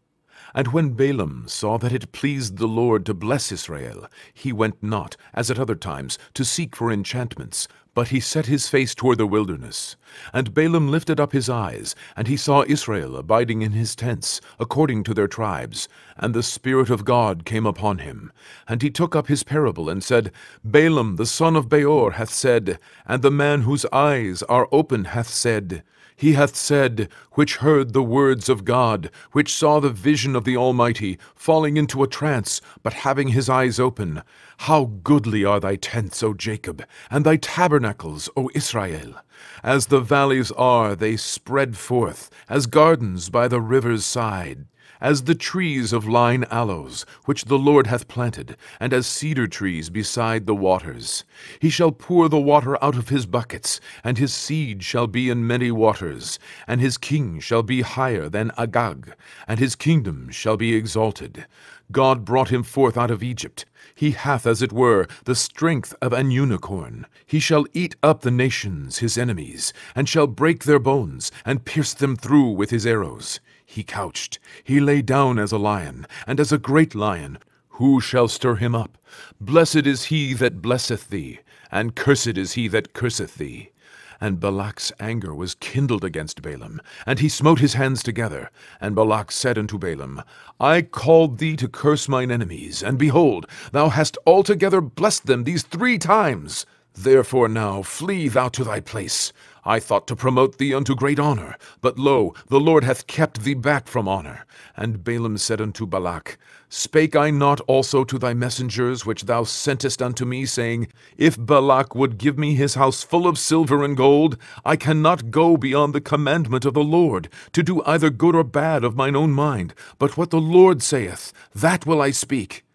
And when Balaam saw that it pleased the Lord to bless Israel, he went not, as at other times, to seek for enchantments, but he set his face toward the wilderness. And Balaam lifted up his eyes, and he saw Israel abiding in his tents, according to their tribes. And the Spirit of God came upon him. And he took up his parable, and said, Balaam the son of Beor hath said, and the man whose eyes are open hath said, He hath said, which heard the words of God, which saw the vision of the Almighty, falling into a trance, but having his eyes open, How goodly are thy tents, O Jacob, and thy tabernacles, O Israel! As the valleys are, they spread forth, as gardens by the river's side. As the trees of lign aloes, which the Lord hath planted, and as cedar trees beside the waters. He shall pour the water out of his buckets, and his seed shall be in many waters, and his king shall be higher than Agag, and his kingdom shall be exalted. God brought him forth out of Egypt. He hath, as it were, the strength of an unicorn. He shall eat up the nations, his enemies, and shall break their bones, and pierce them through with his arrows. He couched, he lay down as a lion, and as a great lion. Who shall stir him up? Blessed is he that blesseth thee, and cursed is he that curseth thee. And Balak's anger was kindled against Balaam, and he smote his hands together. And Balak said unto Balaam, I called thee to curse mine enemies, and behold, thou hast altogether blessed them these 3 times. Therefore now flee thou to thy place. I thought to promote thee unto great honor, but lo, the Lord hath kept thee back from honor. And Balaam said unto Balak, Spake I not also to thy messengers which thou sentest unto me, saying, If Balak would give me his house full of silver and gold, I cannot go beyond the commandment of the Lord, to do either good or bad of mine own mind, but what the Lord saith, that will I speak.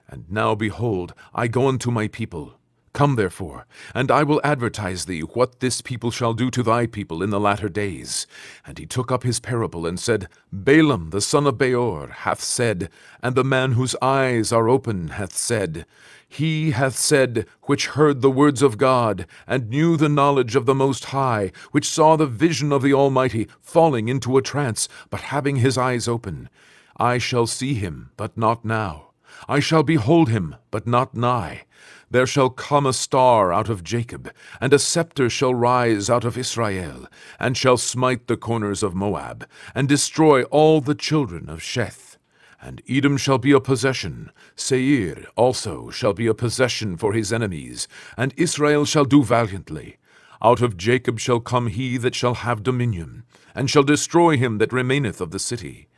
And now, behold, I go unto my people. Come therefore, and I will advertise thee what this people shall do to thy people in the latter days. And he took up his parable, and said, Balaam the son of Beor hath said, and the man whose eyes are open hath said, He hath said, which heard the words of God, and knew the knowledge of the Most High, which saw the vision of the Almighty, falling into a trance, but having his eyes open. I shall see him, but not now. I shall behold him, but not nigh. There shall come a star out of Jacob, and a scepter shall rise out of Israel, and shall smite the corners of Moab, and destroy all the children of Sheth. And Edom shall be a possession, Seir also shall be a possession for his enemies, and Israel shall do valiantly. Out of Jacob shall come he that shall have dominion, and shall destroy him that remaineth of the city.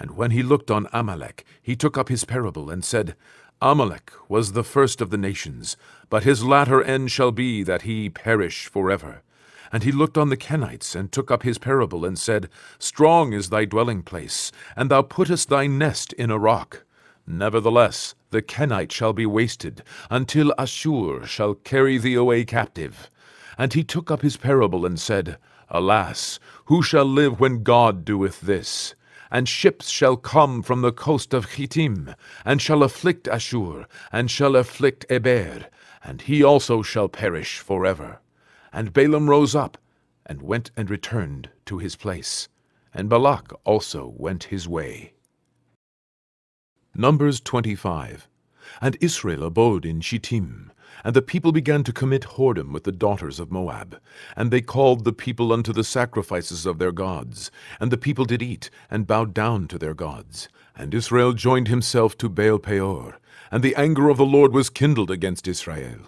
And when he looked on Amalek, he took up his parable, and said, Amalek was the first of the nations, but his latter end shall be that he perish forever. And he looked on the Kenites, and took up his parable, and said, Strong is thy dwelling place, and thou puttest thy nest in a rock. Nevertheless, the Kenite shall be wasted, until Ashur shall carry thee away captive. And he took up his parable, and said, Alas, who shall live when God doeth this? And ships shall come from the coast of Chittim, and shall afflict Ashur, and shall afflict Eber, and he also shall perish forever. And Balaam rose up, and went and returned to his place. And Balak also went his way. Numbers 25. And Israel abode in Shittim. And the people began to commit whoredom with the daughters of Moab. And they called the people unto the sacrifices of their gods. And the people did eat, and bowed down to their gods. And Israel joined himself to Baal Peor. And the anger of the Lord was kindled against Israel.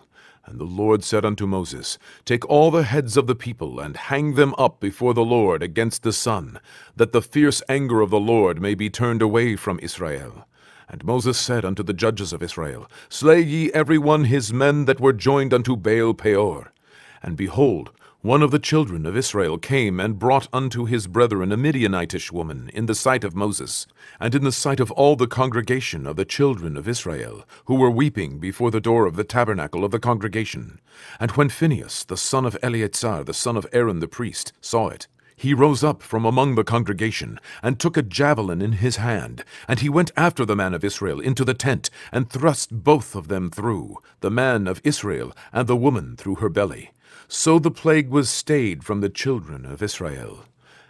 And the Lord said unto Moses, Take all the heads of the people, and hang them up before the Lord against the sun, that the fierce anger of the Lord may be turned away from Israel. And Moses said unto the judges of Israel, Slay ye every one his men that were joined unto Baal Peor. And behold, one of the children of Israel came and brought unto his brethren a Midianitish woman in the sight of Moses, and in the sight of all the congregation of the children of Israel, who were weeping before the door of the tabernacle of the congregation. And when Phinehas, the son of Eleazar, the son of Aaron the priest, saw it, he rose up from among the congregation, and took a javelin in his hand, and he went after the man of Israel into the tent, and thrust both of them through, the man of Israel and the woman through her belly. So the plague was stayed from the children of Israel.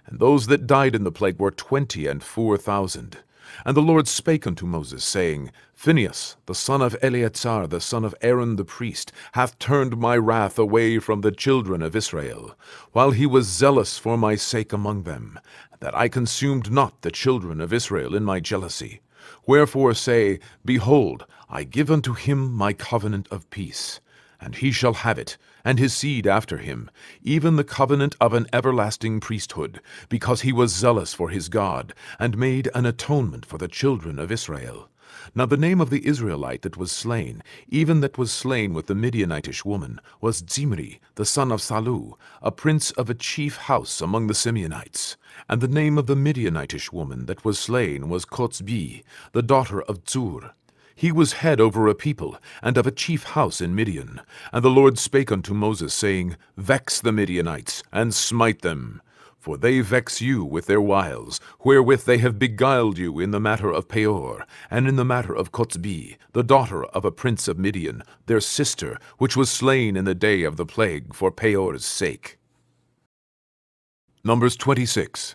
And those that died in the plague were 24,000. And the Lord spake unto Moses, saying, Phinehas, the son of Eleazar, the son of Aaron the priest, hath turned my wrath away from the children of Israel, while he was zealous for my sake among them, that I consumed not the children of Israel in my jealousy. Wherefore say, Behold, I give unto him my covenant of peace. And he shall have it, and his seed after him, even the covenant of an everlasting priesthood, because he was zealous for his God, and made an atonement for the children of Israel. Now the name of the Israelite that was slain, even that was slain with the Midianitish woman, was Zimri, the son of Salu, a prince of a chief house among the Simeonites. And the name of the Midianitish woman that was slain was Kotzbi, the daughter of Zur. He was head over a people, and of a chief house in Midian. And the Lord spake unto Moses, saying, Vex the Midianites, and smite them. For they vex you with their wiles, wherewith they have beguiled you in the matter of Peor, and in the matter of Kotzbi, the daughter of a prince of Midian, their sister, which was slain in the day of the plague for Peor's sake. Numbers 26.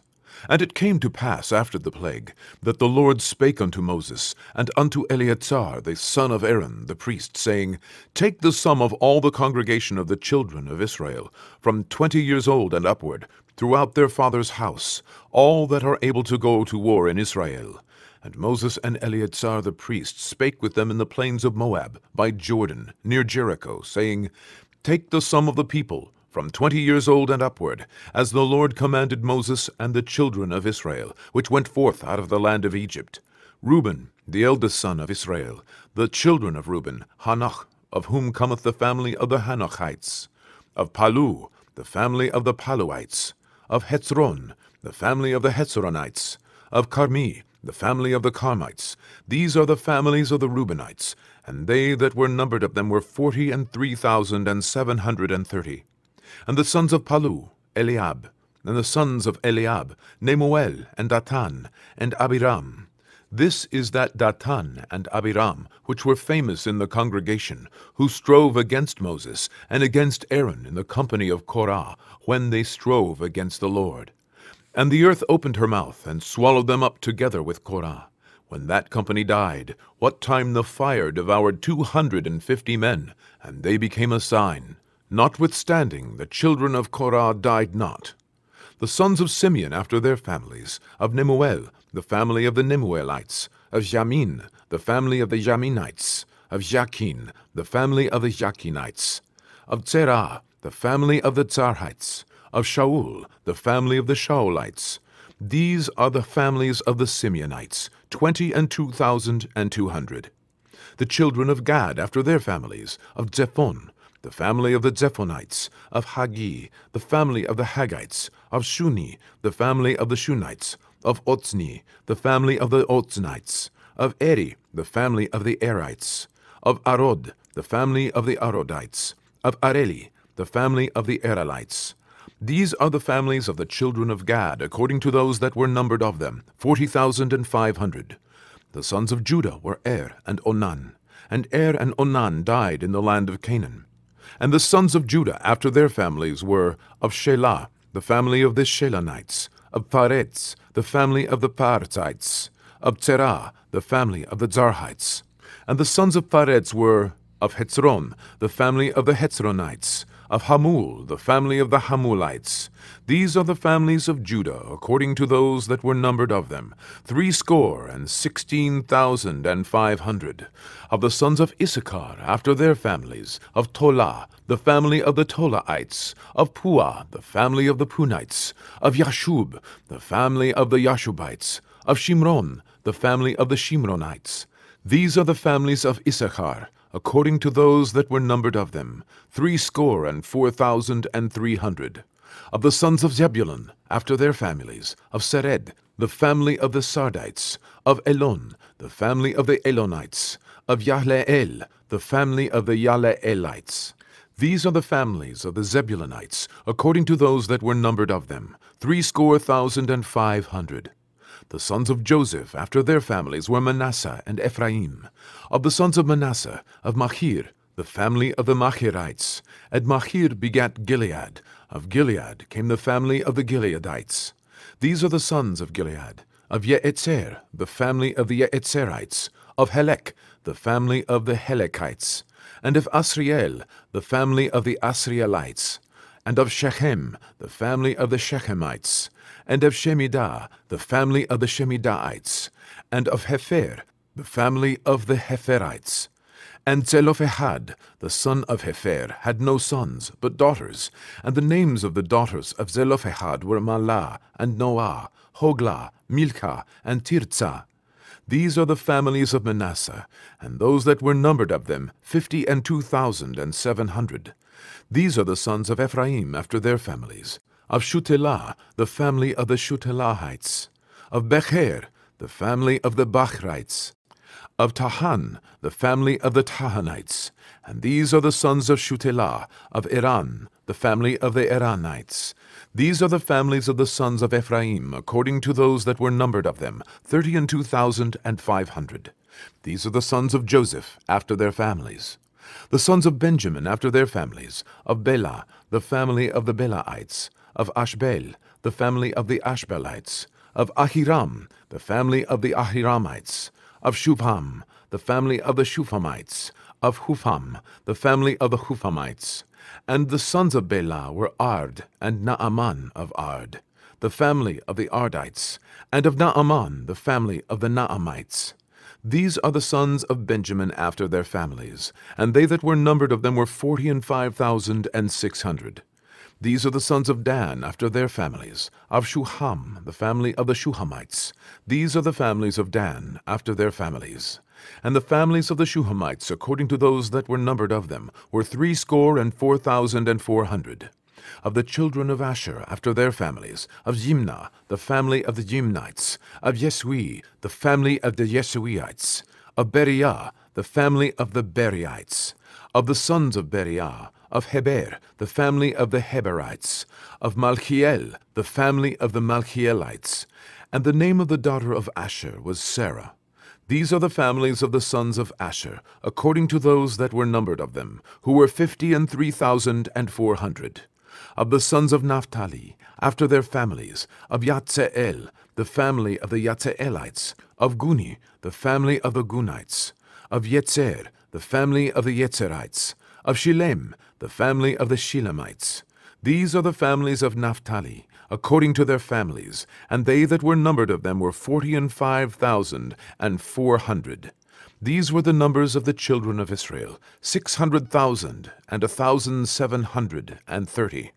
And it came to pass after the plague, that the Lord spake unto Moses, and unto Eleazar the son of Aaron the priest, saying, Take the sum of all the congregation of the children of Israel, from 20 years old and upward, throughout their father's house, all that are able to go to war in Israel. And Moses and Eleazar the priest spake with them in the plains of Moab, by Jordan, near Jericho, saying, Take the sum of the people, from 20 years old and upward, as the Lord commanded Moses and the children of Israel, which went forth out of the land of Egypt. Reuben, the eldest son of Israel, the children of Reuben, Hanoch, of whom cometh the family of the Hanochites. Of Palu, the family of the Paluites. Of Hetzron, the family of the Hetzronites. Of Carmi, the family of the Carmites. These are the families of the Reubenites, and they that were numbered of them were 43,730. And the sons of Palu, Eliab. And the sons of Eliab, Nemuel, and Datan, and Abiram. This is that Datan and Abiram, which were famous in the congregation, who strove against Moses and against Aaron in the company of Korah, when they strove against the Lord. And the earth opened her mouth, and swallowed them up together with Korah. When that company died, what time the fire devoured 250 men, and they became a sign. Notwithstanding, the children of Korah died not. The sons of Simeon after their families, of Nemuel, the family of the Nemuelites, of Jamin, the family of the Jaminites, of Jachin, the family of the Jachinites, of Zerah, the family of the Zarhites, of Shaul, the family of the Shaulites. These are the families of the Simeonites, 22,200. The children of Gad after their families, of Zephon, the family of the Zephonites, of Hagi, the family of the Haggites, of Shuni, the family of the Shunites, of Ozni, the family of the Oznites, of Eri, the family of the Erites, of Arod, the family of the Arodites, of Areli, the family of the Erelites. These are the families of the children of Gad, according to those that were numbered of them, 40,500. The sons of Judah were and Onan, and and Onan died in the land of Canaan. And the sons of Judah after their families were of Shelah, the family of the Shelanites, of Paretz, the family of the Paretzites, of Zerah, the family of the Zarhites. And the sons of Paretz were of Hetzron, the family of the Hetzronites, of Hamul, the family of the Hamulites. These are the families of Judah, according to those that were numbered of them, 16,500. Of the sons of Issachar, after their families, of Tola, the family of the Tolaites, of Puah, the family of the Punites, of Yashub, the family of the Yashubites, of Shimron, the family of the Shimronites. These are the families of Issachar, according to those that were numbered of them, 64,300. Of the sons of Zebulun, after their families, of Sered, the family of the Sardites, of Elon, the family of the Elonites, of Yahleel, the family of the Yahleelites. These are the families of the Zebulunites, according to those that were numbered of them, 64,500. The sons of Joseph after their families were Manasseh and Ephraim. Of the sons of Manasseh, of Machir, the family of the Machirites. And Machir begat Gilead. Of Gilead came the family of the Gileadites. These are the sons of Gilead. Of Yeetzer, the family of the Yeetzerites. Of Helek, the family of the Helekites. And of Asriel, the family of the Asrielites. And of Shechem, the family of the Shechemites. And of Shemidah, the family of the Shemidaites. And of Hefer, the family of the Heferites. And Zelophehad, the son of Hefer, had no sons, but daughters. And the names of the daughters of Zelophehad were Mahlah, and Noah, Hoglah, Milcah, and Tirzah. These are the families of Manasseh, and those that were numbered of them, 52,700. These are the sons of Ephraim after their families. Of Shutelah, the family of the Shutelahites. Of Becher, the family of the Bachrites. Of Tahan, the family of the Tahanites. And these are the sons of Shutelah, of Iran, the family of the Iranites. These are the families of the sons of Ephraim, according to those that were numbered of them, 32,500. These are the sons of Joseph, after their families. The sons of Benjamin, after their families, of Bela, the family of the Belaites, of Ashbel, the family of the Ashbelites, of Ahiram, the family of the Ahiramites, of Shufam, the family of the Shufamites, of Hufam, the family of the Hufamites. And the sons of Bela were Ard, and Naaman of Ard, the family of the Ardites, and of Naaman, the family of the Naamites. These are the sons of Benjamin after their families, and they that were numbered of them were 45,600. These are the sons of Dan after their families. Of Shuham, the family of the Shuhamites. These are the families of Dan after their families. And the families of the Shuhamites, according to those that were numbered of them, were 64,400. Of the children of Asher after their families, of Yimnah, the family of the Yimnites, of Yesui, the family of the Yesuites, of Beriah, the family of the Beriites, of the sons of Beriah, of Heber, the family of the Heberites, of Malchiel, the family of the Malchielites. And the name of the daughter of Asher was Sarah. These are the families of the sons of Asher, according to those that were numbered of them, who were 53,400. Of the sons of Naphtali, after their families, of Yatzeel, the family of the Yatzeelites, of Guni, the family of the Gunites, of Yetzer, the family of the Yetzerites, of Shilem, the family of the Shilemites. These are the families of Naphtali, according to their families, and they that were numbered of them were 45,400. These were the numbers of the children of Israel, 600,000 and 1,730.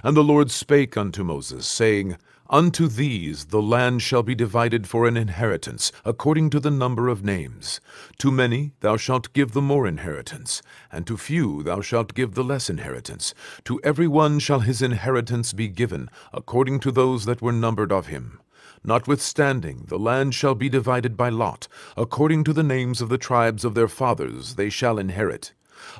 And the Lord spake unto Moses, saying, Unto these the land shall be divided for an inheritance, according to the number of names. To many thou shalt give the more inheritance, and to few thou shalt give the less inheritance. To every one shall his inheritance be given, according to those that were numbered of him. Notwithstanding, the land shall be divided by lot, according to the names of the tribes of their fathers they shall inherit.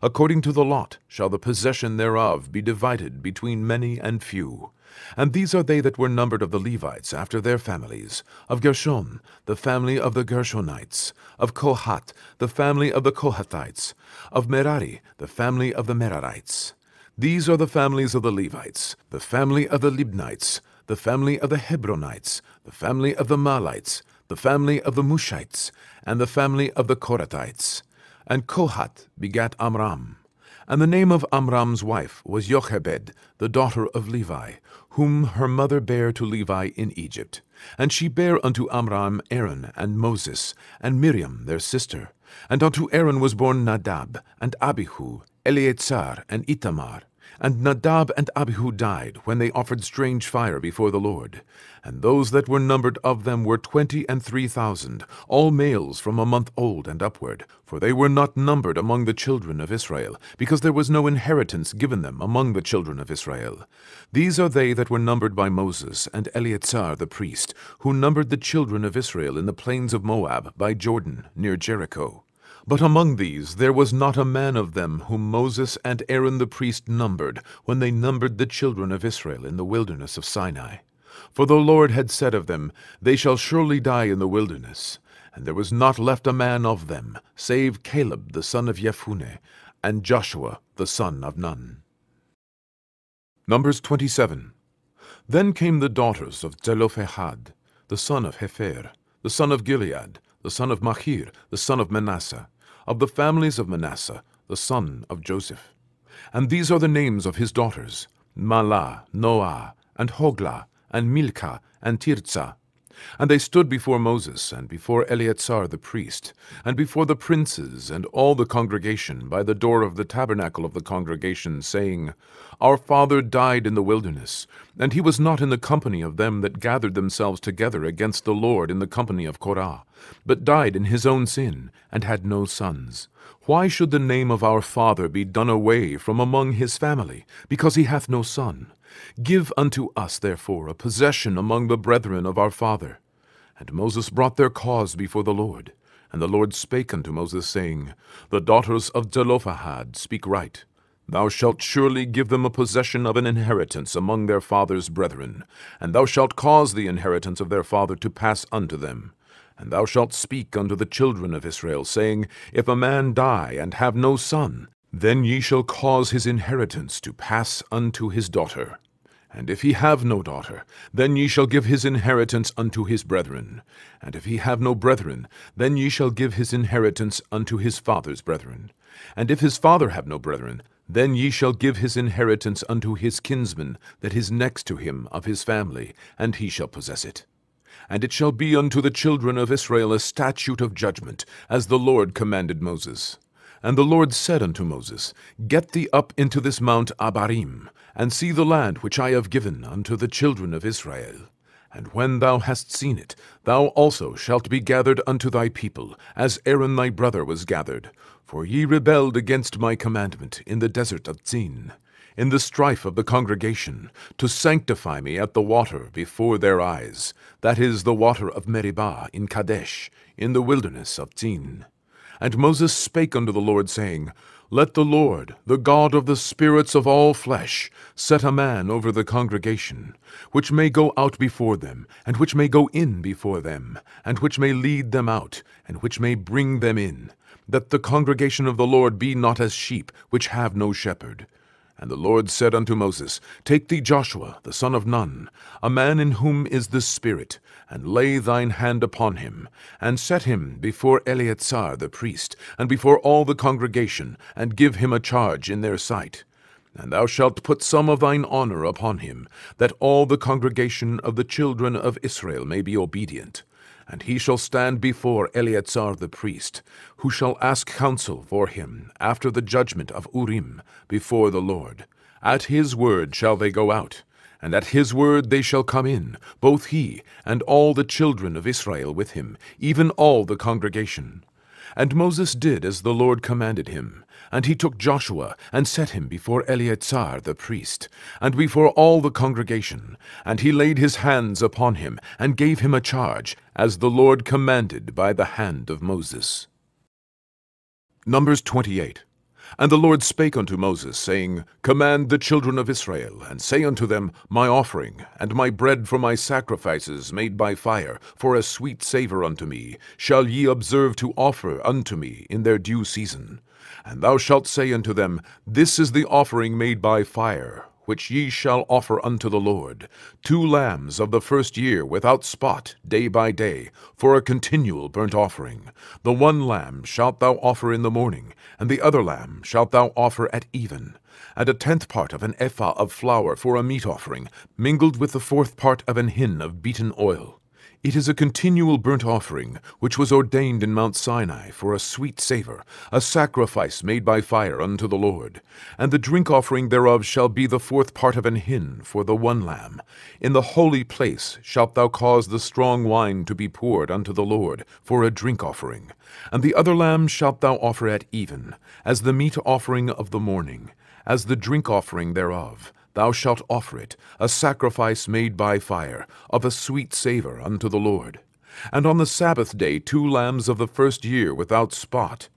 According to the lot shall the possession thereof be divided between many and few. And these are they that were numbered of the Levites after their families, of Gershon, the family of the Gershonites, of Kohath, the family of the Kohathites, of Merari, the family of the Merarites. These are the families of the Levites, the family of the Libnites, the family of the Hebronites, the family of the Malites, the family of the Mushites, and the family of the Korathites. And Kohath begat Amram. And the name of Amram's wife was Jochebed, the daughter of Levi, whom her mother bare to Levi in Egypt. And she bare unto Amram Aaron and Moses, and Miriam their sister. And unto Aaron was born Nadab, and Abihu, Eleazar, and Itamar. And Nadab and Abihu died when they offered strange fire before the Lord. And those that were numbered of them were 23,000, all males from a month old and upward. For they were not numbered among the children of Israel, because there was no inheritance given them among the children of Israel. These are they that were numbered by Moses and Eleazar the priest, who numbered the children of Israel in the plains of Moab by Jordan, near Jericho. But among these there was not a man of them whom Moses and Aaron the priest numbered, when they numbered the children of Israel in the wilderness of Sinai. For the Lord had said of them, They shall surely die in the wilderness. And there was not left a man of them, save Caleb the son of Jephunneh, and Joshua the son of Nun. Numbers 27. Then came the daughters of Zelophehad, the son of Hepher, the son of Gilead, the son of Machir, the son of Manasseh, of the families of Manasseh, the son of Joseph. And these are the names of his daughters, Mahlah, Noah, and Hoglah, and Milcah, and Tirzah. And they stood before Moses, and before Eleazar the priest, and before the princes and all the congregation by the door of the tabernacle of the congregation, saying, Our father died in the wilderness, and he was not in the company of them that gathered themselves together against the Lord in the company of Korah, but died in his own sin, and had no sons. Why should the name of our father be done away from among his family, because he hath no son? Give unto us, therefore, a possession among the brethren of our father. And Moses brought their cause before the Lord. And the Lord spake unto Moses, saying, The daughters of Zelophehad speak right. Thou shalt surely give them a possession of an inheritance among their father's brethren, and thou shalt cause the inheritance of their father to pass unto them. And thou shalt speak unto the children of Israel, saying, If a man die and have no son, then ye shall cause his inheritance to pass unto his daughter. And if he have no daughter, then ye shall give his inheritance unto his brethren. And if he have no brethren, then ye shall give his inheritance unto his father's brethren. And if his father have no brethren, then ye shall give his inheritance unto his kinsman that is next to him of his family, and he shall possess it. And it shall be unto the children of Israel a statute of judgment, as the Lord commanded Moses. And the Lord said unto Moses, Get thee up into this mount Abarim, and see the land which I have given unto the children of Israel. And when thou hast seen it, thou also shalt be gathered unto thy people, as Aaron thy brother was gathered. For ye rebelled against my commandment in the desert of Zin, in the strife of the congregation, to sanctify me at the water before their eyes, that is, the water of Meribah in Kadesh, in the wilderness of Zin. And Moses spake unto the Lord, saying, Let the Lord, the God of the spirits of all flesh, set a man over the congregation, which may go out before them, and which may go in before them, and which may lead them out, and which may bring them in, that the congregation of the Lord be not as sheep, which have no shepherd. And the Lord said unto Moses, Take thee Joshua, the son of Nun, a man in whom is the Spirit, and lay thine hand upon him, and set him before Eleazar the priest, and before all the congregation, and give him a charge in their sight. And thou shalt put some of thine honor upon him, that all the congregation of the children of Israel may be obedient. And he shall stand before Eleazar the priest, who shall ask counsel for him after the judgment of Urim before the Lord. At his word shall they go out, and at his word they shall come in, both he and all the children of Israel with him, even all the congregation. And Moses did as the Lord commanded him. And he took Joshua, and set him before Eleazar the priest, and before all the congregation. And he laid his hands upon him, and gave him a charge, as the Lord commanded by the hand of Moses. Numbers 28. And the Lord spake unto Moses, saying, Command the children of Israel, and say unto them, My offering, and my bread for my sacrifices made by fire, for a sweet savour unto me, shall ye observe to offer unto me in their due season. And thou shalt say unto them, This is the offering made by fire, which ye shall offer unto the Lord, 2 lambs of the first year without spot, day by day, for a continual burnt offering. The 1 lamb shalt thou offer in the morning, and the other lamb shalt thou offer at even. And a 10th part of an ephah of flour for a meat offering, mingled with the 4th part of an hin of beaten oil. It is a continual burnt offering, which was ordained in Mount Sinai for a sweet savour, a sacrifice made by fire unto the Lord. And the drink offering thereof shall be the 4th part of an hin for the 1 lamb. In the holy place shalt thou cause the strong wine to be poured unto the Lord for a drink offering. And the other lamb shalt thou offer at even, as the meat offering of the morning, as the drink offering thereof. Thou shalt offer it, a sacrifice made by fire, of a sweet savour unto the Lord. And on the Sabbath day 2 lambs of the first year without spot,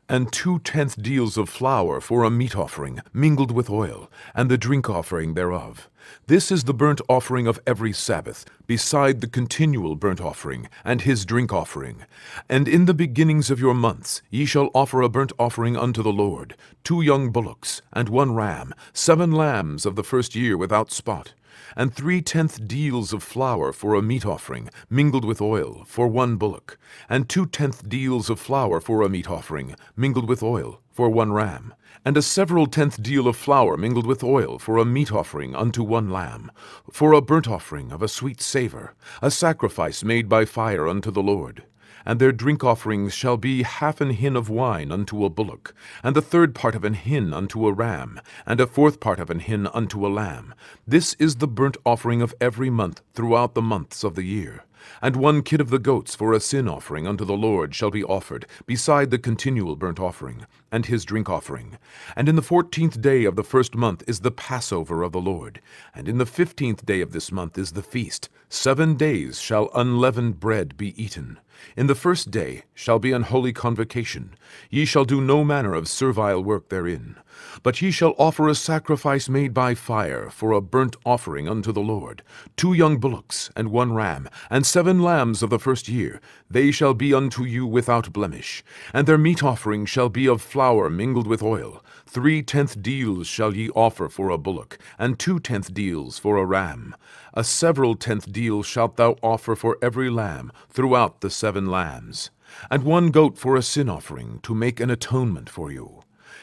and 2/10 deals of flour for a meat offering, mingled with oil, and the drink offering thereof. This is the burnt offering of every Sabbath, beside the continual burnt offering, and his drink offering. And in the beginnings of your months ye shall offer a burnt offering unto the Lord, 2 young bullocks, and 1 ram, 7 lambs of the first year without spot, and 3/10 deals of flour for a meat offering, mingled with oil, for 1 bullock, and 2/10 deals of flour for a meat offering, mingled with oil, for 1 ram, and a several 10th deal of flour mingled with oil for a meat offering unto 1 lamb, for a burnt offering of a sweet savour, a sacrifice made by fire unto the Lord. And their drink offerings shall be 1/2 an hin of wine unto a bullock, and the 3rd part of an hin unto a ram, and a 4th part of an hin unto a lamb. This is the burnt offering of every month throughout the months of the year. And 1 kid of the goats for a sin offering unto the Lord shall be offered, beside the continual burnt offering, and his drink offering. And in the 14th day of the 1st month is the Passover of the Lord, and in the 15th day of this month is the feast. 7 days shall unleavened bread be eaten. In the 1st day shall be an holy convocation. Ye shall do no manner of servile work therein. But ye shall offer a sacrifice made by fire for a burnt offering unto the Lord, 2 young bullocks, and 1 ram, and 7 lambs of the first year. They shall be unto you without blemish. And their meat offering shall be of flour mingled with oil. 3/10 deals shall ye offer for a bullock, and 2/10 deals for a ram. A several 10th deal shalt thou offer for every lamb throughout the 7 lambs, and 1 goat for a sin offering, to make an atonement for you.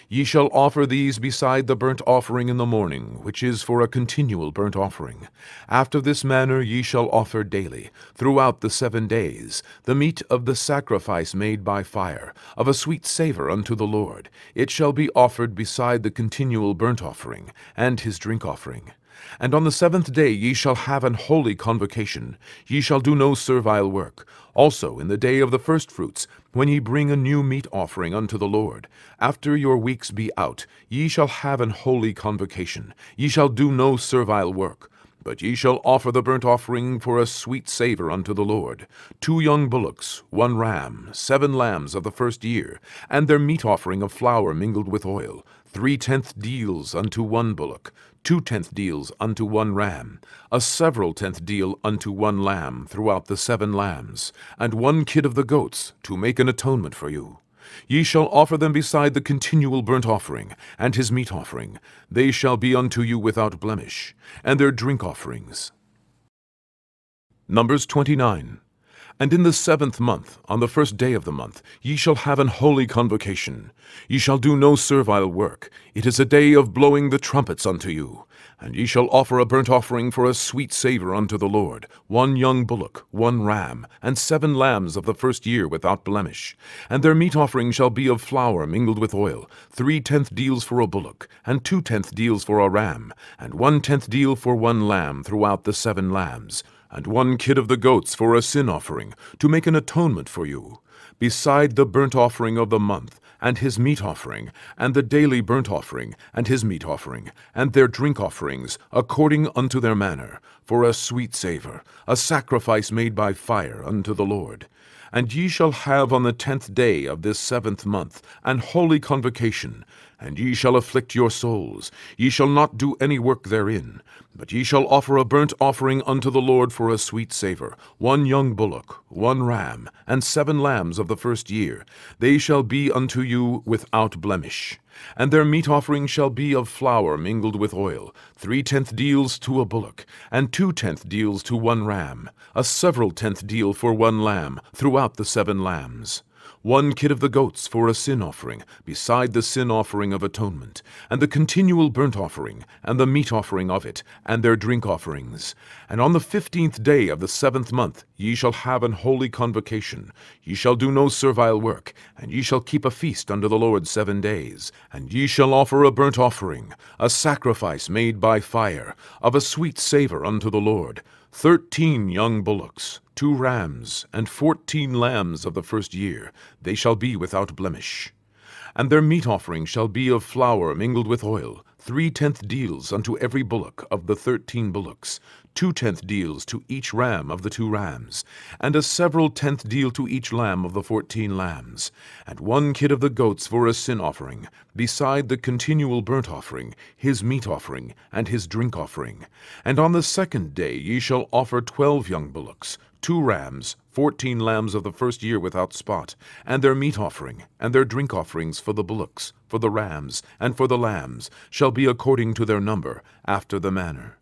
Ye shall offer these beside the burnt offering in the morning, which is for a continual burnt offering. After this manner ye shall offer daily, throughout the 7 days, the meat of the sacrifice made by fire, of a sweet savour unto the Lord. It shall be offered beside the continual burnt offering, and his drink offering. And on the 7th day ye shall have an holy convocation. Ye shall do no servile work. Also in the day of the firstfruits, when ye bring a new meat offering unto the Lord, after your weeks be out, ye shall have an holy convocation. Ye shall do no servile work. But ye shall offer the burnt offering for a sweet savour unto the Lord, 2 young bullocks, 1 ram, 7 lambs of the first year, and their meat offering of flour mingled with oil, 3/10 deals unto 1 bullock, 2/10 deals unto 1 ram, a several 10th deal unto 1 lamb throughout the 7 lambs, and 1 kid of the goats, to make an atonement for you. Ye shall offer them beside the continual burnt offering, and his meat offering. They shall be unto you without blemish, and their drink offerings. Numbers 29. And in the 7th month, on the 1st day of the month, ye shall have an holy convocation. Ye shall do no servile work. It is a day of blowing the trumpets unto you. And ye shall offer a burnt offering for a sweet savour unto the Lord, 1 young bullock, 1 ram, and 7 lambs of the first year without blemish. And their meat offering shall be of flour mingled with oil, 3/10 deals for a bullock, and 2/10 deals for a ram, and 1/10 deal for 1 lamb throughout the 7 lambs, and 1 kid of the goats for a sin offering, to make an atonement for you, beside the burnt offering of the month, and his meat offering, and the daily burnt offering, and his meat offering, and their drink offerings, according unto their manner, for a sweet savour, a sacrifice made by fire unto the Lord. And ye shall have on the 10th day of this 7th month an holy convocation, and ye shall afflict your souls. Ye shall not do any work therein, but ye shall offer a burnt offering unto the Lord for a sweet savour, 1 young bullock, 1 ram, and 7 lambs of the first year. They shall be unto you without blemish. And their meat offering shall be of flour mingled with oil, 3/10 deals to a bullock, and 2/10 deals to 1 ram, a several 10th deal for 1 lamb throughout the 7 lambs. 1 kid of the goats for a sin offering, beside the sin offering of atonement, and the continual burnt offering, and the meat offering of it, and their drink offerings. And on the 15th day of the 7th month ye shall have an holy convocation. Ye shall do no servile work, and ye shall keep a feast unto the Lord 7 days. And ye shall offer a burnt offering, a sacrifice made by fire, of a sweet savour unto the Lord, 13 young bullocks, 2 rams, and 14 lambs of the first year. They shall be without blemish. And their meat offering shall be of flour mingled with oil, 3/10 deals unto every bullock of the 13 bullocks, 2/10 deals to each ram of the 2 rams, and a several 10th deal to each lamb of the 14 lambs, and 1 kid of the goats for a sin offering, beside the continual burnt offering, his meat offering, and his drink offering. And on the 2nd day ye shall offer 12 young bullocks, 2 rams, 14 lambs of the first year without spot, and their meat offering, and their drink offerings for the bullocks, for the rams, and for the lambs, shall be according to their number, after the manner.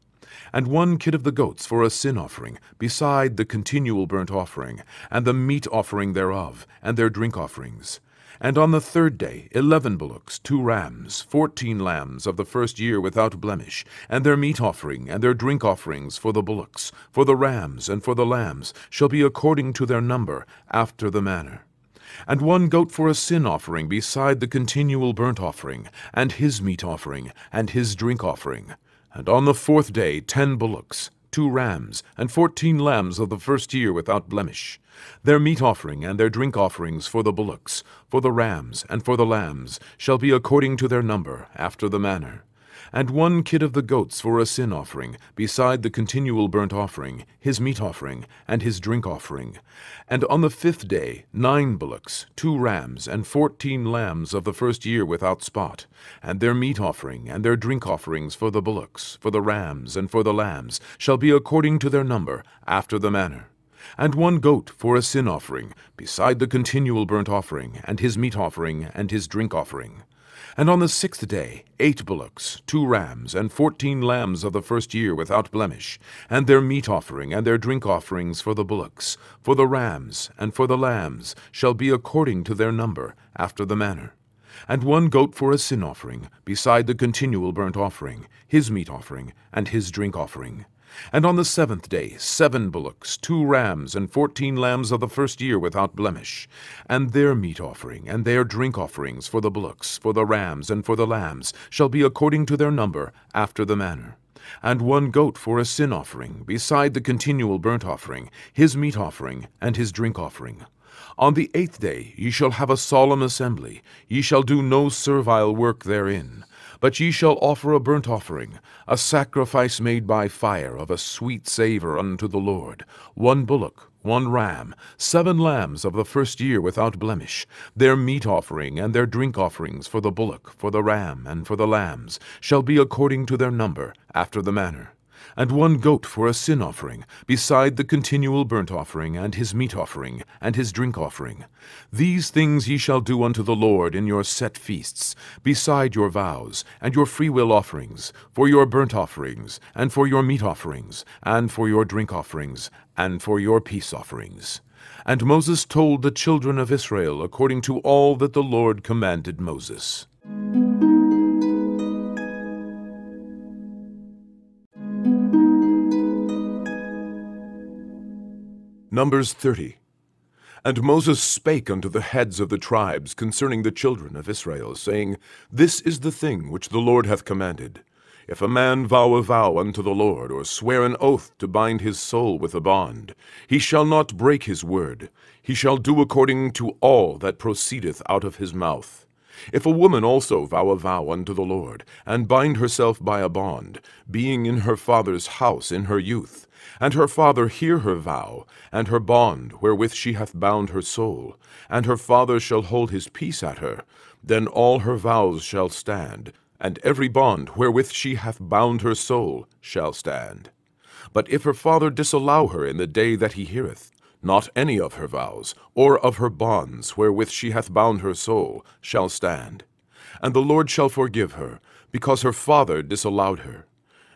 And 1 kid of the goats for a sin offering, beside the continual burnt offering, and the meat offering thereof, and their drink offerings. And on the 3rd day 11 bullocks, 2 rams, 14 lambs of the first year without blemish, and their meat offering, and their drink offerings for the bullocks, for the rams, and for the lambs, shall be according to their number, after the manner. And 1 goat for a sin offering, beside the continual burnt offering, and his meat offering, and his drink offering. And on the 4th day 10 bullocks, 2 rams, and 14 lambs of the first year without blemish. Their meat offering and their drink offerings for the bullocks, for the rams, and for the lambs, shall be according to their number, after the manner. And 1 kid of the goats for a sin offering, beside the continual burnt offering, his meat offering, and his drink offering. And on the 5th day 9 bullocks, 2 rams, and 14 lambs of the first year without spot, and their meat offering, and their drink offerings for the bullocks, for the rams, and for the lambs, shall be according to their number, after the manner. And 1 goat for a sin offering, beside the continual burnt offering, and his meat offering, and his drink offering. And on the 6th day 8 bullocks, 2 rams, and 14 lambs of the first year without blemish, and their meat offering, and their drink offerings for the bullocks, for the rams, and for the lambs, shall be according to their number, after the manner. and 1 goat for a sin offering, beside the continual burnt offering, his meat offering, and his drink offering. And on the 7th day 7 bullocks, 2 rams, and 14 lambs of the first year without blemish, and their meat offering, and their drink offerings for the bullocks, for the rams, and for the lambs, shall be according to their number, after the manner. And 1 goat for a sin offering, beside the continual burnt offering, his meat offering, and his drink offering. On the 8th day ye shall have a solemn assembly, ye shall do no servile work therein. But ye shall offer a burnt offering, a sacrifice made by fire of a sweet savour unto the Lord, 1 bullock, 1 ram, 7 lambs of the first year without blemish. Their meat offering and their drink offerings for the bullock, for the ram, and for the lambs, shall be according to their number, after the manner. And 1 goat for a sin offering, beside the continual burnt offering, and his meat offering, and his drink offering. These things ye shall do unto the Lord in your set feasts, beside your vows, and your freewill offerings, for your burnt offerings, and for your meat offerings, and for your drink offerings, and for your peace offerings. And Moses told the children of Israel according to all that the Lord commanded Moses. Numbers 30. And Moses spake unto the heads of the tribes concerning the children of Israel, saying, This is the thing which the Lord hath commanded. If a man vow a vow unto the Lord, or swear an oath to bind his soul with a bond, he shall not break his word. He shall do according to all that proceedeth out of his mouth. If a woman also vow a vow unto the Lord, and bind herself by a bond, being in her father's house in her youth, and her father hear her vow, and her bond wherewith she hath bound her soul, and her father shall hold his peace at her, then all her vows shall stand, and every bond wherewith she hath bound her soul shall stand. But if her father disallow her in the day that he heareth, not any of her vows, or of her bonds wherewith she hath bound her soul, shall stand. And the Lord shall forgive her, because her father disallowed her.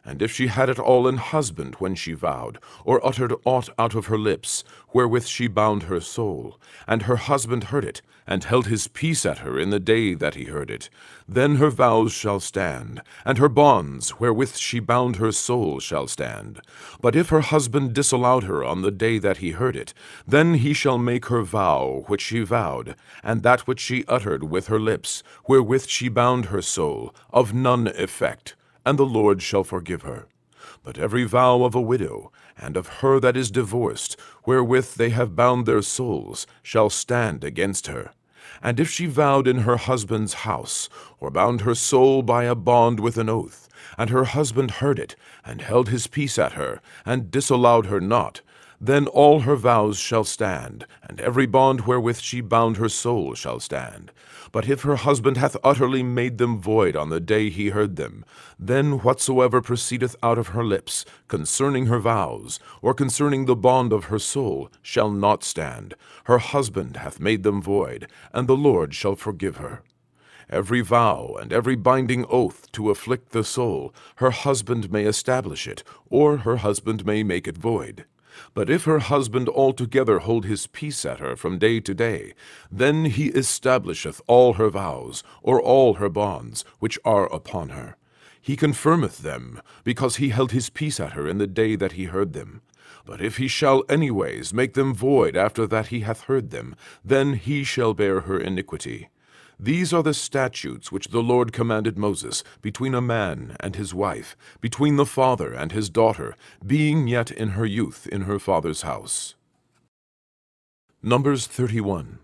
And if she had it all an husband when she vowed, or uttered aught out of her lips, wherewith she bound her soul, and her husband heard it, and held his peace at her in the day that he heard it, then her vows shall stand, and her bonds wherewith she bound her soul shall stand. But if her husband disallowed her on the day that he heard it, then he shall make her vow which she vowed, and that which she uttered with her lips, wherewith she bound her soul, of none effect, and the Lord shall forgive her. But every vow of a widow, and of her that is divorced, wherewith they have bound their souls, shall stand against her. And if she vowed in her husband's house, or bound her soul by a bond with an oath, and her husband heard it, and held his peace at her, and disallowed her not, then all her vows shall stand, and every bond wherewith she bound her soul shall stand. But if her husband hath utterly made them void on the day he heard them, then whatsoever proceedeth out of her lips concerning her vows, or concerning the bond of her soul, shall not stand. Her husband hath made them void, and the Lord shall forgive her. Every vow and every binding oath to afflict the soul, her husband may establish it, or her husband may make it void. But if her husband altogether hold his peace at her from day to day, then he establisheth all her vows, or all her bonds, which are upon her. He confirmeth them, because he held his peace at her in the day that he heard them. But if he shall anyways make them void after that he hath heard them, then he shall bear her iniquity. These are the statutes which the Lord commanded Moses, between a man and his wife, between the father and his daughter, being yet in her youth in her father's house. Numbers 31.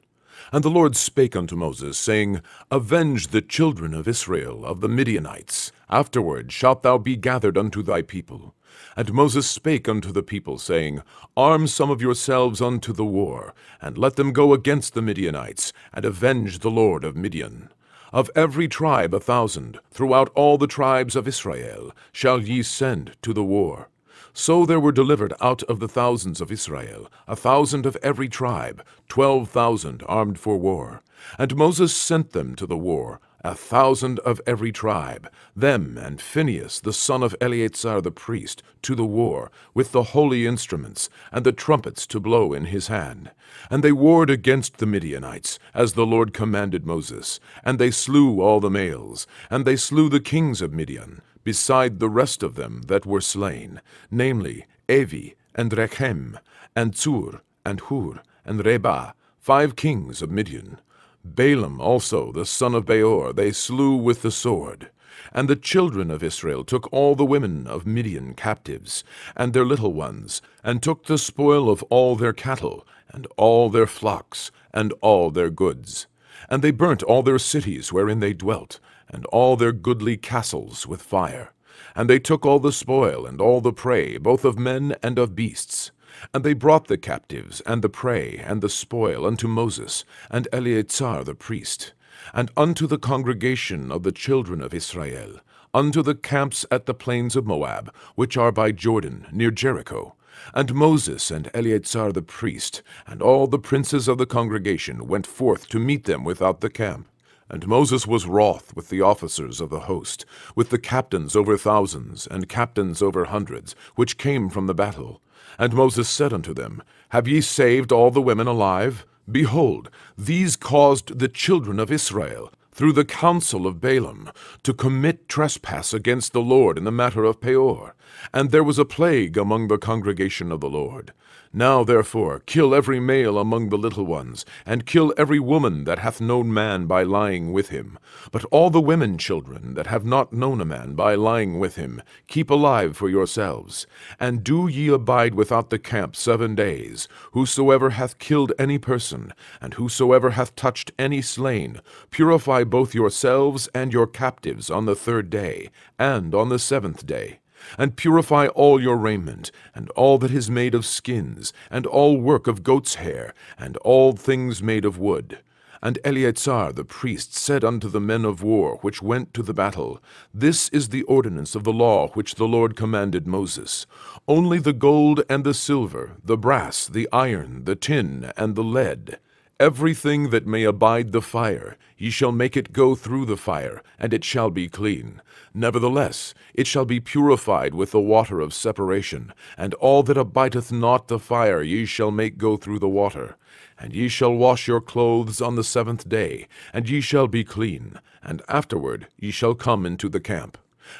And the Lord spake unto Moses, saying, Avenge the children of Israel of the Midianites. Afterward shalt thou be gathered unto thy people. And Moses spake unto the people, saying, Arm some of yourselves unto the war, and let them go against the Midianites, and avenge the Lord of Midian. Of every tribe 1,000, throughout all the tribes of Israel, shall ye send to the war. So there were delivered out of the thousands of Israel 1,000 of every tribe, 12,000 armed for war. And Moses sent them to the war, 1,000 of every tribe, them and Phinehas the son of Eleazar the priest, to the war, with the holy instruments, and the trumpets to blow in his hand. And they warred against the Midianites, as the Lord commanded Moses. And they slew all the males, and they slew the kings of Midian, beside the rest of them that were slain, namely Evi, and Rechem, and Zur, and Hur, and Reba, 5 kings of Midian. Balaam also, the son of Beor, they slew with the sword. And the children of Israel took all the women of Midian captives, and their little ones, and took the spoil of all their cattle, and all their flocks, and all their goods. And they burnt all their cities wherein they dwelt, and all their goodly castles with fire. And they took all the spoil and all the prey, both of men and of beasts. And they brought the captives, and the prey, and the spoil unto Moses, and Eleazar the priest, and unto the congregation of the children of Israel, unto the camps at the plains of Moab, which are by Jordan, near Jericho. And Moses and Eleazar the priest, and all the princes of the congregation, went forth to meet them without the camp. And Moses was wroth with the officers of the host, with the captains over thousands, and captains over hundreds, which came from the battle. And Moses said unto them, Have ye saved all the women alive? Behold, these caused the children of Israel, through the counsel of Balaam, to commit trespass against the Lord in the matter of Peor. And there was a plague among the congregation of the Lord. Now therefore kill every male among the little ones, and kill every woman that hath known man by lying with him. But all the women children that have not known a man by lying with him, keep alive for yourselves. And do ye abide without the camp 7 days. Whosoever hath killed any person, and whosoever hath touched any slain, purify both yourselves and your captives on the 3rd day, and on the 7th day. And purify all your raiment, and all that is made of skins, and all work of goat's hair, and all things made of wood. And Eleazar the priest said unto the men of war which went to the battle, This is the ordinance of the law which the Lord commanded Moses. Only the gold and the silver, the brass, the iron, the tin, and the lead, everything that may abide the fire, ye shall make it go through the fire, and it shall be clean. Nevertheless, it shall be purified with the water of separation, and all that abideth not the fire ye shall make go through the water. And ye shall wash your clothes on the 7th day, and ye shall be clean, and afterward ye shall come into the camp.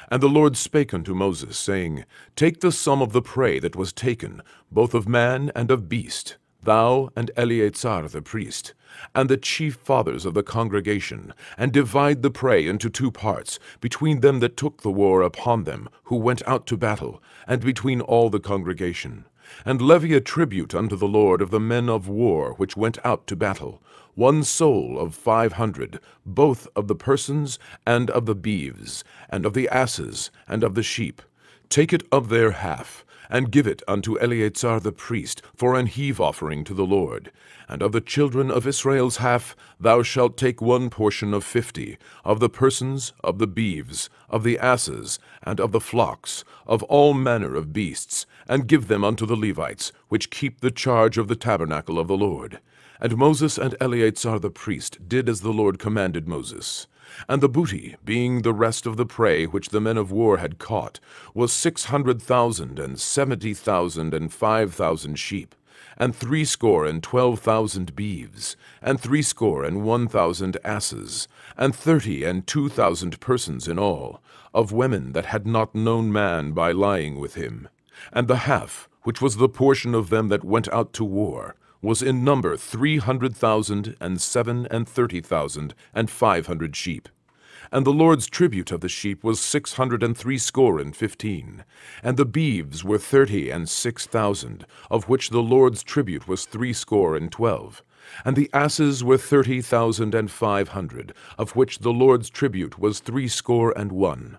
And the Lord spake unto Moses, saying, Take the sum of the prey that was taken, both of man and of beast, thou and Eleazar the priest, and the chief fathers of the congregation, and divide the prey into 2 parts, between them that took the war upon them, who went out to battle, and between all the congregation. And levy a tribute unto the Lord of the men of war which went out to battle, 1 soul of 500, both of the persons, and of the beeves, and of the asses, and of the sheep. Take it of their half, and give it unto Eleazar the priest for an heave offering to the Lord. And of the children of Israel's half thou shalt take 1 portion of 50, of the persons, of the beeves, of the asses, and of the flocks, of all manner of beasts, and give them unto the Levites, which keep the charge of the tabernacle of the Lord. And Moses and Eleazar the priest did as the Lord commanded Moses. And the booty, being the rest of the prey which the men of war had caught, was 600,000, and 70,000, and 5,000 sheep, and 62,000 beeves, and 61,000 asses, and 30 and 2,000 persons in all, of women that had not known man by lying with him. And the half, which was the portion of them that went out to war, was in number 300,000, and 37,000, and 500 sheep. And the Lord's tribute of the sheep was 615, and the beeves were 36,000, of which the Lord's tribute was 12. And the asses were 30,500, of which the Lord's tribute was 61.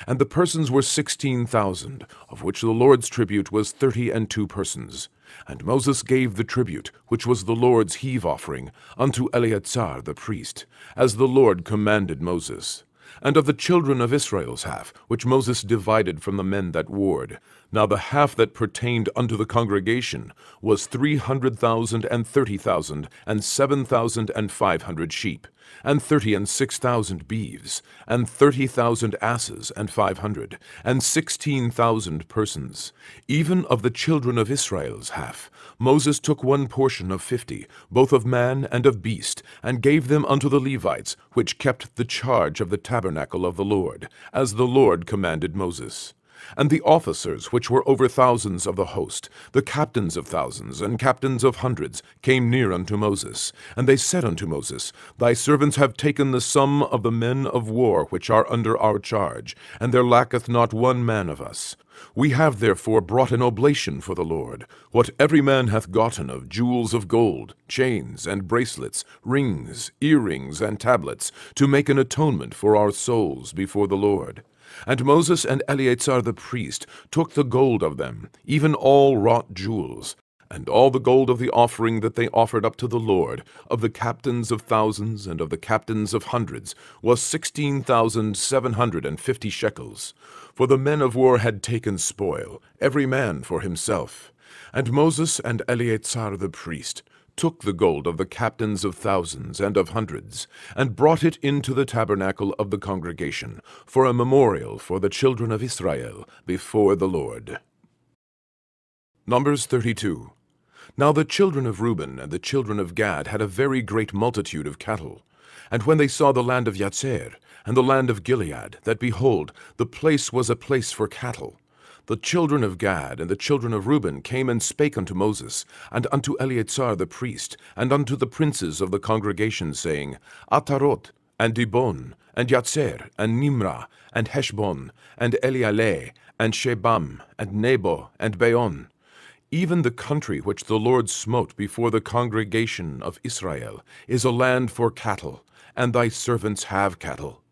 And the persons were 16,000, of which the Lord's tribute was 32 persons. And Moses gave the tribute, which was the Lord's heave offering, unto Eleazar the priest, as the Lord commanded Moses. And of the children of Israel's half, which Moses divided from the men that warred, now the half that pertained unto the congregation was 300,000, and 30,000, and 7,500 sheep, and 36,000 beeves, and 30,000 asses, and 500, and 16,000 persons. Even of the children of Israel's half, Moses took one portion of 50, both of man and of beast, and gave them unto the Levites, which kept the charge of the tabernacle of the Lord, as the Lord commanded Moses. And the officers which were over thousands of the host, the captains of thousands, and captains of hundreds, came near unto Moses. And they said unto Moses, Thy servants have taken the sum of the men of war which are under our charge, and there lacketh not one man of us. We have therefore brought an oblation for the Lord, what every man hath gotten of jewels of gold, chains, and bracelets, rings, earrings, and tablets, to make an atonement for our souls before the Lord. And Moses and Eleazar the priest took the gold of them, even all wrought jewels, and all the gold of the offering that they offered up to the Lord, of the captains of thousands and of the captains of hundreds, was 16,750 shekels. For the men of war had taken spoil, every man for himself. And Moses and Eleazar the priest took the gold of the captains of thousands and of hundreds, and brought it into the tabernacle of the congregation, for a memorial for the children of Israel before the Lord. Numbers 32. Now the children of Reuben and the children of Gad had a very great multitude of cattle. And when they saw the land of Jazer, and the land of Gilead, that behold, the place was a place for cattle, the children of Gad and the children of Reuben came and spake unto Moses, and unto Eleazar the priest, and unto the princes of the congregation, saying, Atarot, and Dibon, and Jazer, and Nimrah, and Heshbon, and Elealeh, and Shebam, and Nebo, and Beon, even the country which the Lord smote before the congregation of Israel, is a land for cattle, and thy servants have cattle.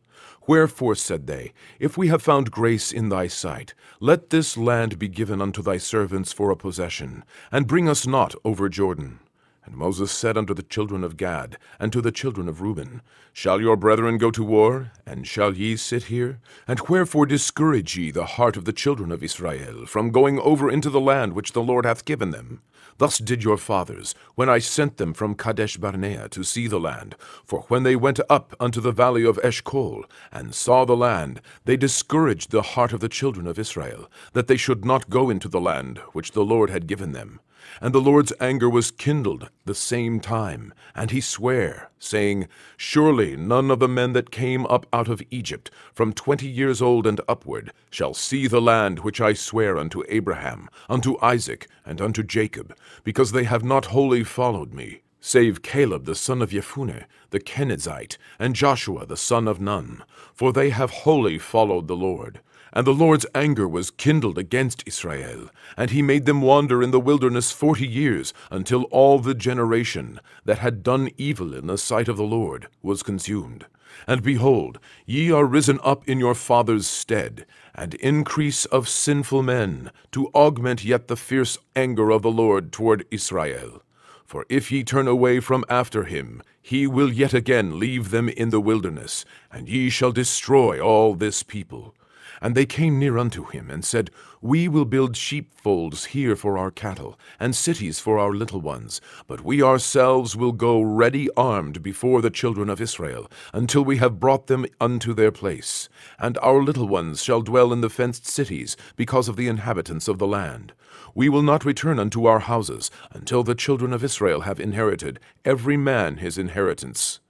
Wherefore, said they, if we have found grace in thy sight, let this land be given unto thy servants for a possession, and bring us not over Jordan. And Moses said unto the children of Gad, and to the children of Reuben, Shall your brethren go to war, and shall ye sit here? And wherefore discourage ye the heart of the children of Israel from going over into the land which the Lord hath given them? Thus did your fathers, when I sent them from Kadesh Barnea to see the land. For when they went up unto the valley of Eshcol, and saw the land, they discouraged the heart of the children of Israel, that they should not go into the land which the Lord had given them. And the Lord's anger was kindled the same time, and he sware, saying, Surely none of the men that came up out of Egypt, from 20 years old and upward, shall see the land which I swear unto Abraham, unto Isaac, and unto Jacob, because they have not wholly followed me, save Caleb the son of Jephunneh, the Kenizzite, and Joshua the son of Nun, for they have wholly followed the Lord. And the Lord's anger was kindled against Israel, and he made them wander in the wilderness 40 years, until all the generation that had done evil in the sight of the Lord was consumed. And behold, ye are risen up in your fathers' stead, and increase of sinful men, to augment yet the fierce anger of the Lord toward Israel. For if ye turn away from after him, he will yet again leave them in the wilderness, and ye shall destroy all this people. And they came near unto him, and said, We will build sheepfolds here for our cattle, and cities for our little ones. But we ourselves will go ready armed before the children of Israel, until we have brought them unto their place. And our little ones shall dwell in the fenced cities, because of the inhabitants of the land. We will not return unto our houses, until the children of Israel have inherited, every man his inheritance.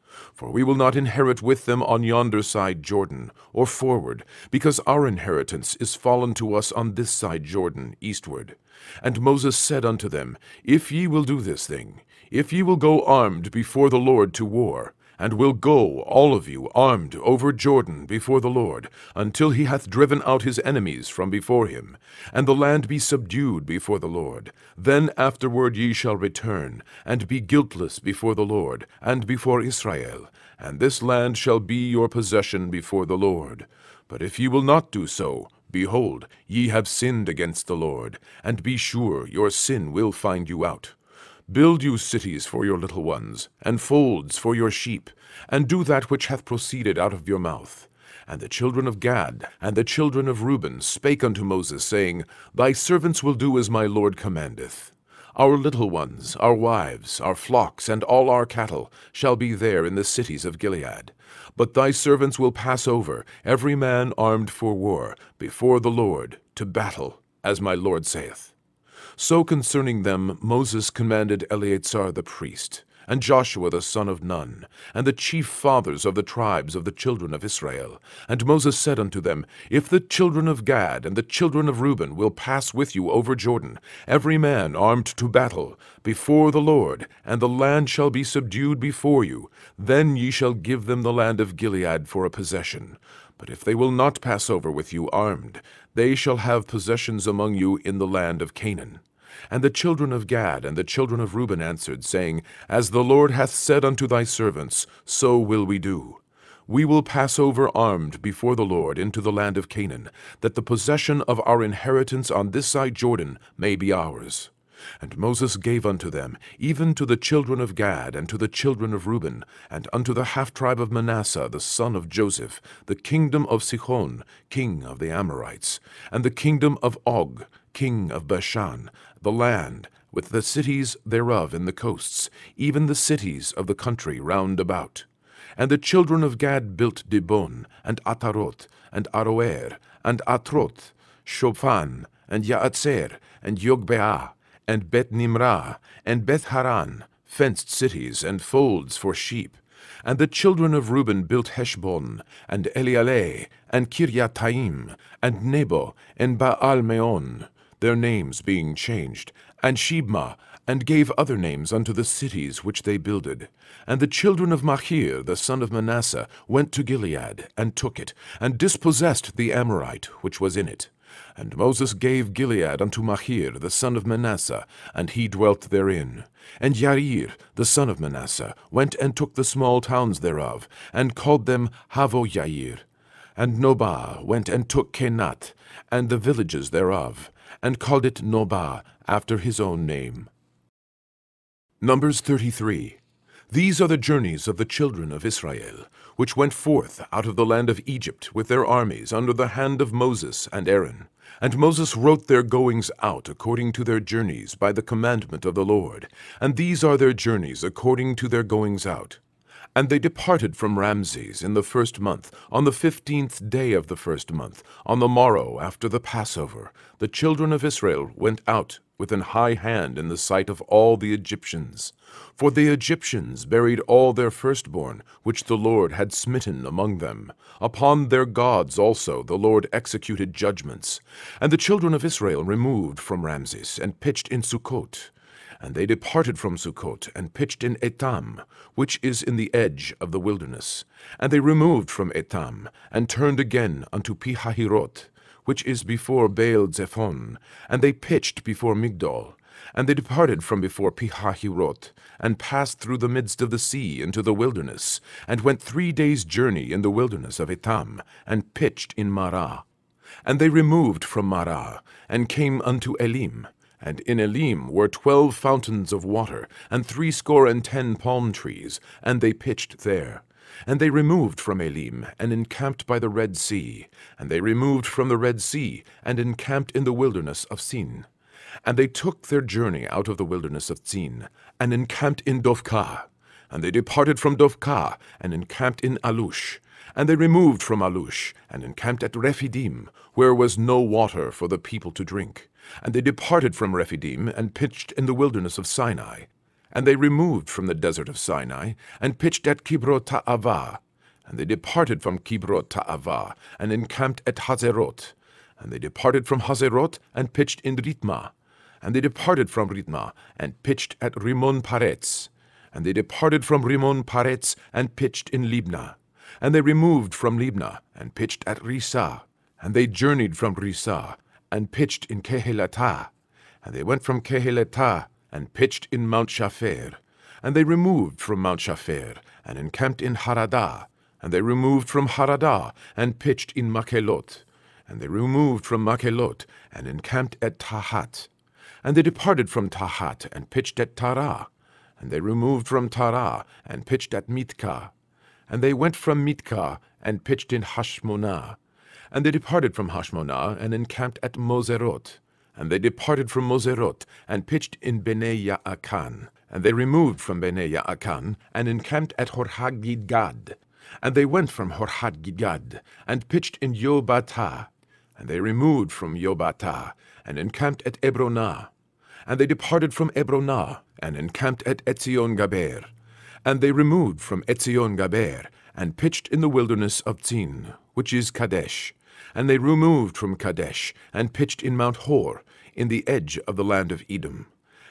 For we will not inherit with them on yonder side Jordan, or forward, because our inheritance is fallen to us on this side Jordan, eastward. And Moses said unto them, If ye will do this thing, if ye will go armed before the Lord to war, and will go, all of you, armed over Jordan before the Lord, until he hath driven out his enemies from before him, and the land be subdued before the Lord, then afterward ye shall return, and be guiltless before the Lord, and before Israel, and this land shall be your possession before the Lord. But if ye will not do so, behold, ye have sinned against the Lord, and be sure your sin will find you out. Build you cities for your little ones, and folds for your sheep, and do that which hath proceeded out of your mouth. And the children of Gad and the children of Reuben spake unto Moses, saying, Thy servants will do as my Lord commandeth. Our little ones, our wives, our flocks, and all our cattle shall be there in the cities of Gilead. But thy servants will pass over, every man armed for war, before the Lord, to battle, as my Lord saith. So concerning them Moses commanded Eleazar the priest, and Joshua the son of Nun, and the chief fathers of the tribes of the children of Israel. And Moses said unto them, If the children of Gad and the children of Reuben will pass with you over Jordan, every man armed to battle, before the Lord, and the land shall be subdued before you, then ye shall give them the land of Gilead for a possession. But if they will not pass over with you armed, they shall have possessions among you in the land of Canaan. And the children of Gad and the children of Reuben answered, saying, As the Lord hath said unto thy servants, so will we do. We will pass over armed before the Lord into the land of Canaan, that the possession of our inheritance on this side Jordan may be ours. And Moses gave unto them, even to the children of Gad and to the children of Reuben, and unto the half-tribe of Manasseh the son of Joseph, the kingdom of Sihon, king of the Amorites, and the kingdom of Og, king of Bashan, the land, with the cities thereof in the coasts, even the cities of the country round about. And the children of Gad built Dibon, and Ataroth, and Aroer, and Atroth, Shophan, and Yaatzer, and Yogbeah, and Beth-Nimrah, and Beth-Haran, fenced cities and folds for sheep. And the children of Reuben built Heshbon, and Elealeh, and Kiryataim, and Nebo, and Baal-Meon, their names being changed, and Shibma, and gave other names unto the cities which they builded. And the children of Machir, the son of Manasseh, went to Gilead, and took it, and dispossessed the Amorite which was in it. And Moses gave Gilead unto Machir, the son of Manasseh, and he dwelt therein. And Yair, the son of Manasseh, went and took the small towns thereof, and called them Havoyair. And Nobah went and took Kenath, and the villages thereof, and called it Nobah, after his own name. Numbers 33. These are the journeys of the children of Israel, which went forth out of the land of Egypt with their armies under the hand of Moses and Aaron. And Moses wrote their goings out according to their journeys by the commandment of the Lord. And these are their journeys according to their goings out. And they departed from Ramses in the 1st month, on the 15th day of the 1st month, on the morrow after the Passover. The children of Israel went out with an high hand in the sight of all the Egyptians. For the Egyptians buried all their firstborn, which the Lord had smitten among them. Upon their gods also the Lord executed judgments. And the children of Israel removed from Ramses, and pitched in Sukkot. And they departed from Sukkot, and pitched in Etam, which is in the edge of the wilderness. And they removed from Etam, and turned again unto Pihahiroth, which is before Baal-Zephon, and they pitched before Migdol. And they departed from before Pihahiroth, and passed through the midst of the sea into the wilderness, and went 3 days' journey in the wilderness of Etam, and pitched in Marah. And they removed from Marah, and came unto Elim. And in Elim were 12 fountains of water, and 70 palm trees, and they pitched there. And they removed from Elim, and encamped by the Red Sea. And they removed from the Red Sea, and encamped in the wilderness of Sin. And they took their journey out of the wilderness of Sin, and encamped in Dovkah. And they departed from Dovkah, and encamped in Alush. And they removed from Alush, and encamped at Rephidim, where was no water for the people to drink. And they departed from Rephidim, and pitched in the wilderness of Sinai. And they removed from the desert of Sinai, and pitched at Kibrot-Ta'avah. And they departed from Kibrot-Ta'avah, and encamped at Hazeroth. And they departed from Hazeroth, and pitched in Ritmah. And they departed from Ritmah, and pitched at Rimmon-Paretz. And they departed from Rimmon-Paretz, and pitched in Libnah. And they removed from Libnah, and pitched at Risah. And they journeyed from Risah, and pitched in Kehelatah. And they went from Kehelatah, and pitched in Mount Shapher. And they removed from Mount Shapher, and encamped in Haradah. And they removed from Haradah, and pitched in Makhelot. And they removed from Makhelot, and encamped at Tahat. And they departed from Tahat, and pitched at Tarah. And they removed from Tarah, and pitched at Mitkah. And they went from Mitkah, and pitched in Hashmonah. And they departed from Hashmonah, and encamped at Moserot. And they departed from Moserot, and pitched in Bene Yaakan. And they removed from Bene Yaakan, and encamped at Horhagidgad. And they went from Horhagidgad, and pitched in Yobatah. And they removed from Yobatah, and encamped at Ebronah. And they departed from Ebronah, and encamped at Etzion-Gaber. And they removed from Etzion-Gaber, and pitched in the wilderness of Tzin, which is Kadesh. And they removed from Kadesh, and pitched in Mount Hor, in the edge of the land of Edom.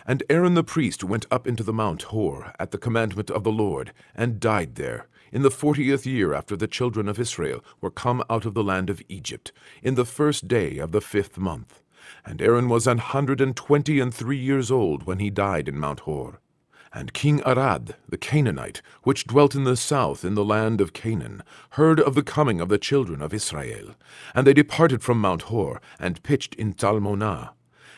And Aaron the priest went up into the Mount Hor at the commandment of the Lord, and died there, in the 40th year after the children of Israel were come out of the land of Egypt, in the 1st day of the 5th month. And Aaron was 123 years old when he died in Mount Hor. And King Arad, the Canaanite, which dwelt in the south in the land of Canaan, heard of the coming of the children of Israel. And they departed from Mount Hor, and pitched in Talmonah.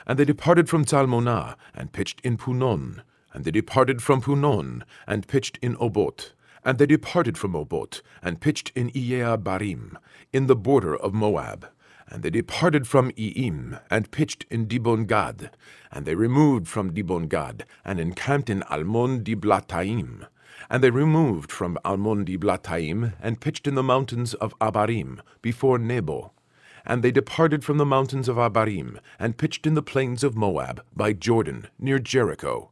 And they departed from Talmonah, and pitched in Punon. And they departed from Punon, and pitched in Obot. And they departed from Obot, and pitched in Iyeabarim, in the border of Moab. And they departed from Iim, and pitched in Dibon-Gad. And they removed from Dibon-Gad, and encamped in Almon-Diblathaim. And they removed from Almon-Diblathaim, and pitched in the mountains of Abarim, before Nebo. And they departed from the mountains of Abarim, and pitched in the plains of Moab, by Jordan, near Jericho.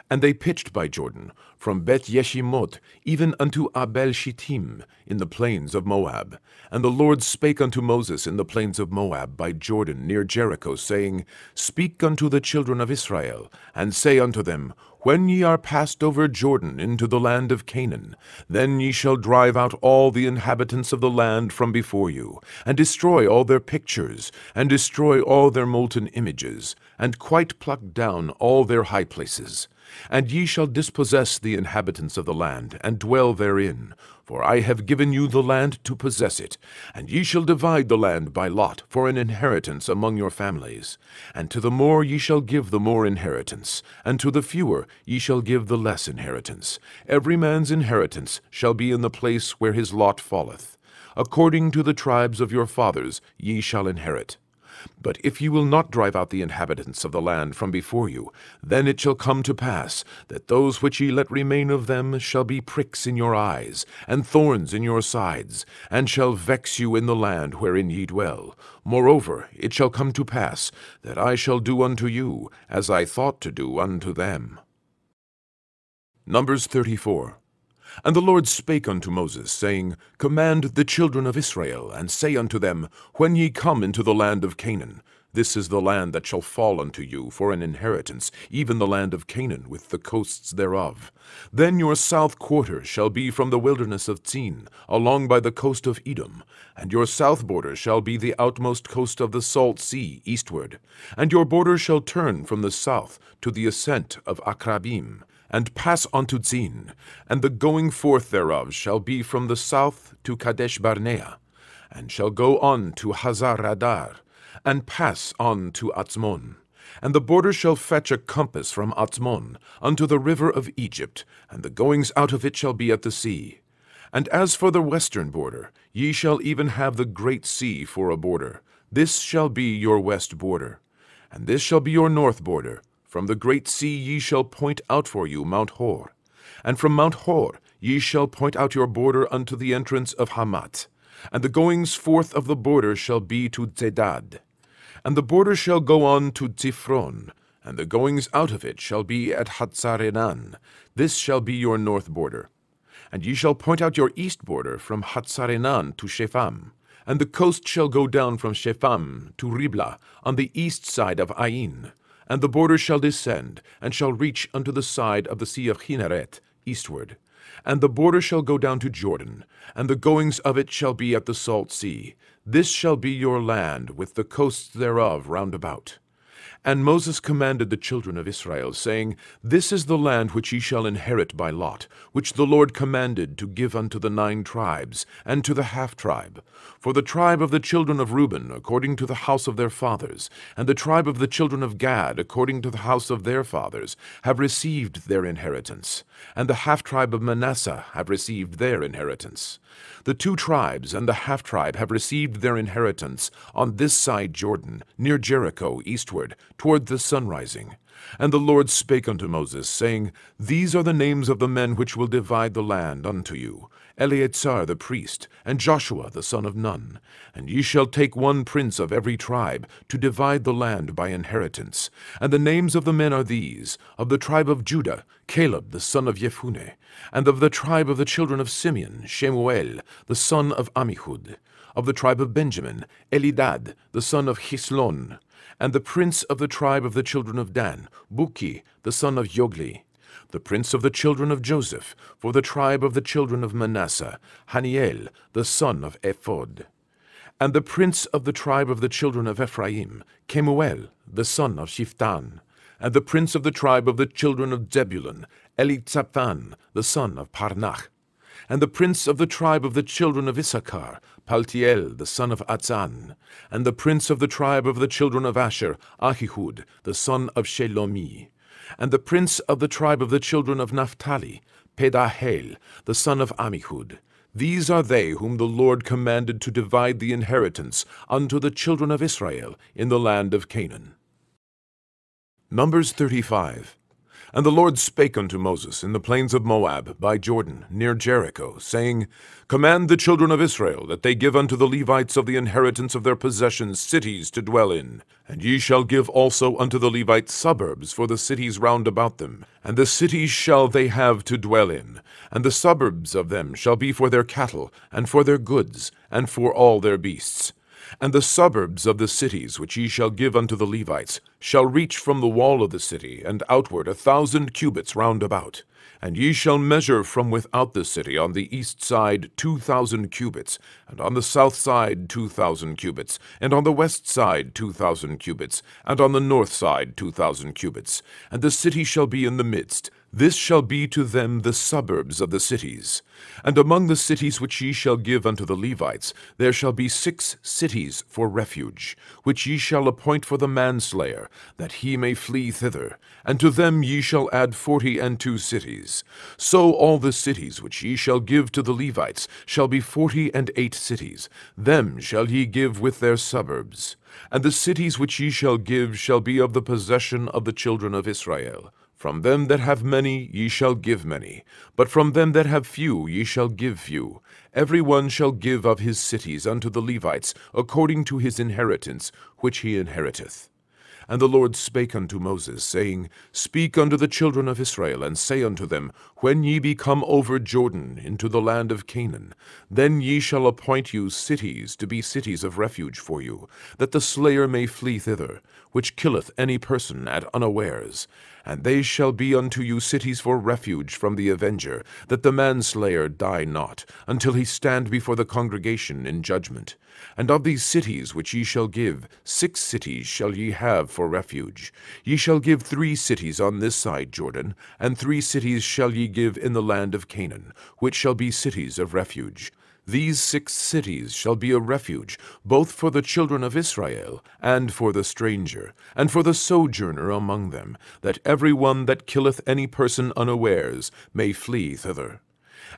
And they pitched by Jordan, from Beth-Yeshimot, even unto Abel-Shittim, in the plains of Moab. And the Lord spake unto Moses in the plains of Moab, by Jordan, near Jericho, saying, Speak unto the children of Israel, and say unto them, When ye are passed over Jordan into the land of Canaan, then ye shall drive out all the inhabitants of the land from before you, and destroy all their pictures, and destroy all their molten images, and quite pluck down all their high places. And ye shall dispossess the inhabitants of the land, and dwell therein. For I have given you the land to possess it, and ye shall divide the land by lot for an inheritance among your families. And to the more ye shall give the more inheritance, and to the fewer ye shall give the less inheritance. Every man's inheritance shall be in the place where his lot falleth. According to the tribes of your fathers ye shall inherit. But if ye will not drive out the inhabitants of the land from before you, then it shall come to pass that those which ye let remain of them shall be pricks in your eyes, and thorns in your sides, and shall vex you in the land wherein ye dwell. Moreover, it shall come to pass that I shall do unto you as I thought to do unto them. Numbers 34. And the Lord spake unto Moses, saying, Command the children of Israel, and say unto them, When ye come into the land of Canaan, this is the land that shall fall unto you for an inheritance, even the land of Canaan with the coasts thereof. Then your south quarter shall be from the wilderness of Tzin, along by the coast of Edom, and your south border shall be the outmost coast of the salt sea eastward. And your border shall turn from the south to the ascent of Akrabim, and pass unto Tzin, and the going forth thereof shall be from the south to Kadesh-barnea, and shall go on to Hazar-Adar, and pass on to Atzmon. And the border shall fetch a compass from Atzmon unto the river of Egypt, and the goings out of it shall be at the sea. And as for the western border, ye shall even have the great sea for a border. This shall be your west border. And this shall be your north border. From the great sea ye shall point out for you Mount Hor. And from Mount Hor ye shall point out your border unto the entrance of Hamat. And the goings forth of the border shall be to Zedad. And the border shall go on to Tzifron, and the goings out of it shall be at Hatzarenan. This shall be your north border. And ye shall point out your east border from Hatzarenan to Shepham. And the coast shall go down from Shepham to Riblah on the east side of Ain. And the border shall descend, and shall reach unto the side of the sea of Chinnereth, eastward. And the border shall go down to Jordan, and the goings of it shall be at the salt sea. This shall be your land, with the coasts thereof round about. And Moses commanded the children of Israel, saying, This is the land which ye shall inherit by lot, which the Lord commanded to give unto the 9 tribes, and to the half-tribe. For the tribe of the children of Reuben, according to the house of their fathers, and the tribe of the children of Gad, according to the house of their fathers, have received their inheritance, and the half-tribe of Manasseh have received their inheritance. The 2 tribes and the half-tribe have received their inheritance on this side Jordan, near Jericho, eastward, toward the sunrising. And the Lord spake unto Moses, saying, These are the names of the men which will divide the land unto you, Eleazar the priest, and Joshua the son of Nun. And ye shall take 1 prince of every tribe, to divide the land by inheritance. And the names of the men are these: of the tribe of Judah, Caleb the son of Jephunneh; and of the tribe of the children of Simeon, Shemuel the son of Ammihud; of the tribe of Benjamin, Elidad the son of Chislon; and the prince of the tribe of the children of Dan, Buki the son of Jogli; the prince of the children of Joseph, for the tribe of the children of Manasseh, Haniel the son of Ephod; and the prince of the tribe of the children of Ephraim, Kemuel the son of Shiftan; and the prince of the tribe of the children of Zebulun, Elitzaphan the son of Parnach; and the prince of the tribe of the children of Issachar, Paltiel the son of Atzan; and the prince of the tribe of the children of Asher, Ahihud the son of Shelomi; and the prince of the tribe of the children of Naphtali, Pedahel the son of Ammihud. These are they whom the Lord commanded to divide the inheritance unto the children of Israel in the land of Canaan. Numbers 35. And the Lord spake unto Moses in the plains of Moab by Jordan, near Jericho, saying, Command the children of Israel that they give unto the Levites of the inheritance of their possessions cities to dwell in. And ye shall give also unto the Levites suburbs for the cities round about them. And the cities shall they have to dwell in, and the suburbs of them shall be for their cattle, and for their goods, and for all their beasts. And the suburbs of the cities which ye shall give unto the Levites shall reach from the wall of the city and outward 1,000 cubits round about. And ye shall measure from without the city on the east side 2,000 cubits, and on the south side 2,000 cubits, and on the west side 2,000 cubits, and on the north side 2,000 cubits. And the city shall be in the midst. This shall be to them the suburbs of the cities. And among the cities which ye shall give unto the Levites, there shall be 6 cities for refuge, which ye shall appoint for the manslayer, that he may flee thither. And to them ye shall add 42 cities. So all the cities which ye shall give to the Levites shall be 48 cities. Them shall ye give with their suburbs. And the cities which ye shall give shall be of the possession of the children of Israel. From them that have many ye shall give many, but from them that have few ye shall give few. Every one shall give of his cities unto the Levites, according to his inheritance which he inheriteth. And the Lord spake unto Moses, saying, Speak unto the children of Israel, and say unto them, When ye be come over Jordan into the land of Canaan, then ye shall appoint you cities to be cities of refuge for you, that the slayer may flee thither, which killeth any person at unawares. And they shall be unto you cities for refuge from the avenger, that the manslayer die not, until he stand before the congregation in judgment. And of these cities which ye shall give, 6 cities shall ye have for refuge. Ye shall give 3 cities on this side Jordan, and 3 cities shall ye give in the land of Canaan, which shall be cities of refuge. These 6 cities shall be a refuge, both for the children of Israel, and for the stranger, and for the sojourner among them, that every one that killeth any person unawares may flee thither.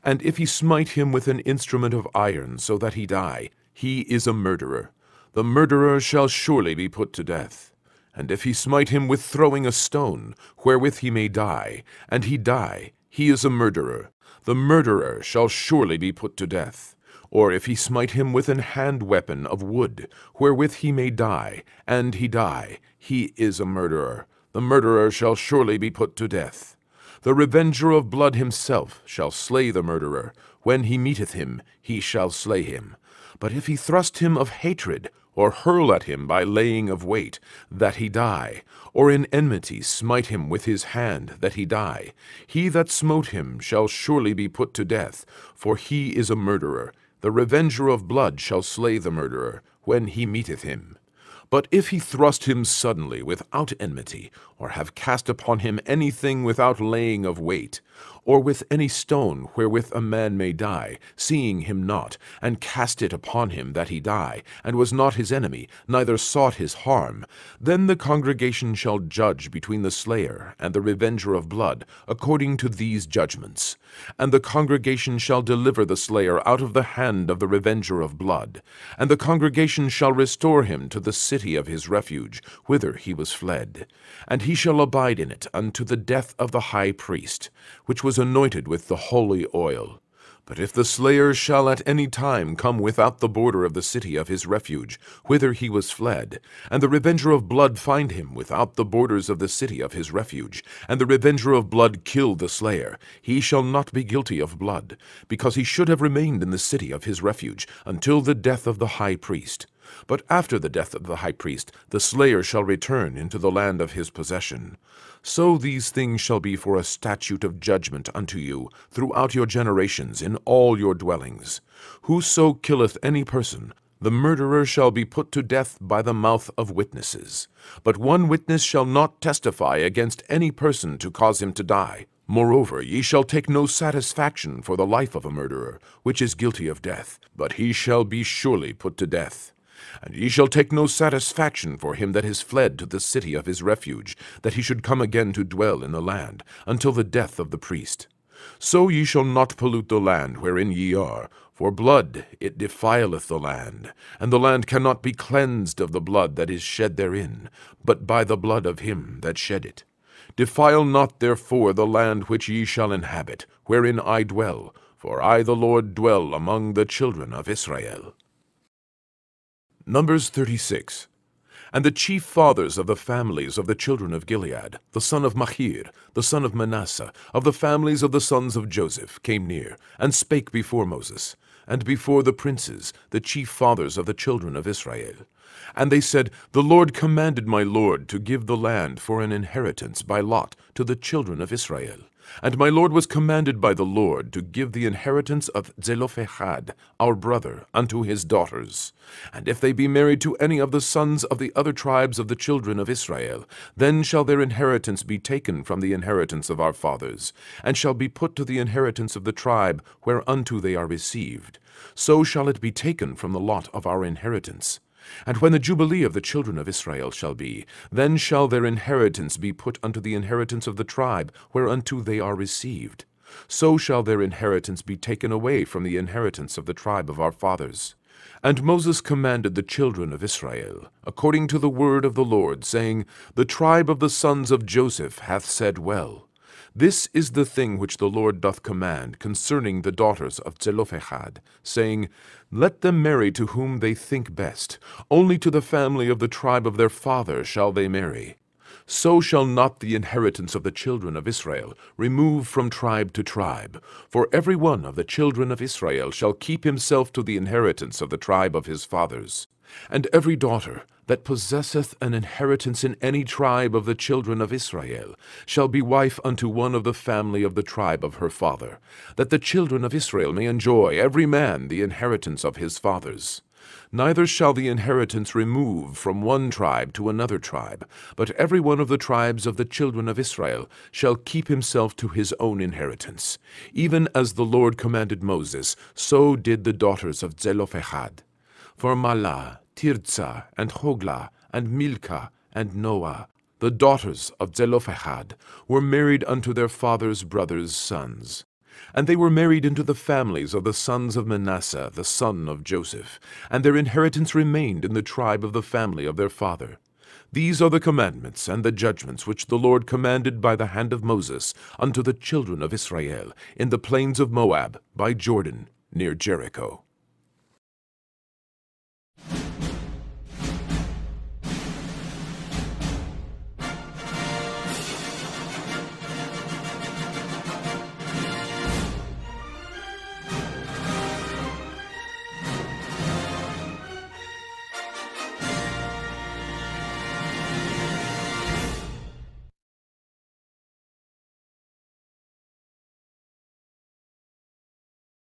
And if he smite him with an instrument of iron, so that he die, he is a murderer. The murderer shall surely be put to death. And if he smite him with throwing a stone, wherewith he may die, and he die, he is a murderer. The murderer shall surely be put to death. Or if he smite him with an hand weapon of wood, wherewith he may die, and he die, he is a murderer. The murderer shall surely be put to death. The revenger of blood himself shall slay the murderer. When he meeteth him, he shall slay him. But if he thrust him of hatred, or hurl at him by laying of weight, that he die, or in enmity smite him with his hand, that he die, he that smote him shall surely be put to death, for he is a murderer. The revenger of blood shall slay the murderer, when he meeteth him. But if he thrust him suddenly without enmity, or have cast upon him anything without laying of weight, or with any stone wherewith a man may die, seeing him not, and cast it upon him that he die, and was not his enemy, neither sought his harm, then the congregation shall judge between the slayer and the revenger of blood, according to these judgments. And the congregation shall deliver the slayer out of the hand of the revenger of blood, and the congregation shall restore him to the city of his refuge, whither he was fled. And he shall abide in it unto the death of the high priest, which was anointed with the holy oil. But if the slayer shall at any time come without the border of the city of his refuge, whither he was fled, and the revenger of blood find him without the borders of the city of his refuge, and the revenger of blood kill the slayer, he shall not be guilty of blood, because he should have remained in the city of his refuge until the death of the high priest. But after the death of the high priest, the slayer shall return into the land of his possession. So these things shall be for a statute of judgment unto you throughout your generations in all your dwellings. Whoso killeth any person, the murderer shall be put to death by the mouth of witnesses. But one witness shall not testify against any person to cause him to die. Moreover, ye shall take no satisfaction for the life of a murderer, which is guilty of death, but he shall be surely put to death. And ye shall take no satisfaction for him that is fled to the city of his refuge, that he should come again to dwell in the land, until the death of the priest. So ye shall not pollute the land wherein ye are, for blood it defileth the land, and the land cannot be cleansed of the blood that is shed therein, but by the blood of him that shed it. Defile not therefore the land which ye shall inhabit, wherein I dwell, for I the Lord dwell among the children of Israel. Numbers 36. And the chief fathers of the families of the children of Gilead, the son of Machir, the son of Manasseh, of the families of the sons of Joseph, came near, and spake before Moses, and before the princes, the chief fathers of the children of Israel. And they said, The Lord commanded my Lord to give the land for an inheritance by lot to the children of Israel. And my Lord was commanded by the Lord to give the inheritance of Zelophehad, our brother, unto his daughters. And if they be married to any of the sons of the other tribes of the children of Israel, then shall their inheritance be taken from the inheritance of our fathers, and shall be put to the inheritance of the tribe whereunto they are received. So shall it be taken from the lot of our inheritance. And when the jubilee of the children of Israel shall be, then shall their inheritance be put unto the inheritance of the tribe whereunto they are received. So shall their inheritance be taken away from the inheritance of the tribe of our fathers. And Moses commanded the children of Israel, according to the word of the Lord, saying, The tribe of the sons of Joseph hath said well. This is the thing which the Lord doth command concerning the daughters of Zelophehad, saying, Let them marry to whom they think best, only to the family of the tribe of their father shall they marry. So shall not the inheritance of the children of Israel remove from tribe to tribe, for every one of the children of Israel shall keep himself to the inheritance of the tribe of his fathers. And every daughter that possesseth an inheritance in any tribe of the children of Israel shall be wife unto one of the family of the tribe of her father, that the children of Israel may enjoy every man the inheritance of his fathers. Neither shall the inheritance remove from one tribe to another tribe, but every one of the tribes of the children of Israel shall keep himself to his own inheritance. Even as the Lord commanded Moses, so did the daughters of Zelophehad. For Mahlah, Tirzah, and Hoglah, and Milcah, and Noah, the daughters of Zelophehad, were married unto their father's brothers' sons. And they were married into the families of the sons of Manasseh, the son of Joseph, and their inheritance remained in the tribe of the family of their father. These are the commandments and the judgments which the Lord commanded by the hand of Moses unto the children of Israel in the plains of Moab by Jordan, near Jericho.